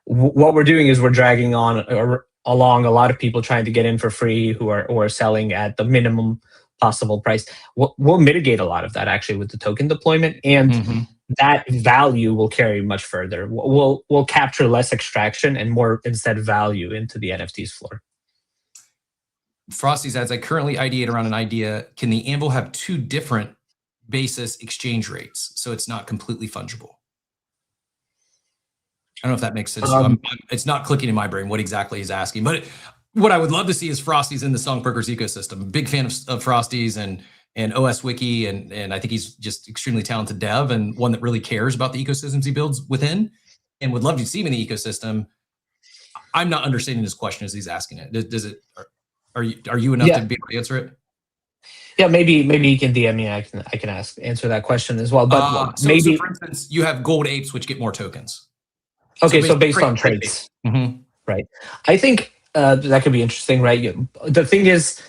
What we're doing is we're dragging along a lot of people trying to get in for free who are selling at the minimum possible price. We'll mitigate a lot of that actually with the token deployment, and that value will carry much further. We'll capture less extraction and more instead value into the NFTs floor. Frosty's adds, I currently ideate around an idea. Can the Anvil have two different basis exchange rates so it's not completely fungible? I don't know if that makes sense. It's not clicking in my brain what exactly he's asking, but what I would love to see is Frosty's in the StonkBrokers ecosystem. Big fan of Frosty's and OS Wiki, and I think he's just extremely talented dev and one that really cares about the ecosystems he builds within, and would love to see him in the ecosystem. I'm not understanding his question as he's asking it. Does it? Are you enough to be able to answer it? Yeah, maybe you can DM me. I can answer that question as well. But so for instance, you have gold apes which get more tokens. Okay, so based on traits, right? I think that could be interesting, right? The thing is,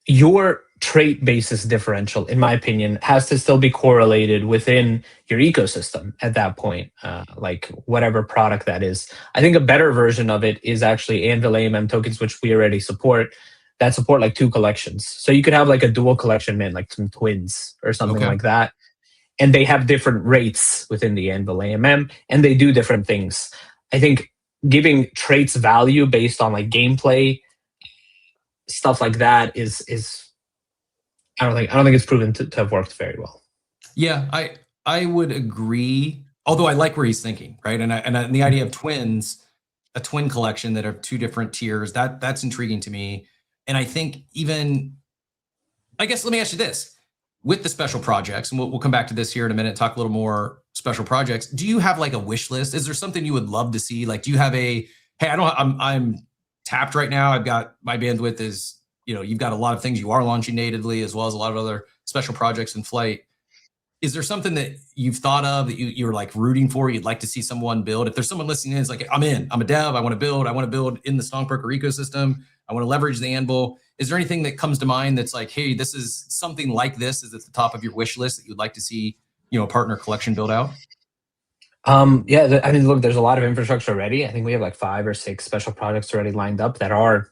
your trait basis differential, in my opinion, has to still be correlated within your ecosystem at that point, like whatever product that is. I think a better version of it is actually Anvil AMM tokens, which we already support, that support like 2 collections. So you could have like a dual collection mint, like some twins or something like that. And they have different rates within the Anvil AMM, and they do different things. I think giving traits value based on like gameplay, stuff like that is I don't think it's proven to have worked very well. Yeah, I would agree. Although I like where he's thinking, right? And the idea of twins, a twin collection that are 2 different tiers, that's intriguing to me. And I think even, I guess, let me ask you this: with the special projects, and we'll come back to this here in a minute, talk a little more special projects. Do you have like a wish list? Is there something you would love to see? Like, do you have a, hey, I'm tapped right now. I've got, my bandwidth is, you've got a lot of things you are launching natively, as well as a lot of other special projects in flight. Is there something that you've thought of that you're like rooting for, you'd like to see someone build? If there's someone listening in, it's like, I'm a dev, I want to build in the StonkBroker ecosystem. I want to leverage the Anvil. Is there anything that comes to mind that's like, hey, this is something like this is at the top of your wish list that you'd like to see, a partner collection build out? Yeah, I mean, look, there's a lot of infrastructure already. I think we have like 5 or 6 special projects already lined up that are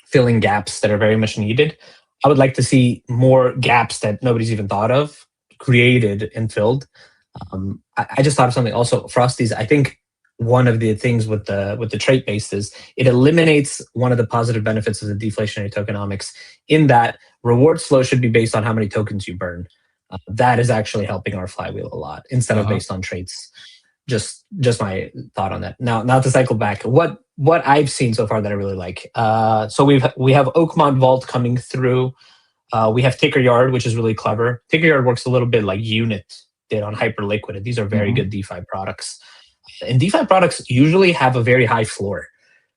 filling gaps that are very much needed. I would like to see more gaps that nobody's even thought of created and filled. I just thought of something also, Frosties. I think one of the things with the trait based is it eliminates one of the positive benefits of the deflationary tokenomics, in that rewards flow should be based on how many tokens you burn. That is actually helping our flywheel a lot instead of based on traits. Just my thought on that. Now to cycle back, what I've seen so far that I really like. So we have Oakmont Vault coming through. We have Ticker Yard, which is really clever. Ticker Yard works a little bit like Unit did on Hyperliquid. These are very good DeFi products. And DeFi products usually have a very high floor,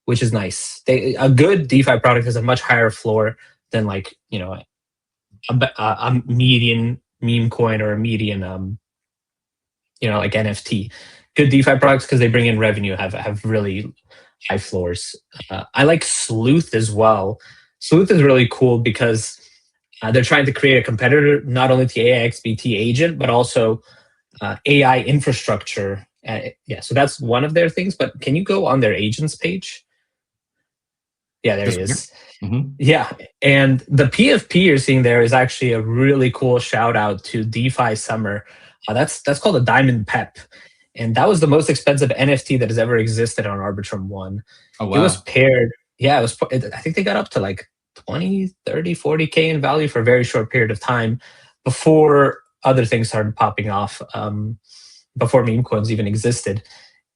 which is nice. A good DeFi product has a much higher floor than like, a median meme coin or a median, like NFT. Good DeFi products, because they bring in revenue, have really high floors. I like Sleuth as well. Sleuth is really cool because they're trying to create a competitor not only to AIXBT agent, but also AI infrastructure. So that's one of their things. But can you go on their agents page? Yeah, there he is. Yeah, and the PFP you're seeing there is actually a really cool shout out to DeFi Summer. That's called a Diamond Pep. And that was the most expensive NFT that has ever existed on Arbitrum 1. Oh, wow. It was paired. Yeah, I think they got up to like 20, 30, 40K in value for a very short period of time before other things started popping off, before meme coins even existed.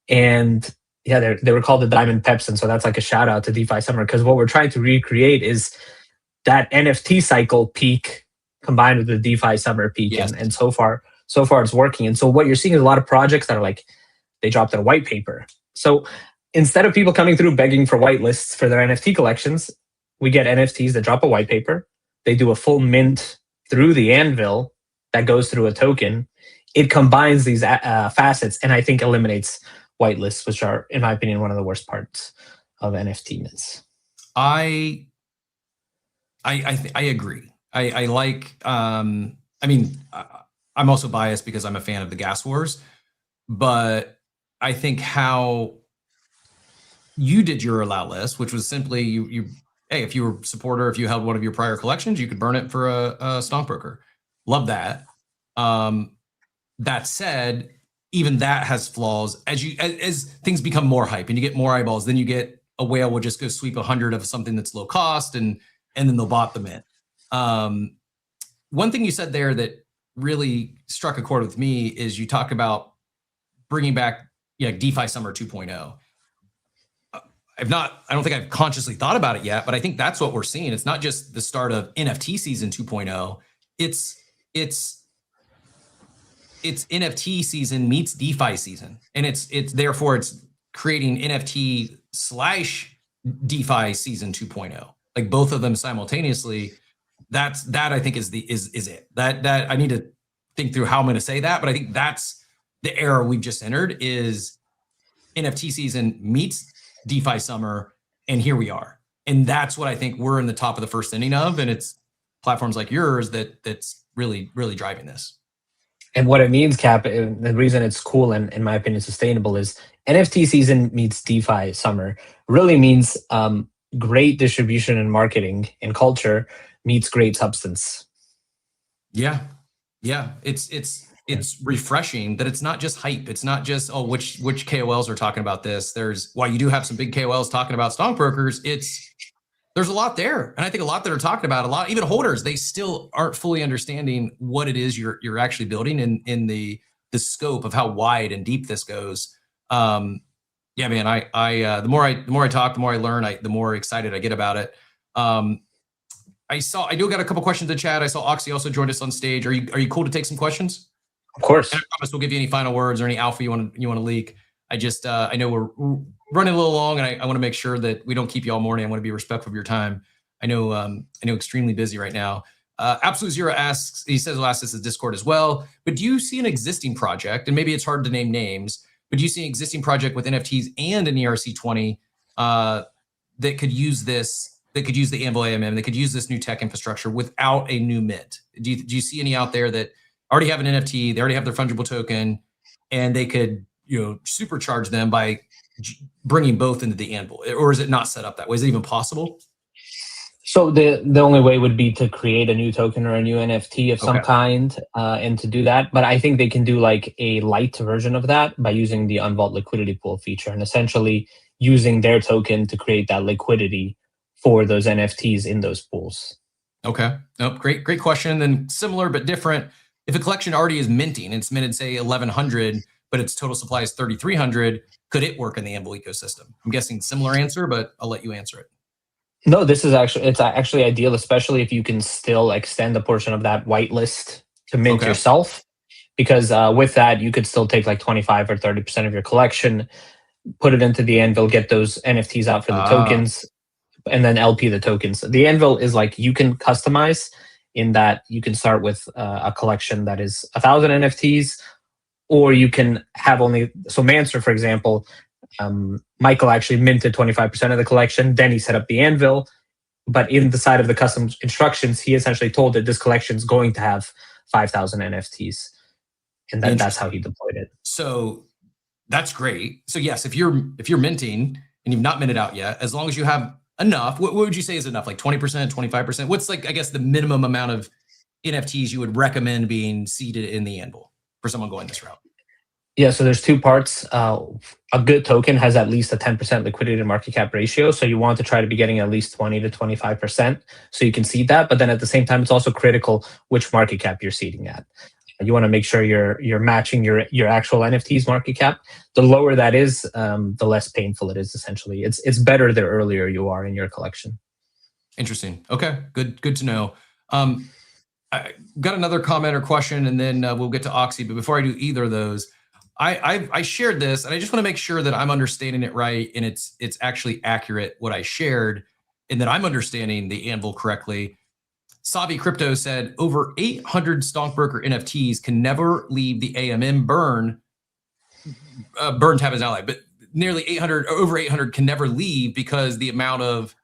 And yeah, they were called the Diamond Peps. And so that's like a shout out to DeFi Summer, because what we're trying to recreate is that NFT cycle peak combined with the DeFi Summer peak. Yes. And so far it's working. And so what you're seeing is a lot of projects that are like, they dropped a white paper. So instead of people coming through begging for whitelists for their NFT collections, we get NFTs that drop a white paper. They do a full mint through the Anvil that goes through a token. It combines these facets, and I think eliminates whitelists, which are, in my opinion, one of the worst parts of NFT mints. I agree. I like. I mean, I'm also biased because I'm a fan of the Gas Wars, but I think how you did your allow list, which was simply hey, if you were a supporter, if you held one of your prior collections, you could burn it for a StonkBroker. Love that. That said, even that has flaws. As things become more hype and you get more eyeballs, then you get a whale will just go sweep 100 of something that's low cost, and then they'll bot them in. One thing you said there that really struck a chord with me is you talk about bringing back DeFi Summer 2.0. I don't think I've consciously thought about it yet, but I think that's what we're seeing. It's not just the start of NFT season 2.0. It's NFT season meets DeFi season. And it's therefore it's creating NFT / DeFi season 2.0. Like both of them simultaneously. That I think is it. That I need to think through how I'm going to say that, but I think that's the era we've just entered, is NFT season meets DeFi summer, and here we are. And that's what I think we're in the top of the first inning of, and it's platforms like yours that's really driving this. And what it means, Cap, the reason it's cool and, in my opinion, sustainable is NFT season meets DeFi summer. Really means great distribution and marketing and culture meets great substance. Yeah. It's refreshing that it's not just hype. It's not just, oh, which KOLs are talking about this. While you do have some big KOLs talking about StonkBrokers, there's a lot there. And I think a lot that are talking about, a lot, even holders, they still aren't fully understanding what it is you're actually building in the scope of how wide and deep this goes. Yeah, man, the more I talk, the more I learn, the more excited I get about it. I do got a couple questions in chat. I saw Oxy also joined us on stage. Are you cool to take some questions? Of course. And I promise we'll give you any final words or any alpha you want to leak. I know we're running a little long, and I want to make sure that we don't keep you all morning. I want to be respectful of your time. I know extremely busy right now. Absolute Zero asks, he says he'll ask this in Discord as well, but do you see an existing project, and maybe it's hard to name names, but do you see an existing project with NFTs and an ERC20 that could use this, that could use the Anvil AMM, that could use this new tech infrastructure without a new mint? Do you see any out there that already have an NFT, they already have their fungible token, and they could supercharge them by bringing both into the Anvil? Or is it not set up that way? Is it even possible? So the only way would be to create a new token or a new NFT of some kind, and to do that. But I think they can do like a light version of that by using the Unvault liquidity pool feature and essentially using their token to create that liquidity for those NFTs in those pools. Okay. Nope. Great question. Then similar but different. If a collection already is minting, it's minted say 1,100, but its total supply is 3,300, could it work in the Anvil ecosystem? I'm guessing similar answer, but I'll let you answer it. No, it's actually ideal, especially if you can still extend a portion of that whitelist to mint yourself, because with that you could still take like 25 or 30% of your collection, put it into the Anvil, get those NFTs out for the tokens, and then LP the tokens. The Anvil is like you can customize in that you can start with a collection that is 1,000 NFTs, or you can have only, so Manser, for example, Michael actually minted 25% of the collection, then he set up the Anvil, but in the side of the custom instructions, he essentially told that this collection is going to have 5,000 NFTs, and that's how he deployed it. So that's great. So yes, if you're minting and you've not minted out yet, as long as you have enough, what would you say is enough? Like 20%, 25%? What's like, I guess, the minimum amount of NFTs you would recommend being seeded in the Anvil for someone going this route? Yeah, so there's two parts. A good token has at least a 10% liquidity to market cap ratio. So you want to try to be getting at least 20 to 25% so you can seed that. But then at the same time, it's also critical which market cap you're seeding at. You want to make sure you're matching your actual NFT's market cap. The lower that is, the less painful it is, essentially. It's better the earlier you are in your collection. Interesting. Okay, good to know. I got another comment or question, and then we'll get to Oxy. But before I do either of those, I shared this, and I just want to make sure that I'm understanding it right, and it's actually accurate what I shared, and that I'm understanding the Anvil correctly. Savi Crypto said over 800 StonkBroker NFTs can never leave the AMM burn tab is ally, but nearly 800 or over 800 can never leave because the amount of,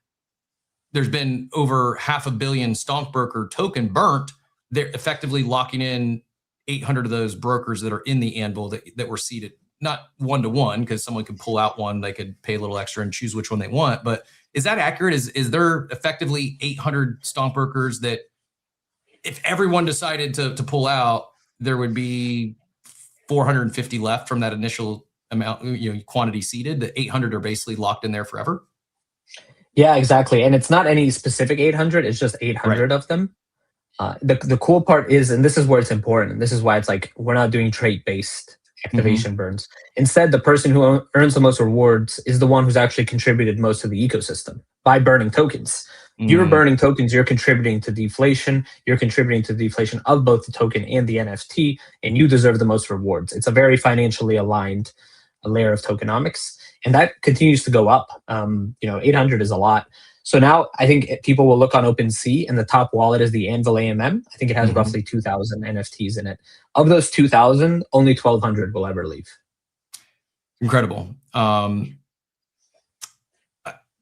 there's been over 500 million StonkBroker token burnt. They're effectively locking in 800 of those brokers that are in the Anvil that were seeded, not one-to-one, because someone could pull out one, they could pay a little extra and choose which one they want. But is that accurate? Is there effectively 800 StonkBrokers that if everyone decided to pull out, there would be 450 left from that initial amount, quantity seeded? The 800 are basically locked in there forever? Yeah, exactly. And it's not any specific 800, it's just 800 of them. The cool part is, and this is where it's important, and this is why it's like we're not doing trait-based activation burns. Instead, the person who earns the most rewards is the one who's actually contributed most to the ecosystem by burning tokens. You're burning tokens, you're contributing to deflation, you're contributing to the deflation of both the token and the NFT, and you deserve the most rewards. It's a very financially aligned layer of tokenomics, and that continues to go up. 800 is a lot. So now I think people will look on OpenSea, and the top wallet is the Anvil AMM. I think it has roughly 2,000 NFTs in it. Of those 2,000, only 1,200 will ever leave. Incredible.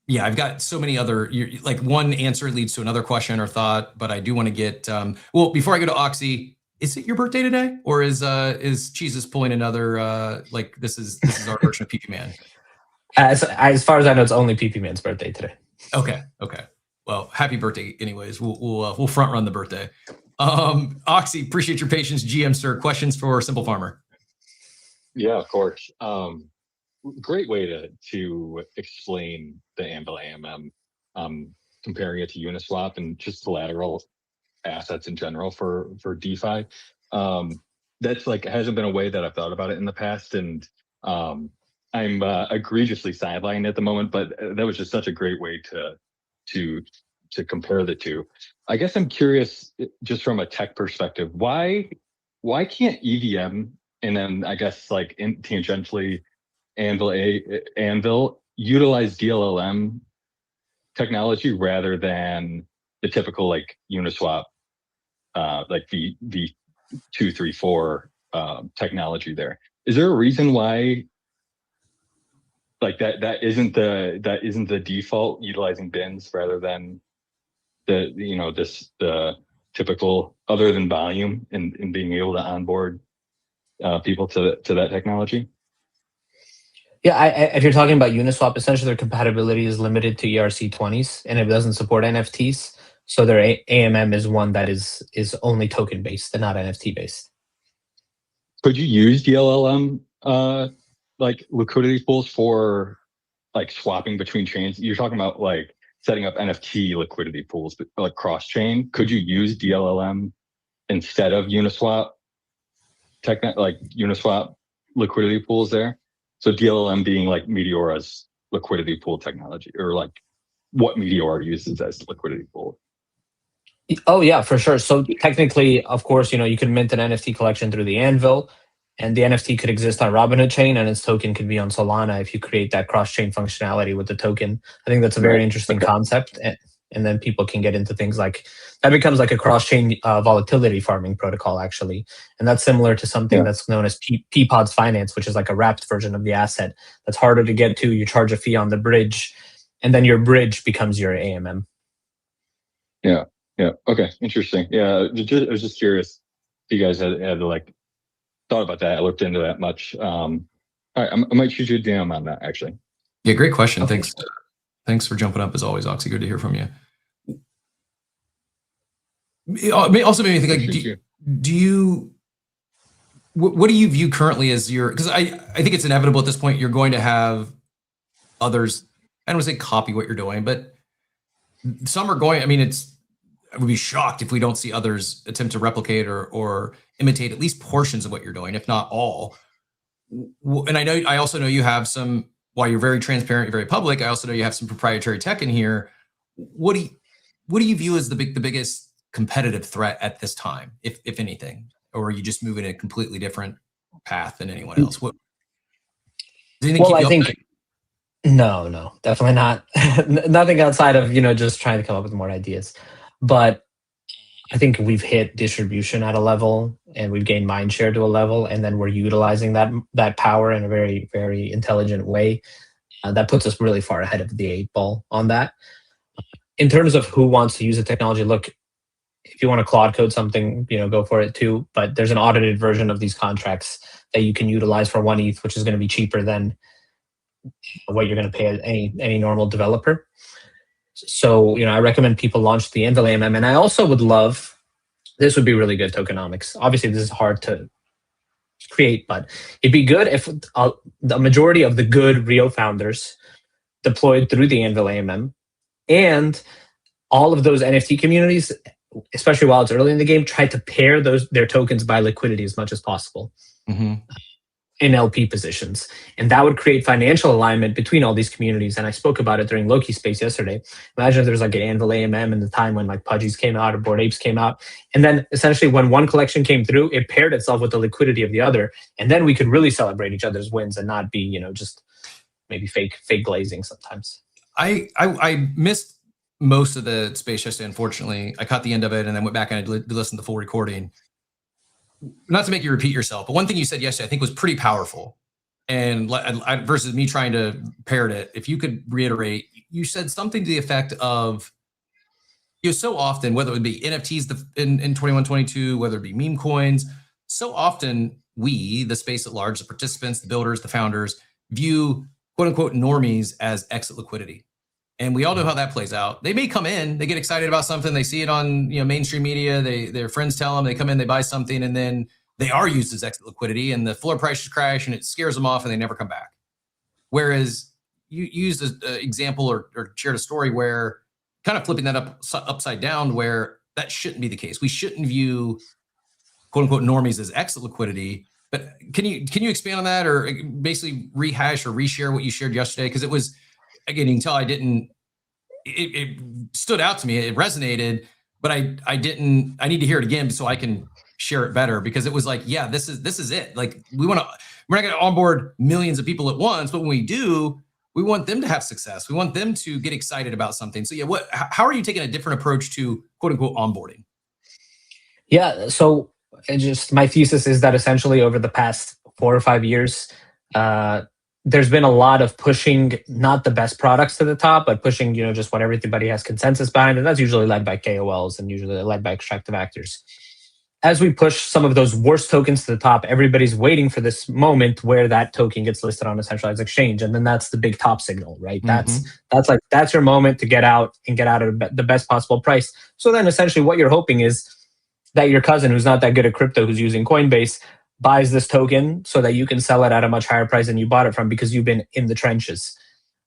yeah, I've got so many other, like one answer leads to another question or thought, but I do want to get, well, before I go to Oxy, is it your birthday today? Or is Cheese's pulling another, like this is our version of PP Man? As far as I know, it's only PP Man's birthday today. Okay. Well, happy birthday anyways. We'll front run the birthday. Oxy, appreciate your patience. GM sir, questions for Simple Farmer? Yeah, of course. Great way to explain the Anvil AMM, comparing it to Uniswap and just collateral assets in general for DeFi. That's like hasn't been a way that I've thought about it in the past, and I'm egregiously sidelined at the moment. But that was just such a great way to compare the two. I guess I'm curious, just from a tech perspective, why can't EVM and then I guess like tangentially Anvil utilize DLLM technology rather than the typical like Uniswap, like V234 technology there? Is there a reason why like that isn't the default, utilizing bins rather than the typical, other than volume and being able to onboard people to that technology? Yeah, if you're talking about Uniswap, essentially their compatibility is limited to ERC20s, and it doesn't support NFTs. So their AMM is one that is only token based and not NFT based. Could you use DLLM like liquidity pools for like swapping between chains? You're talking about like setting up NFT liquidity pools, but like cross chain. Could you use DLLM instead of Uniswap like Uniswap liquidity pools there? So DLLM being like Meteora's liquidity pool technology, or like what Meteora uses as liquidity pool. Oh yeah, for sure. So technically, of course, you could mint an NFT collection through the Anvil, and the NFT could exist on Robinhood chain, and its token could be on Solana if you create that cross-chain functionality with the token. I think that's a very interesting concept, and then people can get into things like that becomes like a cross-chain volatility farming protocol actually, and that's similar to something that's known as P-Pods Finance, which is like a wrapped version of the asset that's harder to get to. You charge a fee on the bridge, and then your bridge becomes your AMM. Yeah. Okay. Interesting. Yeah. I was just curious if you guys had like thought about that. I looked into that much. All right. I might shoot you a DM on that actually. Yeah. Great question. Okay. Thanks for jumping up as always, Oxy. Good to hear from you. It also made me think, like, what do you view currently as your, because I think it's inevitable at this point, you're going to have others, I don't want to say copy what you're doing, but some are going, I mean, I would be shocked if we don't see others attempt to replicate or imitate at least portions of what you're doing, if not all. And I also know you have some, while you're very transparent, you're very public, I also know you have some proprietary tech in here. What do you view as the biggest competitive threat at this time, if anything? Or are you just moving a completely different path than anyone else? What do you think? Well, I think no, definitely not. Nothing outside of just trying to come up with more ideas. But I think we've hit distribution at a level, and we've gained mind share to a level, and then we're utilizing that power in a very, very intelligent way. That puts us really far ahead of the 8 ball on that. In terms of who wants to use the technology, look, if you want to Claude code something, go for it too. But there's an audited version of these contracts that you can utilize for 1 ETH, which is going to be cheaper than what you're going to pay any normal developer. So, I recommend people launch the Anvil AMM. And I also would love, this would be really good tokenomics. Obviously, this is hard to create, but it'd be good if the majority of the good Rio founders deployed through the Anvil AMM, and all of those NFT communities, especially while it's early in the game, try to pair their tokens by liquidity as much as possible. Mm-hmm. In LP positions. And that would create financial alignment between all these communities. And I spoke about it during Loki Space yesterday. Imagine if there's like an Anvil AMM in the time when like Pudgies came out or Bored Apes came out. And then essentially when one collection came through, it paired itself with the liquidity of the other. And then we could really celebrate each other's wins and not be, just maybe fake glazing sometimes. I missed most of the space yesterday, unfortunately. I caught the end of it and then went back and I listened to the full recording. Not to make you repeat yourself, but one thing you said yesterday I think was pretty powerful. And versus me trying to parrot it, if you could reiterate, you said something to the effect of, so often, whether it would be NFTs in 21, 22, whether it be meme coins, so often we, the space at large, the participants, the builders, the founders, view quote unquote normies as exit liquidity. And we all know how that plays out. They may come in, they get excited about something, they see it on mainstream media, their friends tell them, they come in, they buy something, and then they are used as exit liquidity, and the floor prices crash, and it scares them off, and they never come back. Whereas you used an example or shared a story where kind of flipping that upside down, where that shouldn't be the case. We shouldn't view quote unquote normies as exit liquidity. But can you expand on that, or basically rehash or reshare what you shared yesterday? Because it was, again, you can tell it stood out to me. It resonated, but I need to hear it again so I can share it better, because it was like, yeah, this is it. Like we're not going to onboard millions of people at once, but when we do, we want them to have success. We want them to get excited about something. So yeah, how are you taking a different approach to quote unquote onboarding? Yeah, so just my thesis is that essentially over the past 4 or 5 years, there's been a lot of pushing not the best products to the top, but pushing just what everybody has consensus behind, and that's usually led by KOLs and usually led by extractive actors. As we push some of those worst tokens to the top, everybody's waiting for this moment where that token gets listed on a centralized exchange, and then that's the big top signal, right? That's your moment to get out and get out at the best possible price. So then essentially what you're hoping is that your cousin who's not that good at crypto, who's using Coinbase, buys this token so that you can sell it at a much higher price than you bought it from, because you've been in the trenches.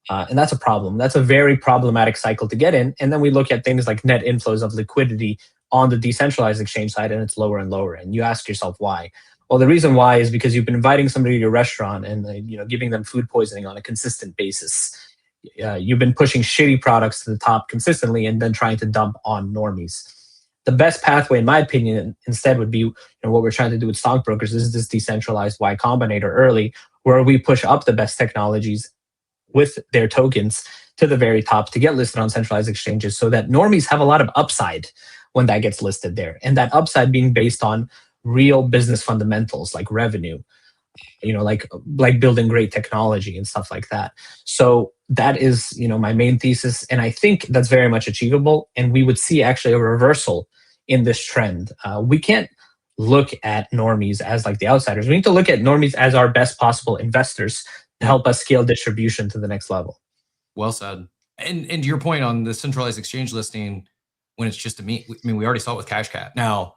And that's a problem. That's a very problematic cycle to get in. And then we look at things like net inflows of liquidity on the decentralized exchange side, and it's lower and lower. And you ask yourself why. Well, the reason why is because you've been inviting somebody to your restaurant and giving them food poisoning on a consistent basis. You've been pushing shitty products to the top consistently and then trying to dump on normies. The best pathway, in my opinion, instead would be what we're trying to do with StonkBrokers. Is this decentralized Y Combinator early, where we push up the best technologies with their tokens to the very top to get listed on centralized exchanges, so that normies have a lot of upside when that gets listed there. And that upside being based on real business fundamentals like revenue, like building great technology and stuff like that. So that is, my main thesis. And I think that's very much achievable. And we would see actually a reversal in this trend. We can't look at normies as like the outsiders. We need to look at normies as our best possible investors to help us scale distribution to the next level. Well said. And to your point on the centralized exchange listing, when it's just a meme, we already saw it with CashCat. Now,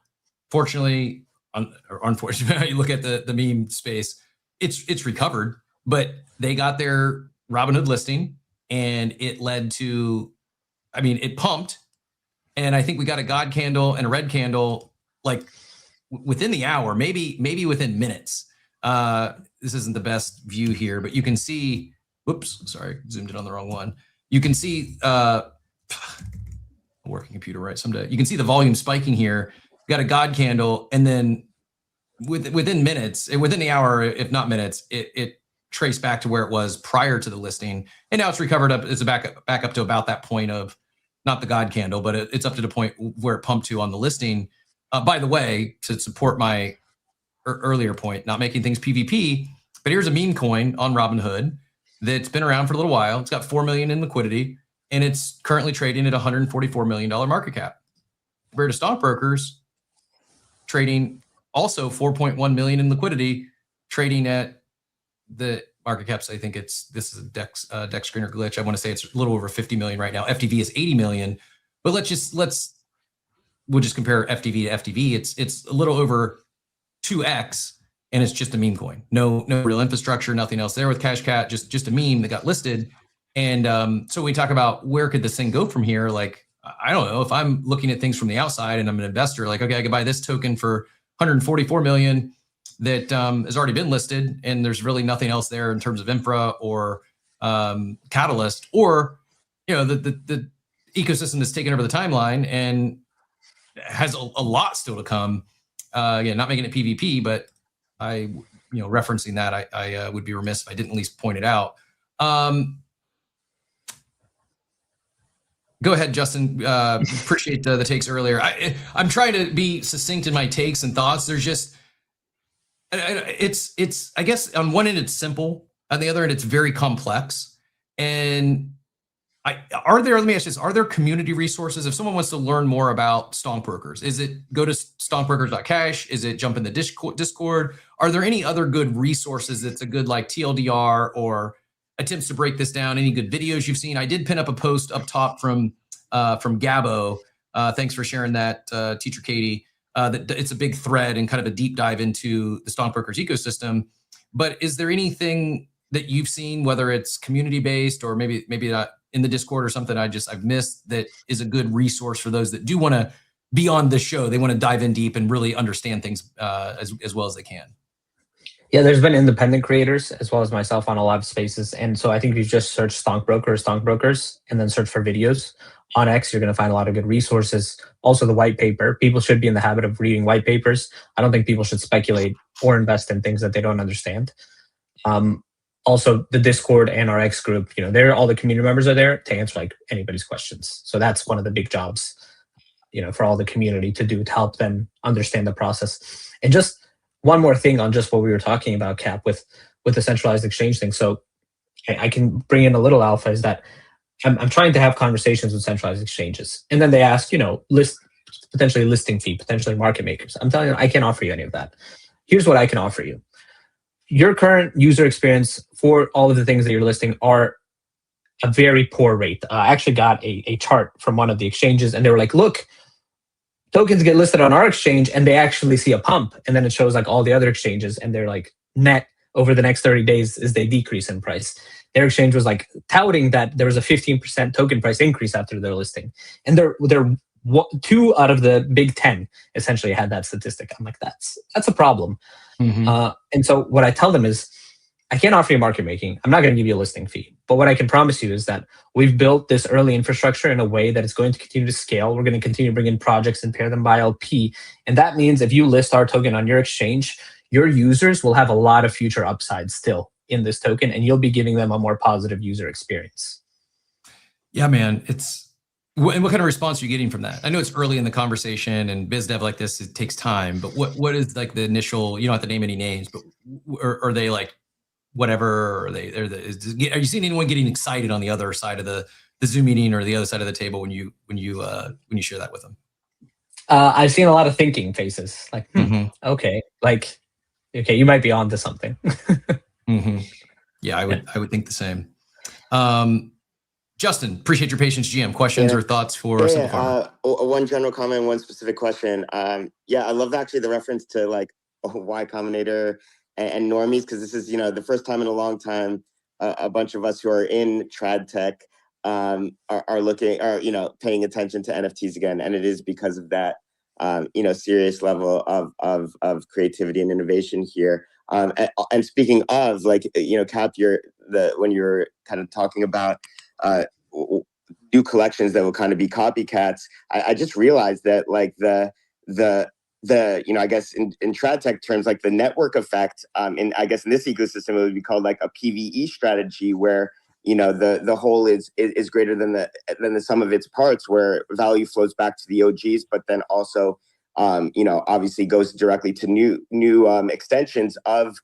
fortunately, or unfortunately, you look at the meme space, it's recovered, but they got their Robinhood listing, and it led to, it pumped, and I think we got a God candle and a red candle like within the hour, maybe within minutes. This isn't the best view here, but you can see. Whoops, sorry, zoomed in on the wrong one. You can see. Working computer, right? Someday you can see the volume spiking here. Got a God candle, and then within minutes, within the hour, if not minutes, it traced back to where it was prior to the listing, and now it's recovered up. It's back up to about that point of not the God candle, but it's up to the point where it pumped to on the listing. By the way, to support my earlier point, not making things PvP, but here's a meme coin on Robinhood that's been around for a little while. It's got 4 million in liquidity, and it's currently trading at $144 million market cap. Compared to StonkBrokers, trading also 4.1 million in liquidity, trading at the market caps. I think this is a Dex screener glitch. I want to say it's a little over 50 million right now. FTV is 80 million, but we'll just compare FTV to FTV. It's a little over 2x, and it's just a meme coin. No real infrastructure, nothing else there with CashCat, just a meme that got listed. And so we talk about where could this thing go from here? Like, I don't know, if I'm looking at things from the outside and I'm an investor, like, okay, I could buy this token for 144 million that has already been listed, and there's really nothing else there in terms of infra or catalyst, or the ecosystem that's taken over the timeline and has a lot still to come. Again, not making it PvP, but referencing that, I would be remiss if I didn't at least point it out. Go ahead, Justin. Appreciate the takes earlier. I'm trying to be succinct in my takes and thoughts. There's just, it's. I guess on one end it's simple, on the other end it's very complex, and Let me ask this, are there community resources? If someone wants to learn more about StonkBrokers, is it go to stonkbrokers.cash? Is it jump in the Discord? Are there any other good resources that's a good like TLDR or attempts to break this down? Any good videos you've seen? I did pin up a post up top from Gabo. Thanks for sharing that, Teacher Katie. That it's a big thread and kind of a deep dive into the StonkBrokers ecosystem. But is there anything that you've seen, whether it's community based or maybe not in the Discord or something I've missed, that is a good resource for those that do want to be on the show? They want to dive in deep and really understand things as well as they can. Yeah, there's been independent creators as well as myself on a lot of spaces. And so I think if you just search StonkBrokers, and then search for videos on X, you're going to find a lot of good resources. Also the white paper. People should be in the habit of reading white papers. I don't think people should speculate or invest in things that they don't understand. Also the Discord and our X group, all the community members are there to answer like anybody's questions. So that's one of the big jobs, for all the community to do to help them understand the process. And just one more thing on just what we were talking about, Cap, with the centralized exchange thing. So I can bring in a little alpha is that I'm trying to have conversations with centralized exchanges. And then they ask, potentially listing fee, potentially market makers. I'm telling you, I can't offer you any of that. Here's what I can offer you. Your current user experience for all of the things that you're listing are a very poor rate. I actually got a chart from one of the exchanges and they were like, look, tokens get listed on our exchange and they actually see a pump. And then it shows like all the other exchanges and they're like net over the next 30 days as they decrease in price. Their exchange was like touting that there was a 15% token price increase after their listing. And they're 2 out of the big 10 essentially had that statistic. I'm like, that's a problem. Mm-hmm. And so what I tell them is, I can't offer you market making. I'm not going to give you a listing fee. But what I can promise you is that we've built this early infrastructure in a way that it's going to continue to scale. We're going to continue to bring in projects and pair them by LP. And that means if you list our token on your exchange, your users will have a lot of future upside still in this token, and you'll be giving them a more positive user experience. Yeah, man. And what kind of response are you getting from that? I know it's early in the conversation and biz dev like this, it takes time, but what is like the initial, you don't have to name any names, but are they like, whatever, or are you seeing anyone getting excited on the other side of the Zoom meeting or the other side of the table when you share that with them? I've seen a lot of thinking faces, like, okay, like, okay, you might be onto something. Mm-hmm. Yeah, I would think the same. Justin, appreciate your patience. GM, questions or thoughts for Simple Farmer? One general comment, one specific question. I love actually the reference to like Y Combinator and normies, because this is the first time in a long time a bunch of us who are in trad tech are paying attention to NFTs again, and it is because of that serious level of creativity and innovation here. And speaking of, like, Cap, when you're kind of talking about new collections that will kind of be copycats, I just realized that like the I guess in trad tech terms, like the network effect, I guess in this ecosystem it would be called like a PVE strategy, where the whole is greater than the sum of its parts, where value flows back to the OGs, but then also obviously goes directly to new extensions of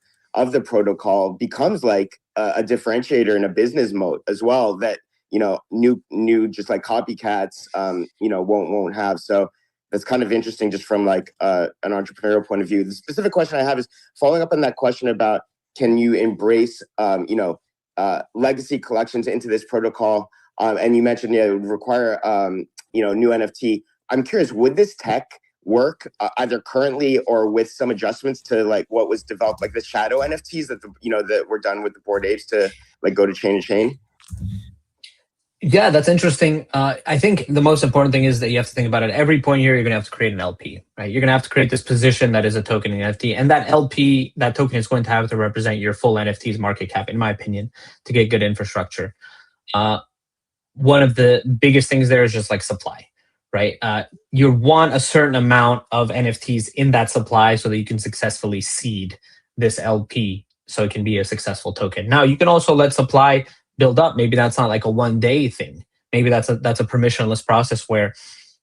the protocol, becomes like a differentiator in a business mode as well that new just like copycats won't have. So that's kind of interesting just from like an entrepreneurial point of view. The specific question I have is following up on that question about, can you embrace legacy collections into this protocol? And you mentioned it would require new NFT. I'm curious, would this tech work either currently or with some adjustments to like what was developed, like the shadow NFTs that were done with the Bored Apes to like go to chain to chain? Yeah, that's interesting. I think the most important thing is that you have to think about it. At every point here, you're going to have to create an LP, right? You're going to have to create this position that is a token in NFT. And that LP, that token is going to have to represent your full NFT's market cap, in my opinion, to get good infrastructure. One of the biggest things there is just like supply, right? You want a certain amount of NFTs in that supply so that you can successfully seed this LP so it can be a successful token. Now, you can also let supply build up. Maybe that's not like a one-day thing. Maybe that's a permissionless process where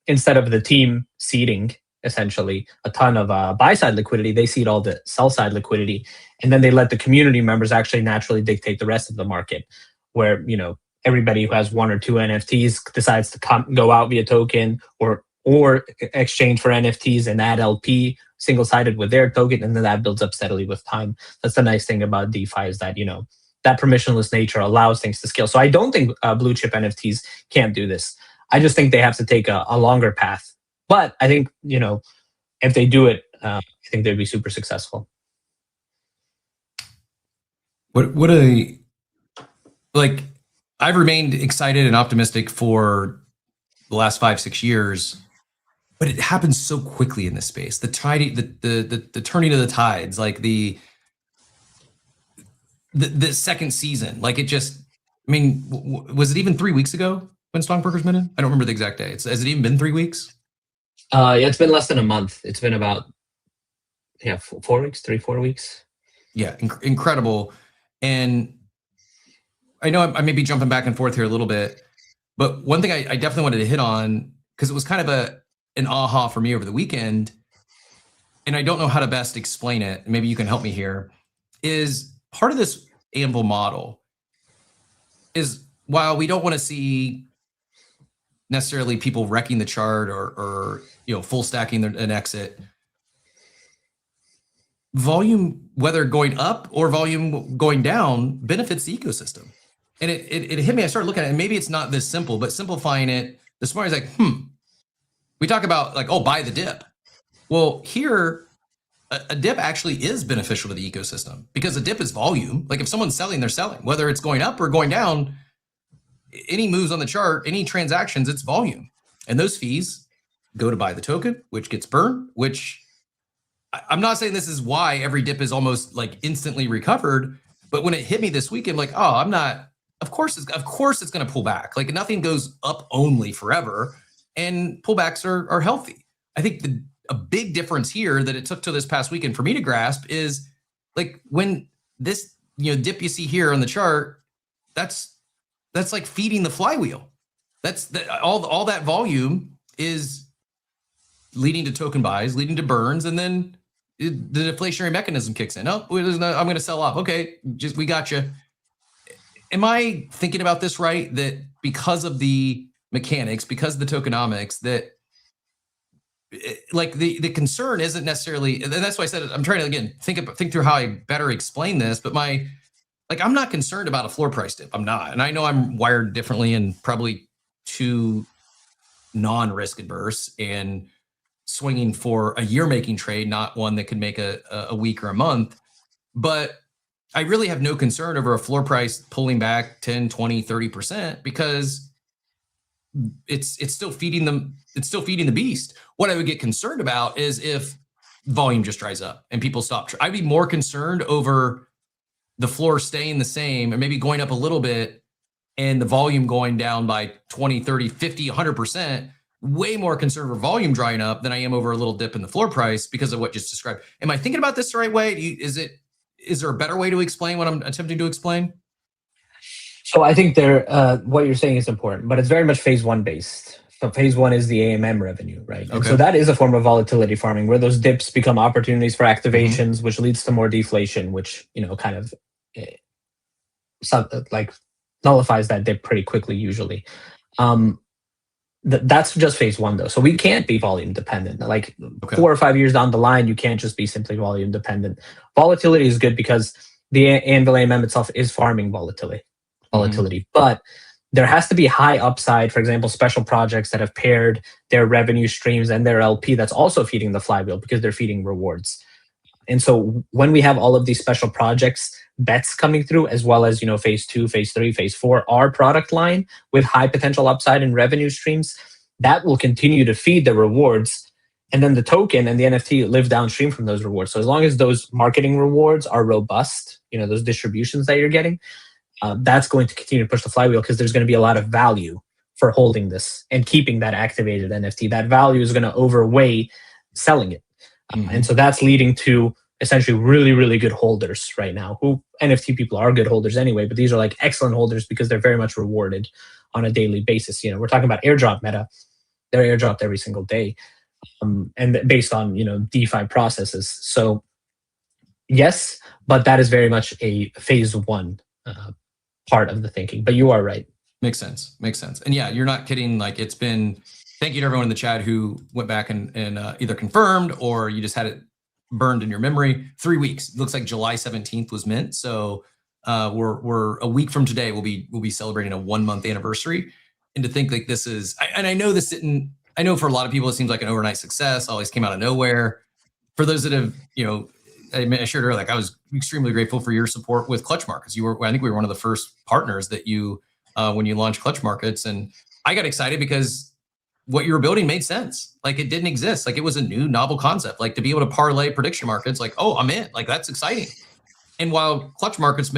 instead of the team seeding essentially a ton of buy-side liquidity, they seed all the sell-side liquidity, and then they let the community members actually naturally dictate the rest of the market, where everybody who has 1 or 2 NFTs decides to go out via token or exchange for NFTs and add LP single-sided with their token, and then that builds up steadily with time. That's the nice thing about DeFi, is that, that permissionless nature allows things to scale. So I don't think blue chip NFTs can't do this. I just think they have to take a longer path. But I think, if they do it, I think they'd be super successful. I've remained excited and optimistic for the last 5-6 years, but it happens so quickly in this space. The tide, the turning of the tides, like the second season, like it just. I mean, was it even 3 weeks ago when StonkBrokers minted? I don't remember the exact day. Has it even been 3 weeks? Yeah, it's been less than a month. It's been about 4 weeks, 3-4 weeks. Yeah, incredible. And I know I may be jumping back and forth here a little bit, but one thing I definitely wanted to hit on, because it was kind of an aha for me over the weekend, and I don't know how to best explain it, maybe you can help me here, is part of this Anvil model is, while we don't want to see necessarily people wrecking the chart or full stacking an exit, volume, whether going up or volume going down, benefits the ecosystem. And it hit me. I started looking at it, and maybe it's not this simple, but simplifying it this morning is like, we talk about like, buy the dip. Well, here, a dip actually is beneficial to the ecosystem, because a dip is volume. Like if someone's selling, they're selling. Whether it's going up or going down, any moves on the chart, any transactions, it's volume. And those fees go to buy the token, which gets burned, which I'm not saying this is why every dip is almost like instantly recovered, but when it hit me this weekend, like, of course it's going to pull back. Like nothing goes up only forever, and pullbacks are healthy. I think a big difference here that it took to this past weekend for me to grasp is like when this dip you see here on the chart, that's like feeding the flywheel. All that volume is leading to token buys, leading to burns, and then the deflationary mechanism kicks in. I'm going to sell off. Okay, we got you. Am I thinking about this right? That because of the mechanics, because of the tokenomics, that like the concern isn't necessarily, and that's why I said I'm trying to again think through how I better explain this. But I'm not concerned about a floor price dip. I'm not, and I know I'm wired differently and probably too non-risk adverse and swinging for a year-making trade, not one that could make a week or a month. But I really have no concern over a floor price pulling back 10, 20, 30%, because it's still feeding them. It's still feeding the beast. What I would get concerned about is if volume just dries up and people stop. I'd be more concerned over the floor staying the same and maybe going up a little bit and the volume going down by 20, 30, 50, 100%. Way more concerned over volume drying up than I am over a little dip in the floor price because of what just described. Am I thinking about this the right way? Is there a better way to explain what I'm attempting to explain? So I think what you're saying is important, but it's very much phase one based. So phase one is the AMM revenue, right? Okay. And so that is a form of volatility farming, where those dips become opportunities for activations, which leads to more deflation, which kind of like nullifies that dip pretty quickly usually. That's just phase one though. So we can't be volume dependent. Like 4 or 5 years down the line, you can't just be simply volume dependent. Volatility is good because the Anvil AMM itself is farming volatility. But there has to be high upside, for example, special projects that have paired their revenue streams and their LP that's also feeding the flywheel because they're feeding rewards. And so when we have all of these special projects, bets coming through, as well as phase 2, phase 3, phase 4, our product line with high potential upside and revenue streams, that will continue to feed the rewards. And then the token and the NFT live downstream from those rewards. So as long as those marketing rewards are robust, those distributions that you're getting, that's going to continue to push the flywheel, because there's going to be a lot of value for holding this and keeping that activated NFT. That value is going to overweigh selling it. And so that's leading to essentially really, really good holders right now, who NFT people are good holders anyway, but these are like excellent holders because they're very much rewarded on a daily basis. We're talking about airdrop meta. They're airdropped every single day, and based on, DeFi processes. So yes, but that is very much a phase one part of the thinking, but you are right. Makes sense. Makes sense. And yeah, you're not kidding. Like it's been, thank you to everyone in the chat who went back and either confirmed or you just had it burned in your memory. 3 weeks. It looks like July 17th was mint. So we're a week from today. We'll be celebrating a 1 month anniversary. And to think like this is, and I know this didn't, I know for a lot of people, it seems like an overnight success, always came out of nowhere. For those that have, I shared earlier, like I was extremely grateful for your support with Clutch Markets. I think we were one of the first partners that you, when you launched Clutch Markets. And I got excited because what you were building made sense. Like it didn't exist. Like it was a new novel concept, like to be able to parlay prediction markets, like, oh, I'm in, like that's exciting. And while Clutch Markets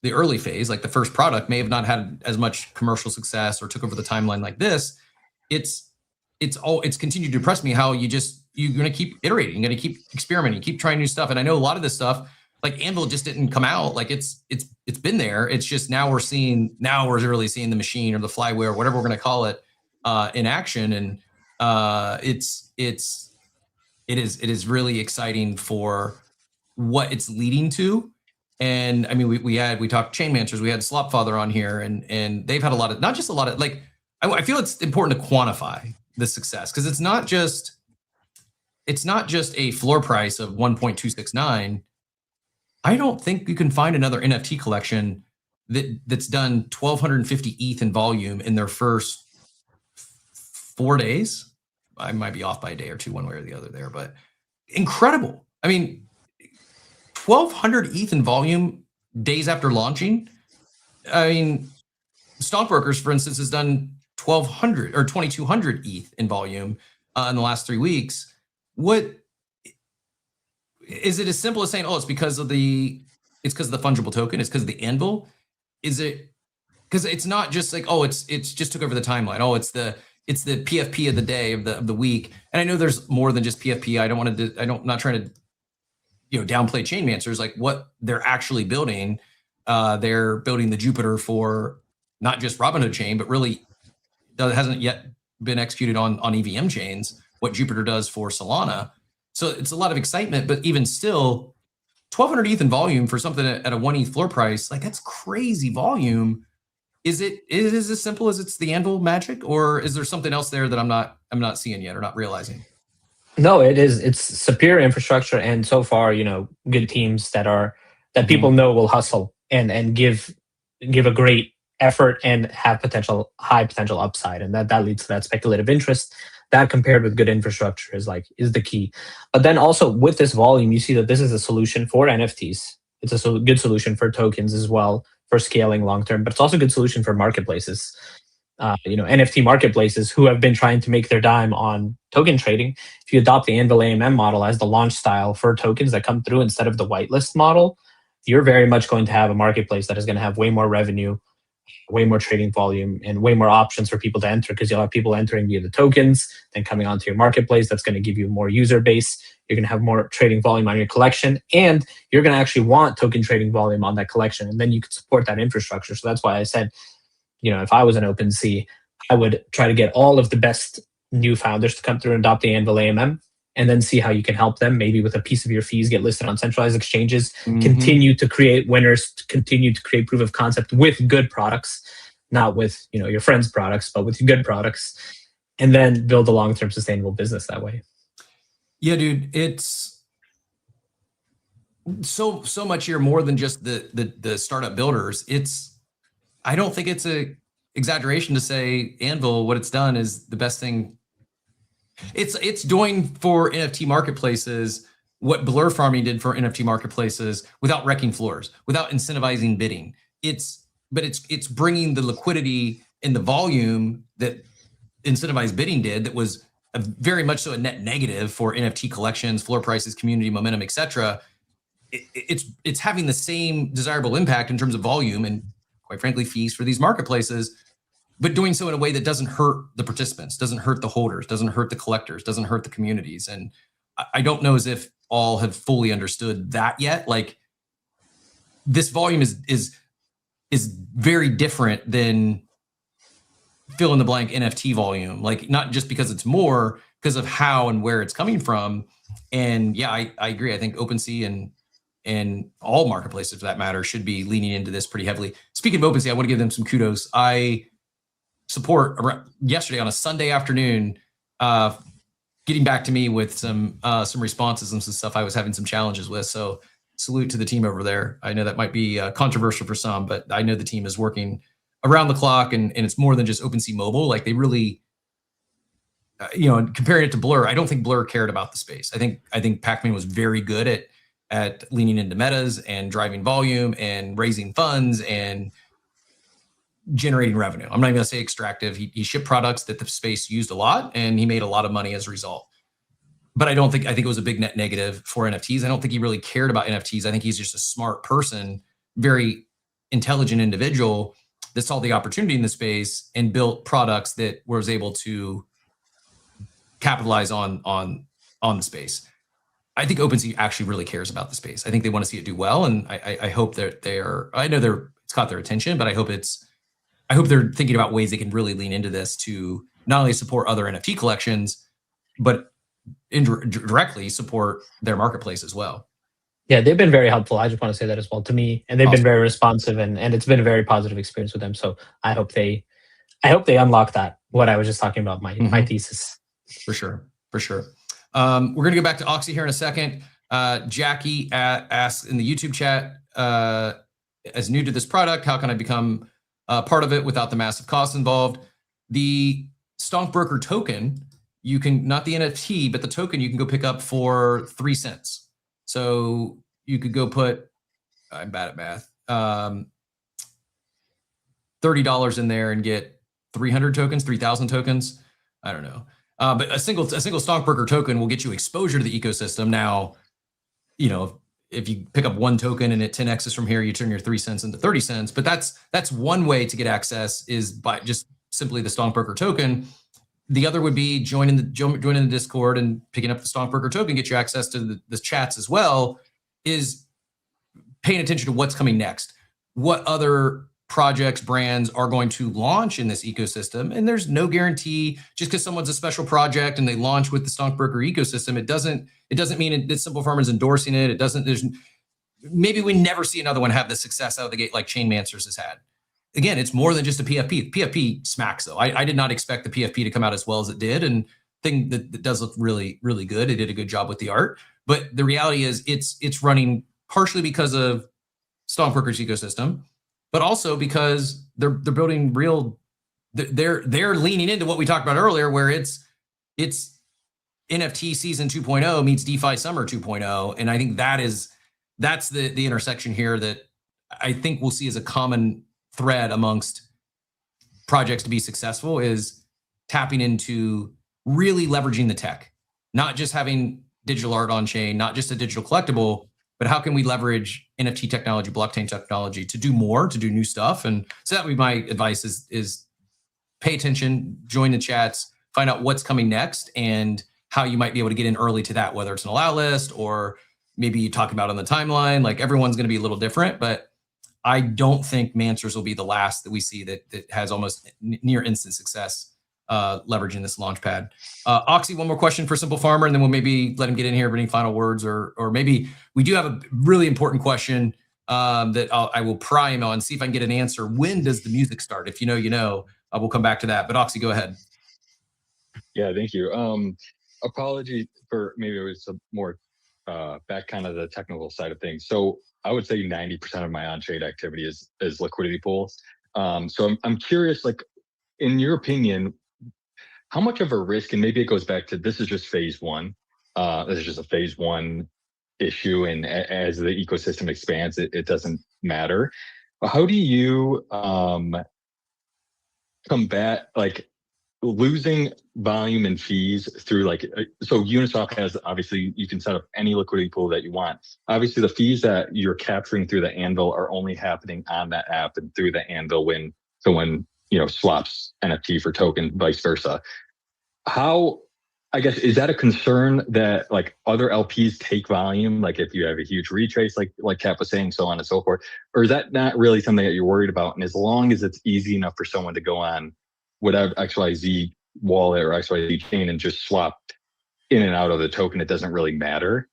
the early phase, like the first product may have not had as much commercial success or took over the timeline like this, it's continued to impress me how you're going to keep iterating, you're going to keep experimenting, keep trying new stuff. And I know a lot of this stuff, like Anvil just didn't come out. Like it's been there. It's just now we're really seeing the machine or the flywheel or whatever we're going to call it in action. And it is really exciting for what it's leading to. And I mean, we talked Chain Mancers, we had Slopfather on here, and they've had not just a lot of like, I feel it's important to quantify the success because it's not just a floor price of 1.269. I don't think you can find another NFT collection that's done 1,250 ETH in volume in their first 4 days. I might be off by a day or two, one way or the other there, but incredible. I mean, 1,200 ETH in volume days after launching. I mean, StonkBrokers, for instance, has done 1,200 or 2,200 ETH in volume in the last 3 weeks. What is it as simple as saying, oh, it's because of the fungible token, it's because of the Anvil? Is it because it's not just like, oh, it's just took over the timeline. Oh, it's the PFP of the day of the week. And I know there's more than just PFP. I'm not trying to downplay Chain Mancers, like what they're actually building. They're building the Jupiter for not just Robinhood chain, but really hasn't yet been executed on EVM chains, what Jupiter does for Solana. So it's a lot of excitement, but even still 1,200 ETH in volume for something at a 1 ETH floor price, like that's crazy volume. Is it as simple as it's the Anvil magic, or is there something else there that I'm not seeing yet or not realizing? No, it is. It's superior infrastructure, and so far, good teams that people know will hustle and give a great effort and have high potential upside, and that leads to that speculative interest. That compared with good infrastructure is the key. But then also with this volume, you see that this is a solution for NFTs. It's a good solution for tokens as well for scaling long term, but it's also a good solution for marketplaces. NFT marketplaces who have been trying to make their dime on token trading. If you adopt the Anvil AMM model as the launch style for tokens that come through instead of the whitelist model, you're very much going to have a marketplace that is going to have way more revenue, way more trading volume, and way more options for people to enter, because you'll have people entering via the tokens, then coming onto your marketplace. That's going to give you more user base. You're going to have more trading volume on your collection, and you're going to actually want token trading volume on that collection, and then you can support that infrastructure. So that's why I said, if I was an OpenSea, I would try to get all of the best new founders to come through and adopt the Anvil AMM, and then see how you can help them, maybe with a piece of your fees, get listed on centralized exchanges, continue to create winners, continue to create proof of concept with good products, not with your friends' products, but with good products, and then build a long-term sustainable business that way. Yeah, dude, it's so much here more than just the startup builders. I don't think it's a exaggeration to say Anvil, what it's done is the best thing. It's doing for NFT marketplaces what Blur farming did for NFT marketplaces without wrecking floors, without incentivizing bidding. It's bringing the liquidity and the volume that incentivized bidding did, that was very much so a net negative for NFT collections, floor prices, community momentum, etc. It's having the same desirable impact in terms of volume and, quite frankly, fees for these marketplaces, but doing so in a way that doesn't hurt the participants, doesn't hurt the holders, doesn't hurt the collectors, doesn't hurt the communities. And I don't know as if all have fully understood that yet. Like, this volume is very different than fill in the blank NFT volume. Like, not just because it's more, because of how and where it's coming from. And yeah, I agree. I think OpenSea and all marketplaces for that matter should be leaning into this pretty heavily. Speaking of OpenSea, I want to give them some kudos. I support yesterday on a Sunday afternoon, getting back to me with some responses and some stuff I was having some challenges with. So salute to the team over there. I know that might be controversial for some, but I know the team is working around the clock, and it's more than just OpenSea Mobile. Like they really, comparing it to Blur, I don't think Blur cared about the space. I think Pac-Man was very good at leaning into metas and driving volume and raising funds and generating revenue. I'm not even gonna say extractive. He shipped products that the space used a lot, and he made a lot of money as a result. But I think it was a big net negative for NFTs. I don't think he really cared about NFTs. I think he's just a smart person, very intelligent individual that saw the opportunity in the space and built products that was able to capitalize on the space. I think OpenSea actually really cares about the space. I think they want to see it do well, and I hope that I know it's caught their attention, but I hope they're thinking about ways they can really lean into this to not only support other NFT collections, but directly support their marketplace as well. Yeah, they've been very helpful. I just want to say that as well to me, and they've been very responsive, and it's been a very positive experience with them. So I hope they unlock that. What I was just talking about, my thesis. For sure. We're gonna go back to Oxy here in a second. Jackie asks in the YouTube chat, as new to this product, how can I become part of it without the massive costs involved? The StonkBroker token, you can, not the NFT, but the token you can go pick up for 3 cents. So you could go put, I'm bad at math, $30 in there and get 300 tokens, 3,000 tokens. I don't know. But a single StonkBroker token will get you exposure to the ecosystem. Now, if you pick up one token and it 10x's from here, you turn your 3 cents into 30 cents. But that's one way to get access, is by just simply the StonkBroker token. The other would be joining the Discord and picking up the StonkBroker token, get you access to the chats as well, is paying attention to what's coming next. What other projects, brands are going to launch in this ecosystem. And there's no guarantee just because someone's a special project and they launch with the StonkBroker ecosystem, it doesn't mean that Simple Farmer's endorsing it. Maybe we never see another one have the success out of the gate like Chainmancers has had. Again, it's more than just a PFP. The PFP smacks though. I did not expect the PFP to come out as well as it did, and thing that does look really, really good. It did a good job with the art, but the reality is it's running partially because of StonkBroker's ecosystem, but also because they're building they're leaning into what we talked about earlier, where it's NFT season 2.0 meets DeFi summer 2.0, and I think that's the intersection here that I think we'll see as a common thread amongst projects to be successful, is tapping into really leveraging the tech, not just having digital art on chain, not just a digital collectible, but how can we leverage NFT technology, blockchain technology to do more, to do new stuff? And so that would be my advice is pay attention, join the chats, find out what's coming next and how you might be able to get in early to that, whether it's an allow list or maybe you talk about on the timeline. Like everyone's going to be a little different, but I don't think Mancers will be the last that we see that has almost near instant success leveraging this launch pad. Oxy, one more question for Simple Farmer, and then we'll maybe let him get in here. Any final words, or maybe we do have a really important question that I will pry him on, see if I can get an answer. When does the music start? If you know, we'll come back to that. But Oxy, go ahead. Yeah, thank you. Apology for maybe it was some more back kind of the technical side of things. So I would say 90% of my on-chain activity is liquidity pools. So I'm curious, like, in your opinion, how much of a risk, and maybe it goes back to this is just phase one. This is just a phase one issue, and as the ecosystem expands, it doesn't matter. But how do you combat like losing volume and fees through so Uniswap has, obviously you can set up any liquidity pool that you want. Obviously the fees that you're capturing through the Anvil are only happening on that app and through the Anvil when swaps NFT for token, vice versa. How, I guess, is that a concern that like other LPs take volume, like if you have a huge retrace, like Cap was saying, so on and so forth, or is that not really something that you're worried about? And as long as it's easy enough for someone to go on whatever XYZ wallet or XYZ chain and just swap in and out of the token, it doesn't really matter.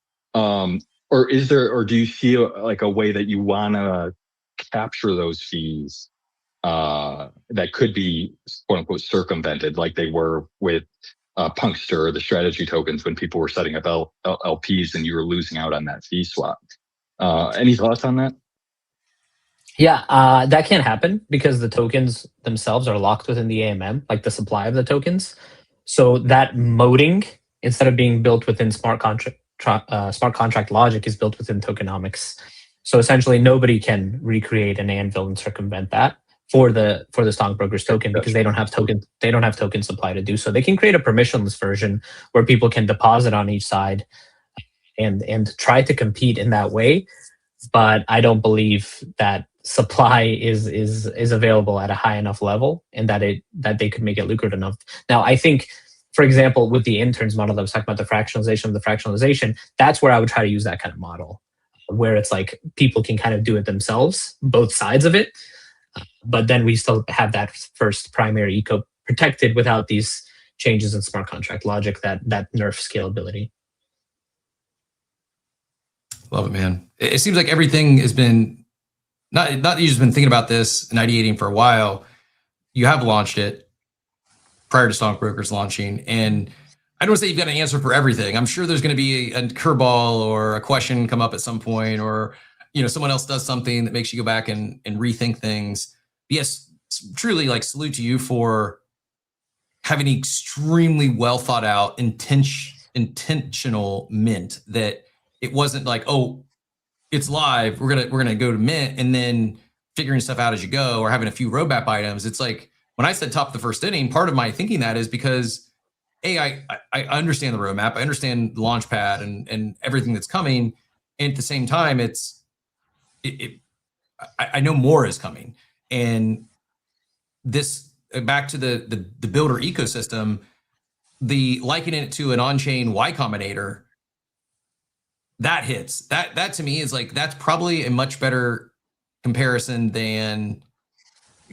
or is there, or do you see like a way that you want to capture those fees that could be quote unquote circumvented, like they were with Punkster, the strategy tokens, when people were setting up LPs and you were losing out on that fee swap? Any thoughts on that? Yeah, that can't happen because the tokens themselves are locked within the AMM, like the supply of the tokens. So that modding, instead of being built within smart contract logic, is built within tokenomics. So essentially, nobody can recreate an anvil and circumvent that for the StonkBrokers token because they don't have token supply to do so. They can create a permissionless version where people can deposit on each side and try to compete in that way. But I don't believe that supply is available at a high enough level and that they could make it lucrative enough. Now, I think, for example, with the interns model that I was talking about, the fractionalization, that's where I would try to use that kind of model, where it's like people can kind of do it themselves, both sides of it, but then we still have that first primary eco protected without these changes in smart contract logic that nerf scalability. Love it, man. It seems like everything has been, not that you've just been thinking about this and ideating for a while. You have launched it prior to StonkBrokers launching, and I don't say you've got an answer for everything. I'm sure there's going to be a curveball or a question come up at some point, or someone else does something that makes you go back and rethink things. But yes, truly, like, salute to you for having an extremely well thought out, intentional mint that. It wasn't like, oh, it's live, we're gonna go to mint and then figuring stuff out as you go, or having a few roadmap items. It's like when I said top of the first inning, part of my thinking that is because I understand the roadmap, I understand the launch pad and everything that's coming, and at the same time, I know more is coming. And this, back to the builder ecosystem, the likening it to an on-chain Y Combinator. That hits. That to me is like, that's probably a much better comparison than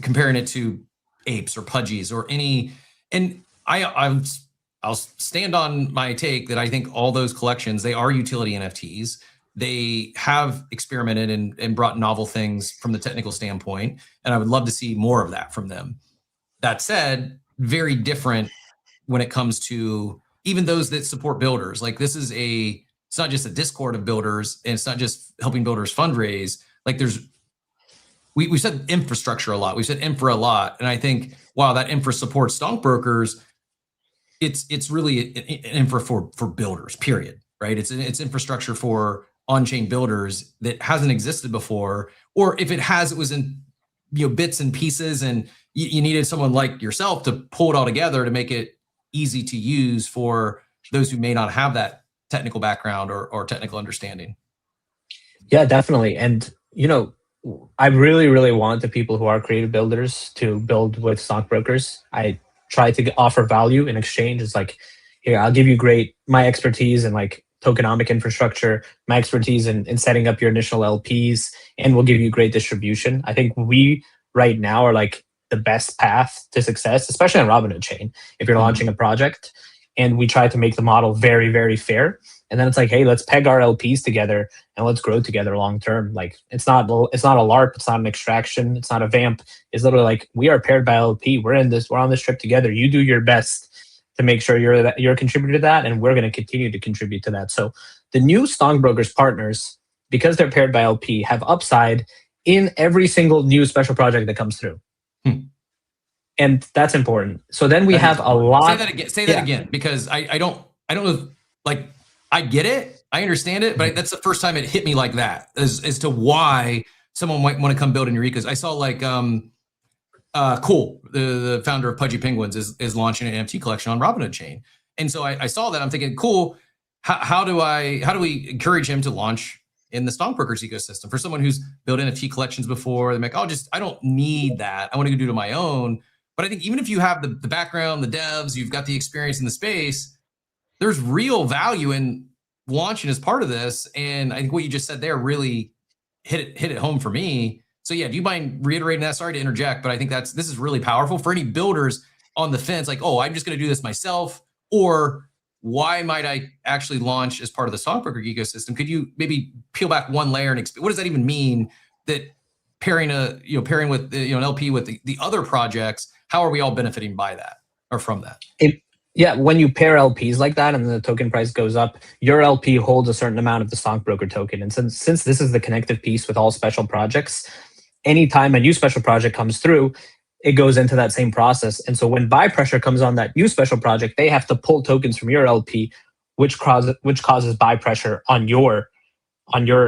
comparing it to apes or pudgies or any. And I'll stand on my take that I think all those collections, they are utility NFTs. They have experimented and brought novel things from the technical standpoint, and I would love to see more of that from them. That said, very different when it comes to even those that support builders. Like, this is it's not just a Discord of builders, and it's not just helping builders fundraise. Like, we said infrastructure a lot. We said infra a lot. And I think, wow, that infra supports StonkBrokers. It's really an infra for builders, period. Right? It's infrastructure for on-chain builders that hasn't existed before. Or if it has, it was in bits and pieces, and you needed someone like yourself to pull it all together to make it easy to use for those who may not have that technical background or technical understanding. Yeah, definitely. And I really, really want the people who are creative builders to build with StonkBrokers. I try to offer value in exchange. It's like, here, I'll give you my expertise in like tokenomic infrastructure, my expertise in setting up your initial LPs, and we'll give you great distribution. I think we right now are like the best path to success, especially on Robinhood chain, if you're launching a project. And we try to make the model very, very fair. And then it's like, hey, let's peg our LPs together and let's grow together long term. Like, it's not a LARP, it's not an extraction, it's not a vamp. It's literally like, we are paired by LP. We're on this trip together. You do your best to make sure you're a contributor to that, and we're going to continue to contribute to that. So the new StonkBrokers partners, because they're paired by LP, have upside in every single new special project that comes through. And that's important. So then we have a lot. Say that again, because I don't know. Like, I get it, I understand it, but that's the first time it hit me like that as to why someone might want to come build in your ecosystem. I saw like Cool, the founder of Pudgy Penguins, is launching an NFT collection on Robinhood chain, and so I saw that. I'm thinking, cool. How do we encourage him to launch in the StonkBrokers ecosystem? For someone who's built NFT collections before, they're like, I don't need that. I want to go do it my own. But I think even if you have the background, the devs, you've got the experience in the space, there's real value in launching as part of this. And I think what you just said there really hit it home for me. So yeah, do you mind reiterating that? Sorry to interject, but I think this is really powerful for any builders on the fence. Like, oh, I'm just going to do this myself, or why might I actually launch as part of the StonkBroker ecosystem? Could you maybe peel back one layer and what does that even mean? That pairing with an LP with the other projects, how are we all benefiting by that or from that? Yeah, when you pair LPs like that and the token price goes up, your LP holds a certain amount of the StonkBroker token. And since this is the connective piece with all special projects, anytime a new special project comes through, it goes into that same process. And so when buy pressure comes on that new special project, they have to pull tokens from your LP, which causes buy pressure on your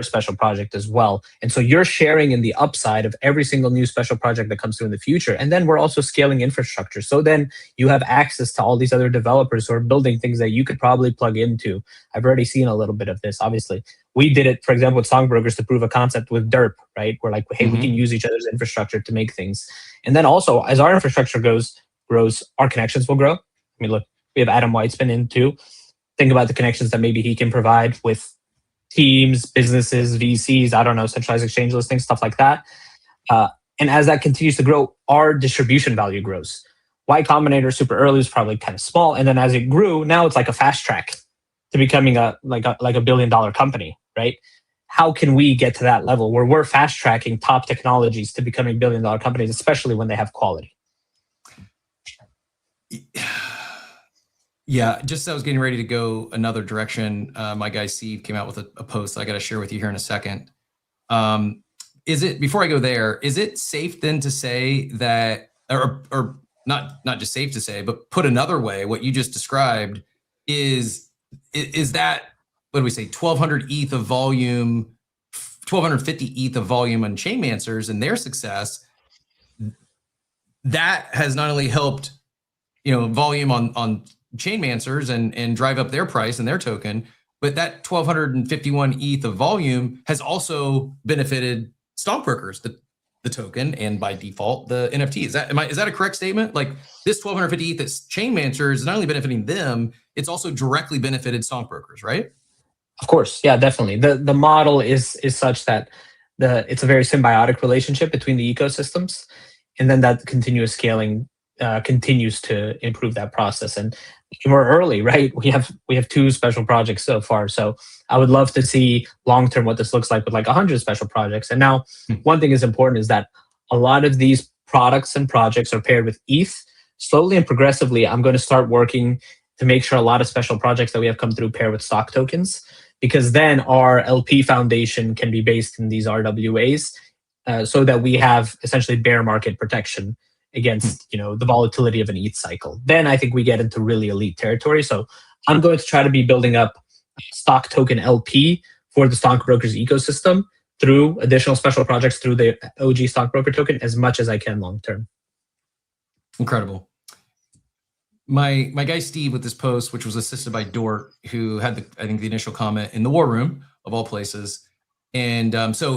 special project as well. And so you're sharing in the upside of every single new special project that comes through in the future. And then we're also scaling infrastructure. So then you have access to all these other developers who are building things that you could probably plug into. I've already seen a little bit of this, obviously. We did it, for example, with StonkBrokers to prove a concept with DERP, right? We're like, hey, we can use each other's infrastructure to make things. And then also, as our infrastructure grows, our connections will grow. I mean, look, we have Adam Weitzman in too. Think about the connections that maybe he can provide with teams, businesses, VCs, I don't know, centralized exchange listings, stuff like that. And as that continues to grow, our distribution value grows. Y Combinator super early was probably kind of small. And then as it grew, now it's like a fast track to becoming a $1 billion company, right? How can we get to that level where we're fast tracking top technologies to becoming $1 billion companies, especially when they have quality? Yeah, just as I was getting ready to go another direction, my guy Steve came out with a post I got to share with you here in a second. Before I go there, is it safe then to say that, or not just safe to say, but put another way, what you just described is that, what do we say, 1,200 ETH of volume, 1,250 ETH of volume on Chainmancers and their success, that has not only helped, volume on Chainmancers and drive up their price and their token, but that 1,251 ETH of volume has also benefited StonkBrokers, the token, and by default the NFT. Is that a correct statement? Like this 1,250 ETH that's Chainmancers is not only benefiting them, it's also directly benefited StonkBrokers, right? Of course, yeah, definitely. The model is such that it's a very symbiotic relationship between the ecosystems, and then that continuous scaling continues to improve that process. And we're early, right? We have 2 special projects so far. So I would love to see long term what this looks like with like 100 special projects. And now one thing is important is that a lot of these products and projects are paired with ETH. Slowly and progressively, I'm going to start working to make sure a lot of special projects that we have come through pair with stock tokens, because then our LP foundation can be based in these RWAs, so that we have essentially bear market protection against the volatility of an ETH cycle. Then I think we get into really elite territory. So I'm going to try to be building up stock token LP for the StonkBrokers ecosystem through additional special projects through the OG StonkBroker token as much as I can long term. Incredible. My guy Steve with this post, which was assisted by Dort, who had the initial comment in the war room of all places. And so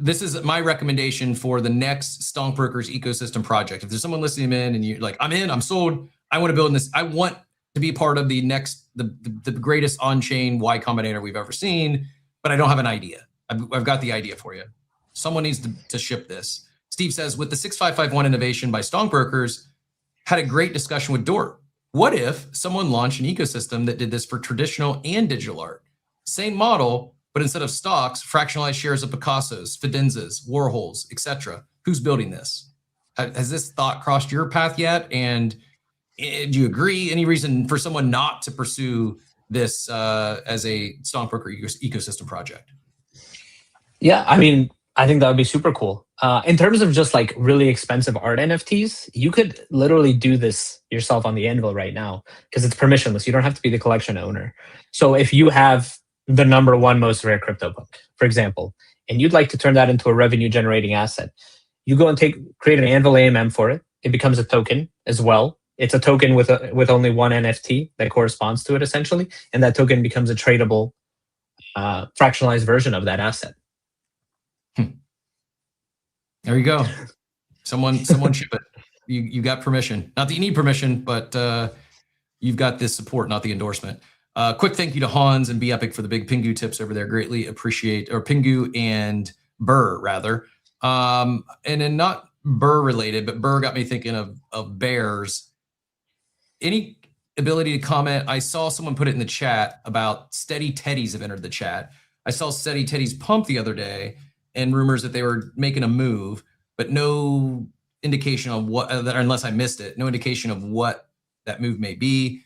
this is my recommendation for the next StonkBrokers ecosystem project. If there's someone listening in and you're like, I'm sold, I want to build this, I want to be part of the next, the greatest on-chain Y Combinator we've ever seen, but I don't have an idea. I've got the idea for you. Someone needs to ship this. Steve says, with the 6551 innovation by StonkBrokers, had a great discussion with Dort. What if someone launched an ecosystem that did this for traditional and digital art? Same model, but instead of stocks, fractionalized shares of Picassos, Fidenzas, Warhols, etc. Who's building this? Has this thought crossed your path yet? And do you agree? Any reason for someone not to pursue this as a StonkBroker ecosystem project? Yeah, I mean, I think that would be super cool. In terms of just like really expensive art NFTs, you could literally do this yourself on the Anvil right now because it's permissionless. You don't have to be the collection owner. So if you have the #1 most rare crypto book, for example, and you'd like to turn that into a revenue generating asset, you go and create an Anvil AMM for it. It becomes a token as well. It's a token with only one NFT that corresponds to it essentially, and that token becomes a tradable fractionalized version of that asset. There you go. Someone ship it. You got permission. Not that you need permission, but you've got this support, not the endorsement. Quick thank you to Hans and Be Epic for the big Pingu tips over there. Greatly appreciate, or Pingu and Burr rather. And then not Burr related, but Burr got me thinking of bears. Any ability to comment. I saw someone put it in the chat about Steady Teddies have entered the chat. I saw Steady Teddies pump the other day and rumors that they were making a move, but no indication on what, unless I missed it, no indication of what that move may be.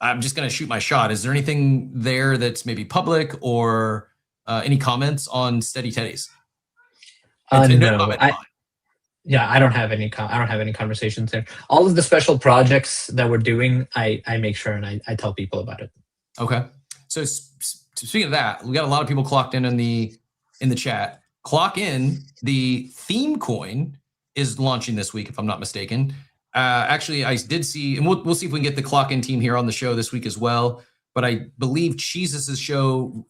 I'm just going to shoot my shot. Is there anything there that's maybe public or any comments on Steady Teddies? No, I don't have any. I don't have any conversations there. All of the special projects that we're doing, I make sure and I tell people about it. Okay. So speaking of that, we got a lot of people clocked in the chat. Clock in. The theme coin is launching this week, if I'm not mistaken. Actually, I did see, and we'll see if we can get the clock in team here on the show this week as well. But I believe Jesus' show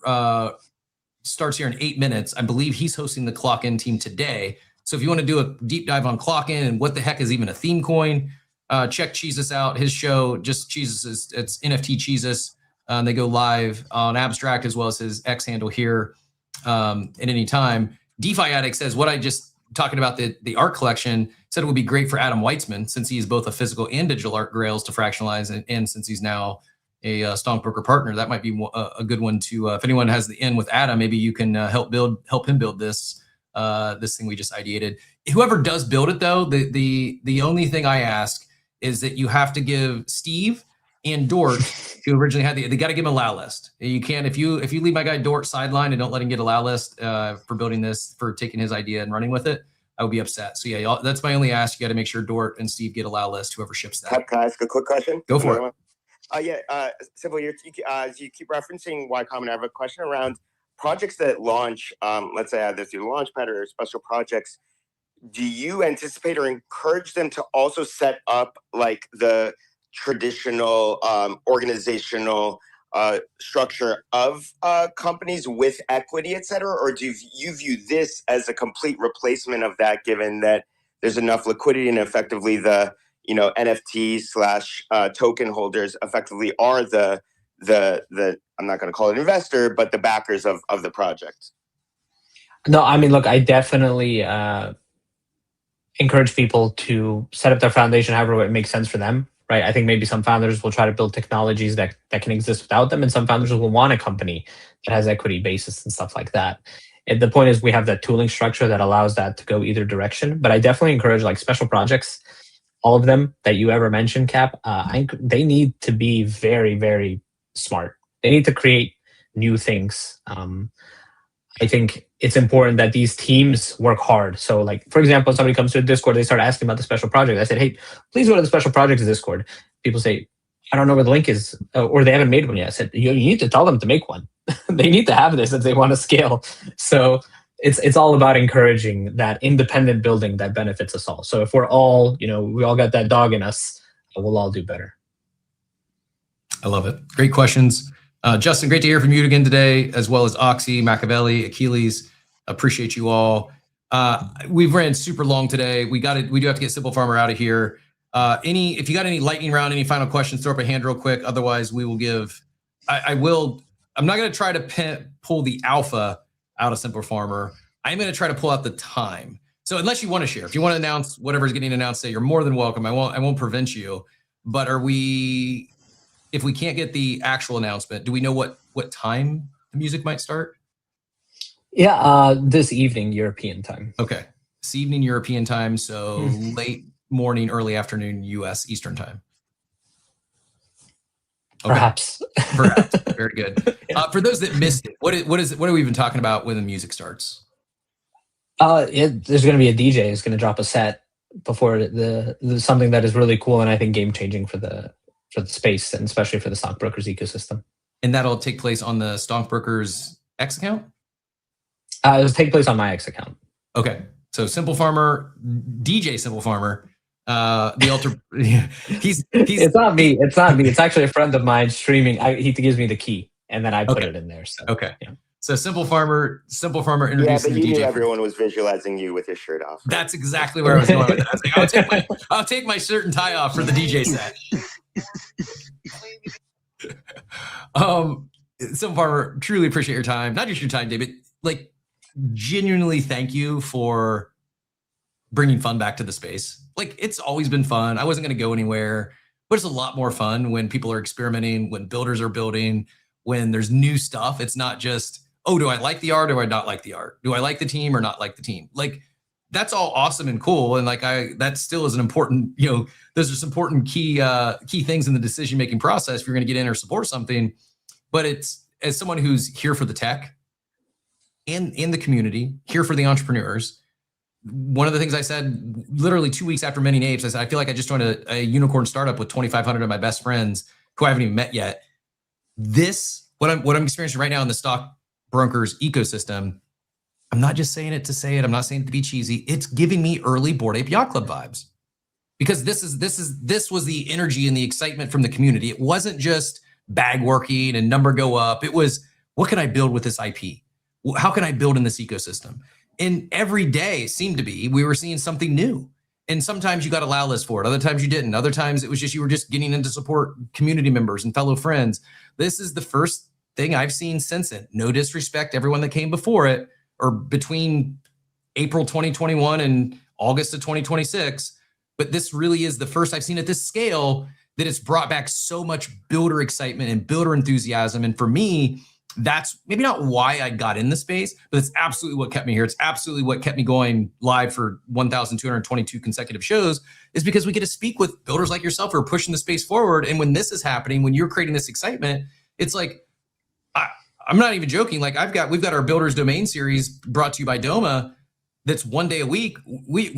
starts here in 8 minutes. I believe he's hosting the clock in team today. So if you want to do a deep dive on clock in and what the heck is even a theme coin, check Jesus out. His show, just Jesus, it's NFT Jesus. They go live on Abstract as well as his X handle here at any time. DeFi Addict says, what I just talking about the art collection, said it would be great for Adam Weitzman since he's both a physical and digital art grails to fractionalize, and since he's now a StonkBroker partner, that might be a good one to, if anyone has the in with Adam, maybe you can help him build this thing we just ideated. Whoever does build it though, the only thing I ask is that you have to give Steve and Dort, who originally had they got to give him a allow list. You can't, if you leave my guy Dort sideline and don't let him get a allow list for building this, for taking his idea and running with it, I would be upset. So yeah, that's my only ask. You got to make sure Dort and Steve get allow list, whoever ships that. Can I ask a quick question? Go for it. Simple. As you keep referencing Y Common, I have a question around projects that launch. Let's say either through Launchpad or special projects. Do you anticipate or encourage them to also set up like the traditional organizational structure of companies with equity, et cetera? Or do you view this as a complete replacement of that, given that there's enough liquidity and effectively the NFT / token holders effectively are the I'm not going to call it investor, but the backers of the project? No, I mean, look, I definitely encourage people to set up their foundation however it makes sense for them, right? I think maybe some founders will try to build technologies that can exist without them, and some founders will want a company that has equity basis and stuff like that. And the point is we have that tooling structure that allows that to go either direction. But I definitely encourage like special projects, all of them that you ever mentioned, Cap, they need to be very, very smart. They need to create new things. I think it's important that these teams work hard. So like, for example, somebody comes to a Discord, they start asking about the special project. I said, hey, please go to the special projects Discord. People say, I don't know where the link is, or they haven't made one yet. I said, you need to tell them to make one. They need to have this if they want to scale. So it's all about encouraging that independent building that benefits us all. So if we're all, we all got that dog in us, we'll all do better. I love it. Great questions. Justin, great to hear from you again today, as well as Oxy, Machiavelli, Achilles. Appreciate you all. We've ran super long today. We do have to get Simple Farmer out of here. If you got any lightning round, any final questions, throw up a hand real quick. Otherwise, we will give. I'm not going to try to pull the alpha out of Simple Farmer. I'm going to try to pull out the time. So unless you want to share, if you want to announce whatever's getting announced today, you're more than welcome. I won't prevent you. But if we can't get the actual announcement, do we know what time the music might start? Yeah, this evening, European time. Okay. This evening, European time. So late morning, early afternoon, US Eastern time. Okay. Perhaps. Very good. For those that missed it, what are we even talking about when the music starts? There's going to be a DJ who's going to drop a set before the something that is really cool and I think game changing for the space and especially for the StonkBrokers ecosystem. And that'll take place on the StonkBrokers X account? It'll take place on my X account. Okay. So Simple Farmer, DJ Simple Farmer, the alter. he's It's not me. It's actually a friend of mine streaming. He gives me the key and then I put it in there. So okay. Yeah. So Simple Farmer introducing the DJ. Knew everyone was visualizing you with your shirt off. That's exactly where I was going with that. I was like, I'll take my shirt and tie off for the DJ set. Simple Farmer, truly appreciate your time. Not just your time, David. Like, genuinely thank you for bringing fun back to the space. Like, it's always been fun. I wasn't going to go anywhere. But it's a lot more fun when people are experimenting, when builders are building, when there's new stuff. It's not just, oh, do I like the art or do I not like the art? Do I like the team or not like the team? Like, that's all awesome and cool. And like, that still is an important, those are some important key things in the decision-making process if you're going to get in or support something. But it's, as someone who's here for the tech and in the community, here for the entrepreneurs, one of the things I said literally 2 weeks after Many Apes, I said, I feel like I just joined a unicorn startup with 2,500 of my best friends who I haven't even met yet. What I'm experiencing right now in the StonkBrokers ecosystem, I'm not just saying it to say it. I'm not saying it to be cheesy. It's giving me early Bored Ape Yacht Club vibes, because this was the energy and the excitement from the community. It wasn't just bag working and number go up. It was, what can I build with this IP? How can I build in this ecosystem? And every day it seemed to be, we were seeing something new. And sometimes you got a allow list for it. Other times you didn't. Other times it was just, you were just getting in to support community members and fellow friends. This is the first thing I've seen since it. No disrespect to everyone that came before it, or between April 2021 and August of 2026. But this really is the first I've seen at this scale that it's brought back so much builder excitement and builder enthusiasm. And for me, that's maybe not why I got in the space, but it's absolutely what kept me here. It's absolutely what kept me going live for 1,222 consecutive shows, is because we get to speak with builders like yourself who are pushing the space forward. And when this is happening, when you're creating this excitement, it's like, I'm not even joking. Like, we've got our Builders Domain series brought to you by Doma. That's one day a week. We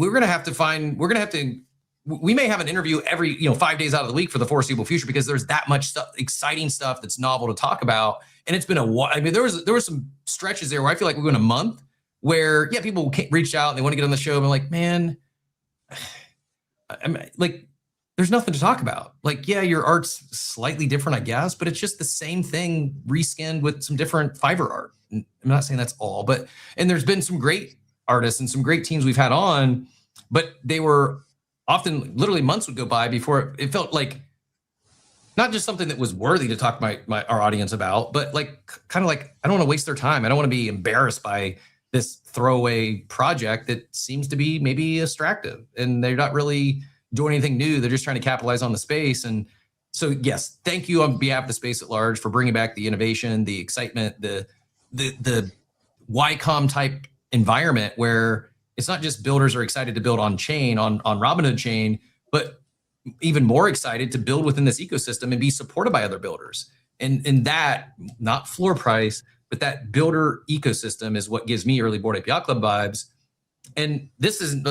may have an interview every 5 days out of the week for the foreseeable future, because there's that much stuff, exciting stuff that's novel to talk about. And it's been a while. I mean, there was some stretches there where I feel like we went a month where people reached out and they want to get on the show. And I'm like, man, I'm like, there's nothing to talk about. Like, yeah, your art's slightly different, I guess, but it's just the same thing reskinned with some different Fiverr art. And I'm not saying that's all, and there's been some great artists and some great teams we've had on, but they were often, literally months would go by before it felt like not just something that was worthy to talk to our audience about, but kind of like, I don't want to waste their time. I don't want to be embarrassed by this throwaway project that seems to be maybe distractive, and they're not really doing anything new. They're just trying to capitalize on the space. And so, yes, thank you on behalf of the space at large for bringing back the innovation, the excitement, the YCOM type environment where it's not just builders are excited to build on chain, on Robinhood chain, but even more excited to build within this ecosystem and be supported by other builders. And that, not floor price, but that builder ecosystem is what gives me early Bored Ape Yacht Club vibes. And this is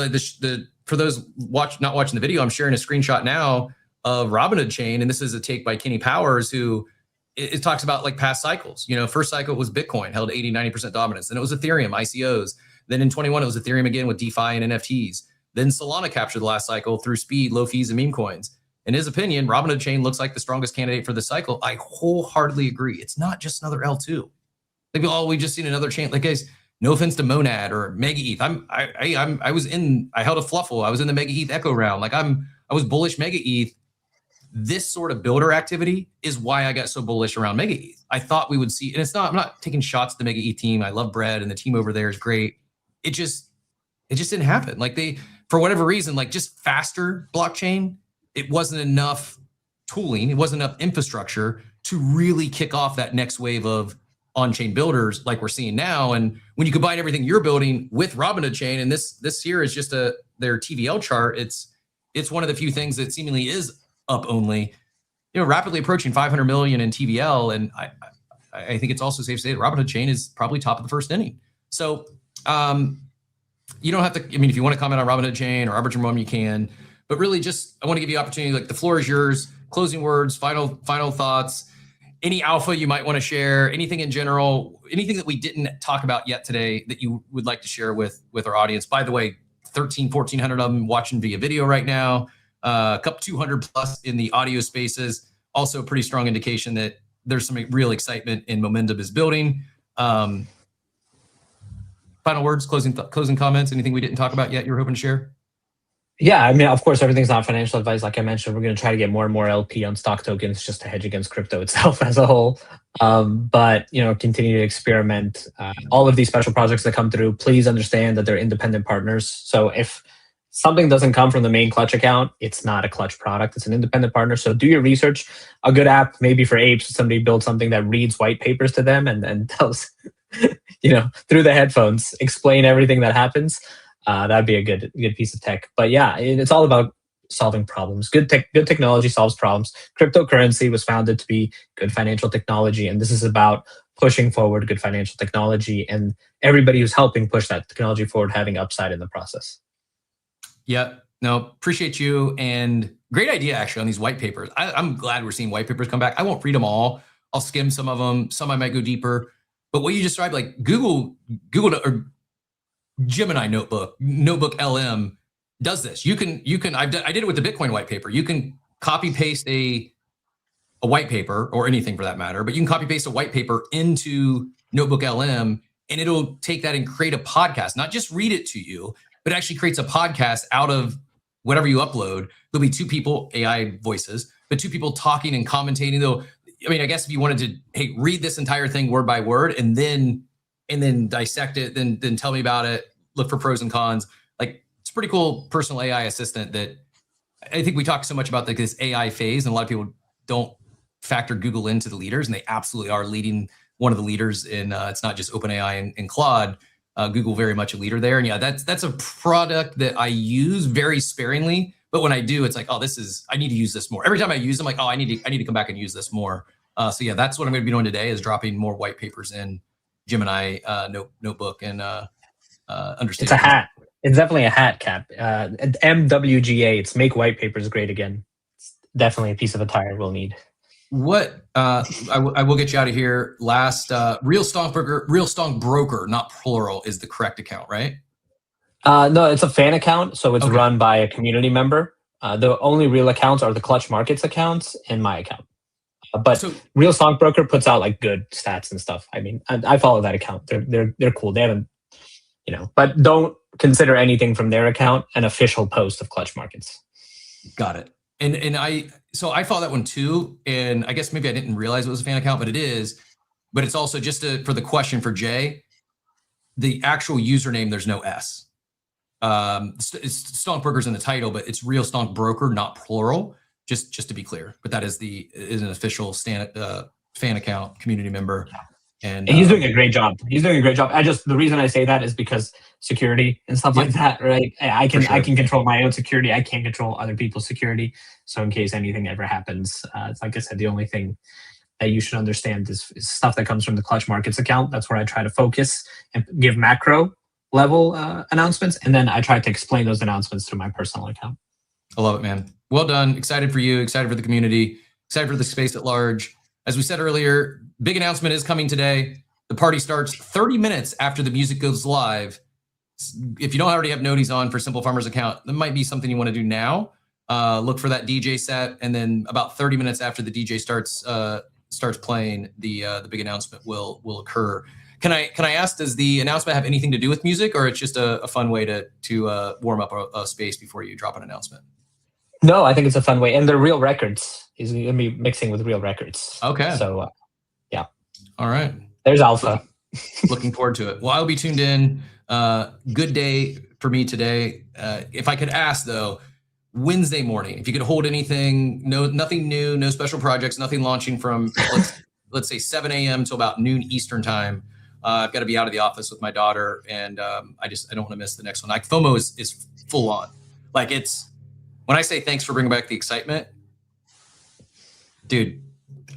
for those not watching the video, I'm sharing a screenshot now of Robinhood chain. And this is a take by Kenny Powers, who it talks about like past cycles. First cycle was Bitcoin, held 80, 90% dominance. Then it was Ethereum, ICOs. Then in 21, it was Ethereum again with DeFi and NFTs. Then Solana captured the last cycle through speed, low fees, and meme coins. In his opinion, Robinhood chain looks like the strongest candidate for the cycle. I wholeheartly agree. It's not just another L2. Like, oh, we just seen another chain. Like, guys, no offense to Monad or Mega ETH. I held a Fluffle. I was in the Mega ETH Echo round. Like, I was bullish Mega ETH. This sort of builder activity is why I got so bullish around Mega ETH. I thought we would see, and I'm not taking shots at the Mega ETH team. I love Brett, and the team over there is great. It just didn't happen. Like, for whatever reason, like, just faster blockchain, it wasn't enough tooling. It wasn't enough infrastructure to really kick off that next wave of on-chain builders like we're seeing now. And when you combine everything you're building with Robinhood chain, and this here is just their TVL chart, it's one of the few things that seemingly is up only, rapidly approaching 500 million in TVL. And I think it's also safe to say that Robinhood chain is probably top of the first inning. So you don't have to, if you want to comment on Robinhood chain or Arbitrum Mom, you can, but really just, I want to give you opportunity. Like, the floor is yours. Closing words, final thoughts, any alpha you might want to share, anything in general, anything that we didn't talk about yet today that you would like to share with our audience. By the way, 1,400 of them watching via video right now, a couple 200 plus in the audio spaces. Also a pretty strong indication that there's some real excitement and momentum is building. Final words, closing comments, anything we didn't talk about yet you were hoping to share? Yeah, of course, everything's not financial advice. Like I mentioned, we're going to try to get more and more LP on stock tokens just to hedge against crypto itself as a whole. But, continue to experiment. All of these special projects that come through, please understand that they're independent partners. So if something doesn't come from the main Clutch account, it's not a Clutch product. It's an independent partner. So do your research. A good app, maybe for apes, somebody builds something that reads white papers to them and tells, through the headphones, explain everything that happens. That'd be a good piece of tech. But yeah, it's all about solving problems. Good technology solves problems. Cryptocurrency was founded to be good financial technology, and this is about pushing forward good financial technology and everybody who's helping push that technology forward having upside in the process. Yeah, no, appreciate you, and great idea actually on these white papers. I'm glad we're seeing white papers come back. I won't read them all. I'll skim some of them. Some I might go deeper. But what you described, like Google or Gemini Notebook LM does this. I did it with the Bitcoin white paper. You can copy paste a white paper, or anything for that matter, but you can copy paste a white paper into Notebook LM, and it'll take that and create a podcast. Not just read it to you, but it actually creates a podcast out of whatever you upload. There'll be two people, AI voices, but two people talking and commentating. I guess if you wanted to, hey, read this entire thing word by word and then dissect it, then tell me about it, look for pros and cons. Like, it's a pretty cool personal AI assistant that I think we talk so much about this AI phase, and a lot of people don't factor Google into the leaders, and they absolutely are leading, one of the leaders in, it's not just OpenAI and Claude, Google very much a leader there. And yeah, that's a product that I use very sparingly, but when I do, it's like, oh, I need to use this more. Every time I use them, like, oh, I need to come back and use this more. So yeah, that's what I'm going to be doing today, is dropping more white papers in Gemini Notebook and understand. It's a hat. It's definitely a hat, Cap. MWGA, it's Make White Papers Great Again. It's definitely a piece of attire we'll need. What I will get you out of here. Last, Real StonkBroker, not plural, is the correct account, right? No, it's a fan account, so it's run by a community member. The only real accounts are the Clutch Markets accounts and my account. But Real StonkBroker puts out like good stats and stuff. I mean, I follow that account. They're cool. They haven't, but don't consider anything from their account an official post of Clutch Markets. Got it. And I follow that one too. And I guess maybe I didn't realize it was a fan account, but it is. But it's also just for the question for Jay, the actual username, there's no S. It's StonkBrokers in the title, but it's Real StonkBroker, not plural. Just to be clear. But that is an official fan account, community member. And he's doing a great job. The reason I say that is because security and stuff like that, right? I can control my own security. I can't control other people's security. So in case anything ever happens, it's like I said, the only thing that you should understand is stuff that comes from the Clutch Markets account. That's where I try to focus and give macro level announcements. And then I try to explain those announcements through my personal account. I love it, man. Well done. Excited for you. Excited for the community. Excited for the space at large. As we said earlier, big announcement is coming today. The party starts 30 minutes after the music goes live. If you don't already have noties on for Simple Farmers account, that might be something you want to do now. Look for that DJ set, and then about 30 minutes after the DJ starts playing, the big announcement will occur. Can I ask, does the announcement have anything to do with music, or it's just a fun way to warm up a space before you drop an announcement? No, I think it's a fun way, and they're real records. He's going to be mixing with real records. Okay. So, yeah. All right. There's alpha. Looking forward to it. Well, I'll be tuned in. Good day for me today. If I could ask though, Wednesday morning, if you could hold anything, nothing new, no special projects, nothing launching from let's say 7 a.m. till about noon Eastern time. I've got to be out of the office with my daughter, and I don't want to miss the next one. Like, FOMO is full on. Like, it's when I say thanks for bringing back the excitement, dude.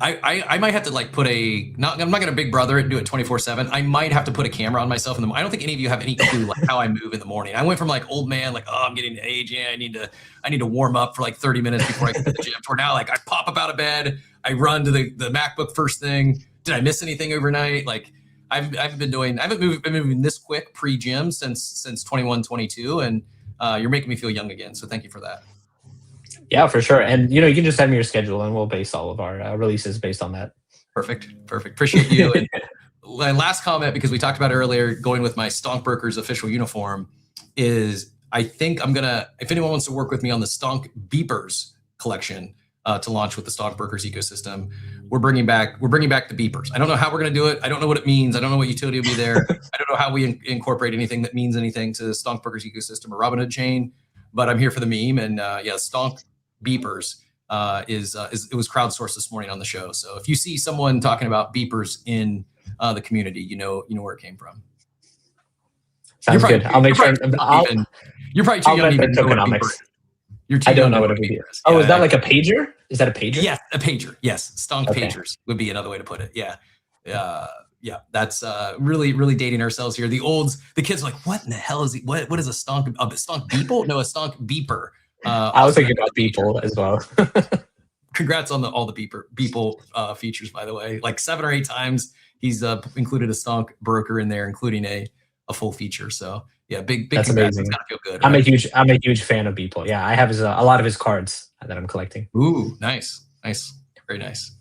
I might have to like put I'm not gonna Big Brother it and do it 24/7. I might have to put a camera on myself in the morning. I don't think any of you have any clue like how I move in the morning. I went from like old man, like, oh, I'm getting to age, yeah, I need to warm up for like 30 minutes before I get to the gym. For now, like, I pop up out of bed, I run to the MacBook first thing. Did I miss anything overnight? Like, I haven't been moving this quick pre-gym since 21, 22, and you're making me feel young again. So thank you for that. Yeah, for sure. And you can just send me your schedule, and we'll base all of our releases based on that. Perfect. Appreciate you. And my last comment, because we talked about it earlier, going with my StonkBrokers official uniform, is I think I'm gonna, if anyone wants to work with me on the Stonk Beepers collection to launch with the StonkBrokers ecosystem, we're bringing back the beepers. I don't know how we're gonna do it. I don't know what it means. I don't know what utility will be there. I don't know how we incorporate anything that means anything to the StonkBrokers ecosystem or Robinhood chain. but I'm here for the meme. And yeah, Stonk beepers it was crowdsourced this morning on the show. So if you see someone talking about beepers in the community, you know where it came from. Sounds good. I'll make sure. You're probably too young to even know what a beeper is. I don't know what a beeper is. Oh, is that like a pager? Is that a pager? Yes, a pager. Yes, Stonk Okay. pagers would be another way to put it. Yeah. Yeah, that's really, really dating ourselves here. The kids are like, what in the hell is he? What is a stonk? A stonk beeple? No, a stonk beeper. I was thinking about beeple as well. Congrats on all the beeple features, by the way. Like 7 or 8 times he's included a stonk broker in there, including a full feature. So yeah, big. That's congrats. amazing. It's gotta feel good. I'm right? a huge fan of beeple. Yeah, I have a lot of his cards that I'm collecting. Ooh, nice, very nice.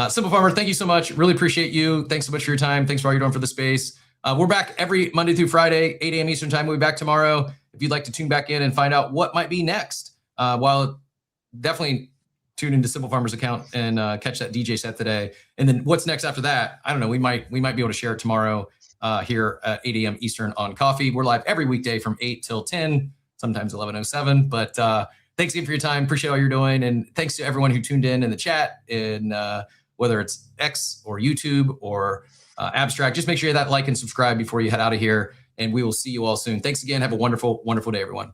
Simple Farmer, thank you so much. Really appreciate you. Thanks so much for your time. Thanks for all you're doing for the space. We're back every Monday through Friday, 8 a.m. Eastern time. We'll be back tomorrow. If you'd like to tune back in and find out what might be next, definitely tune into Simple Farmer's account and catch that DJ set today. And then what's next after that? I don't know. We might be able to share it tomorrow here at 8 a.m. Eastern on Coffee. We're live every weekday from 8 till 10, sometimes 11:07. But thanks again for your time. Appreciate all you're doing. And thanks to everyone who tuned in the chat and whether it's X or YouTube or Abstract. Just make sure you hit that like and subscribe before you head out of here. And we will see you all soon. Thanks again. Have a wonderful, wonderful day, everyone.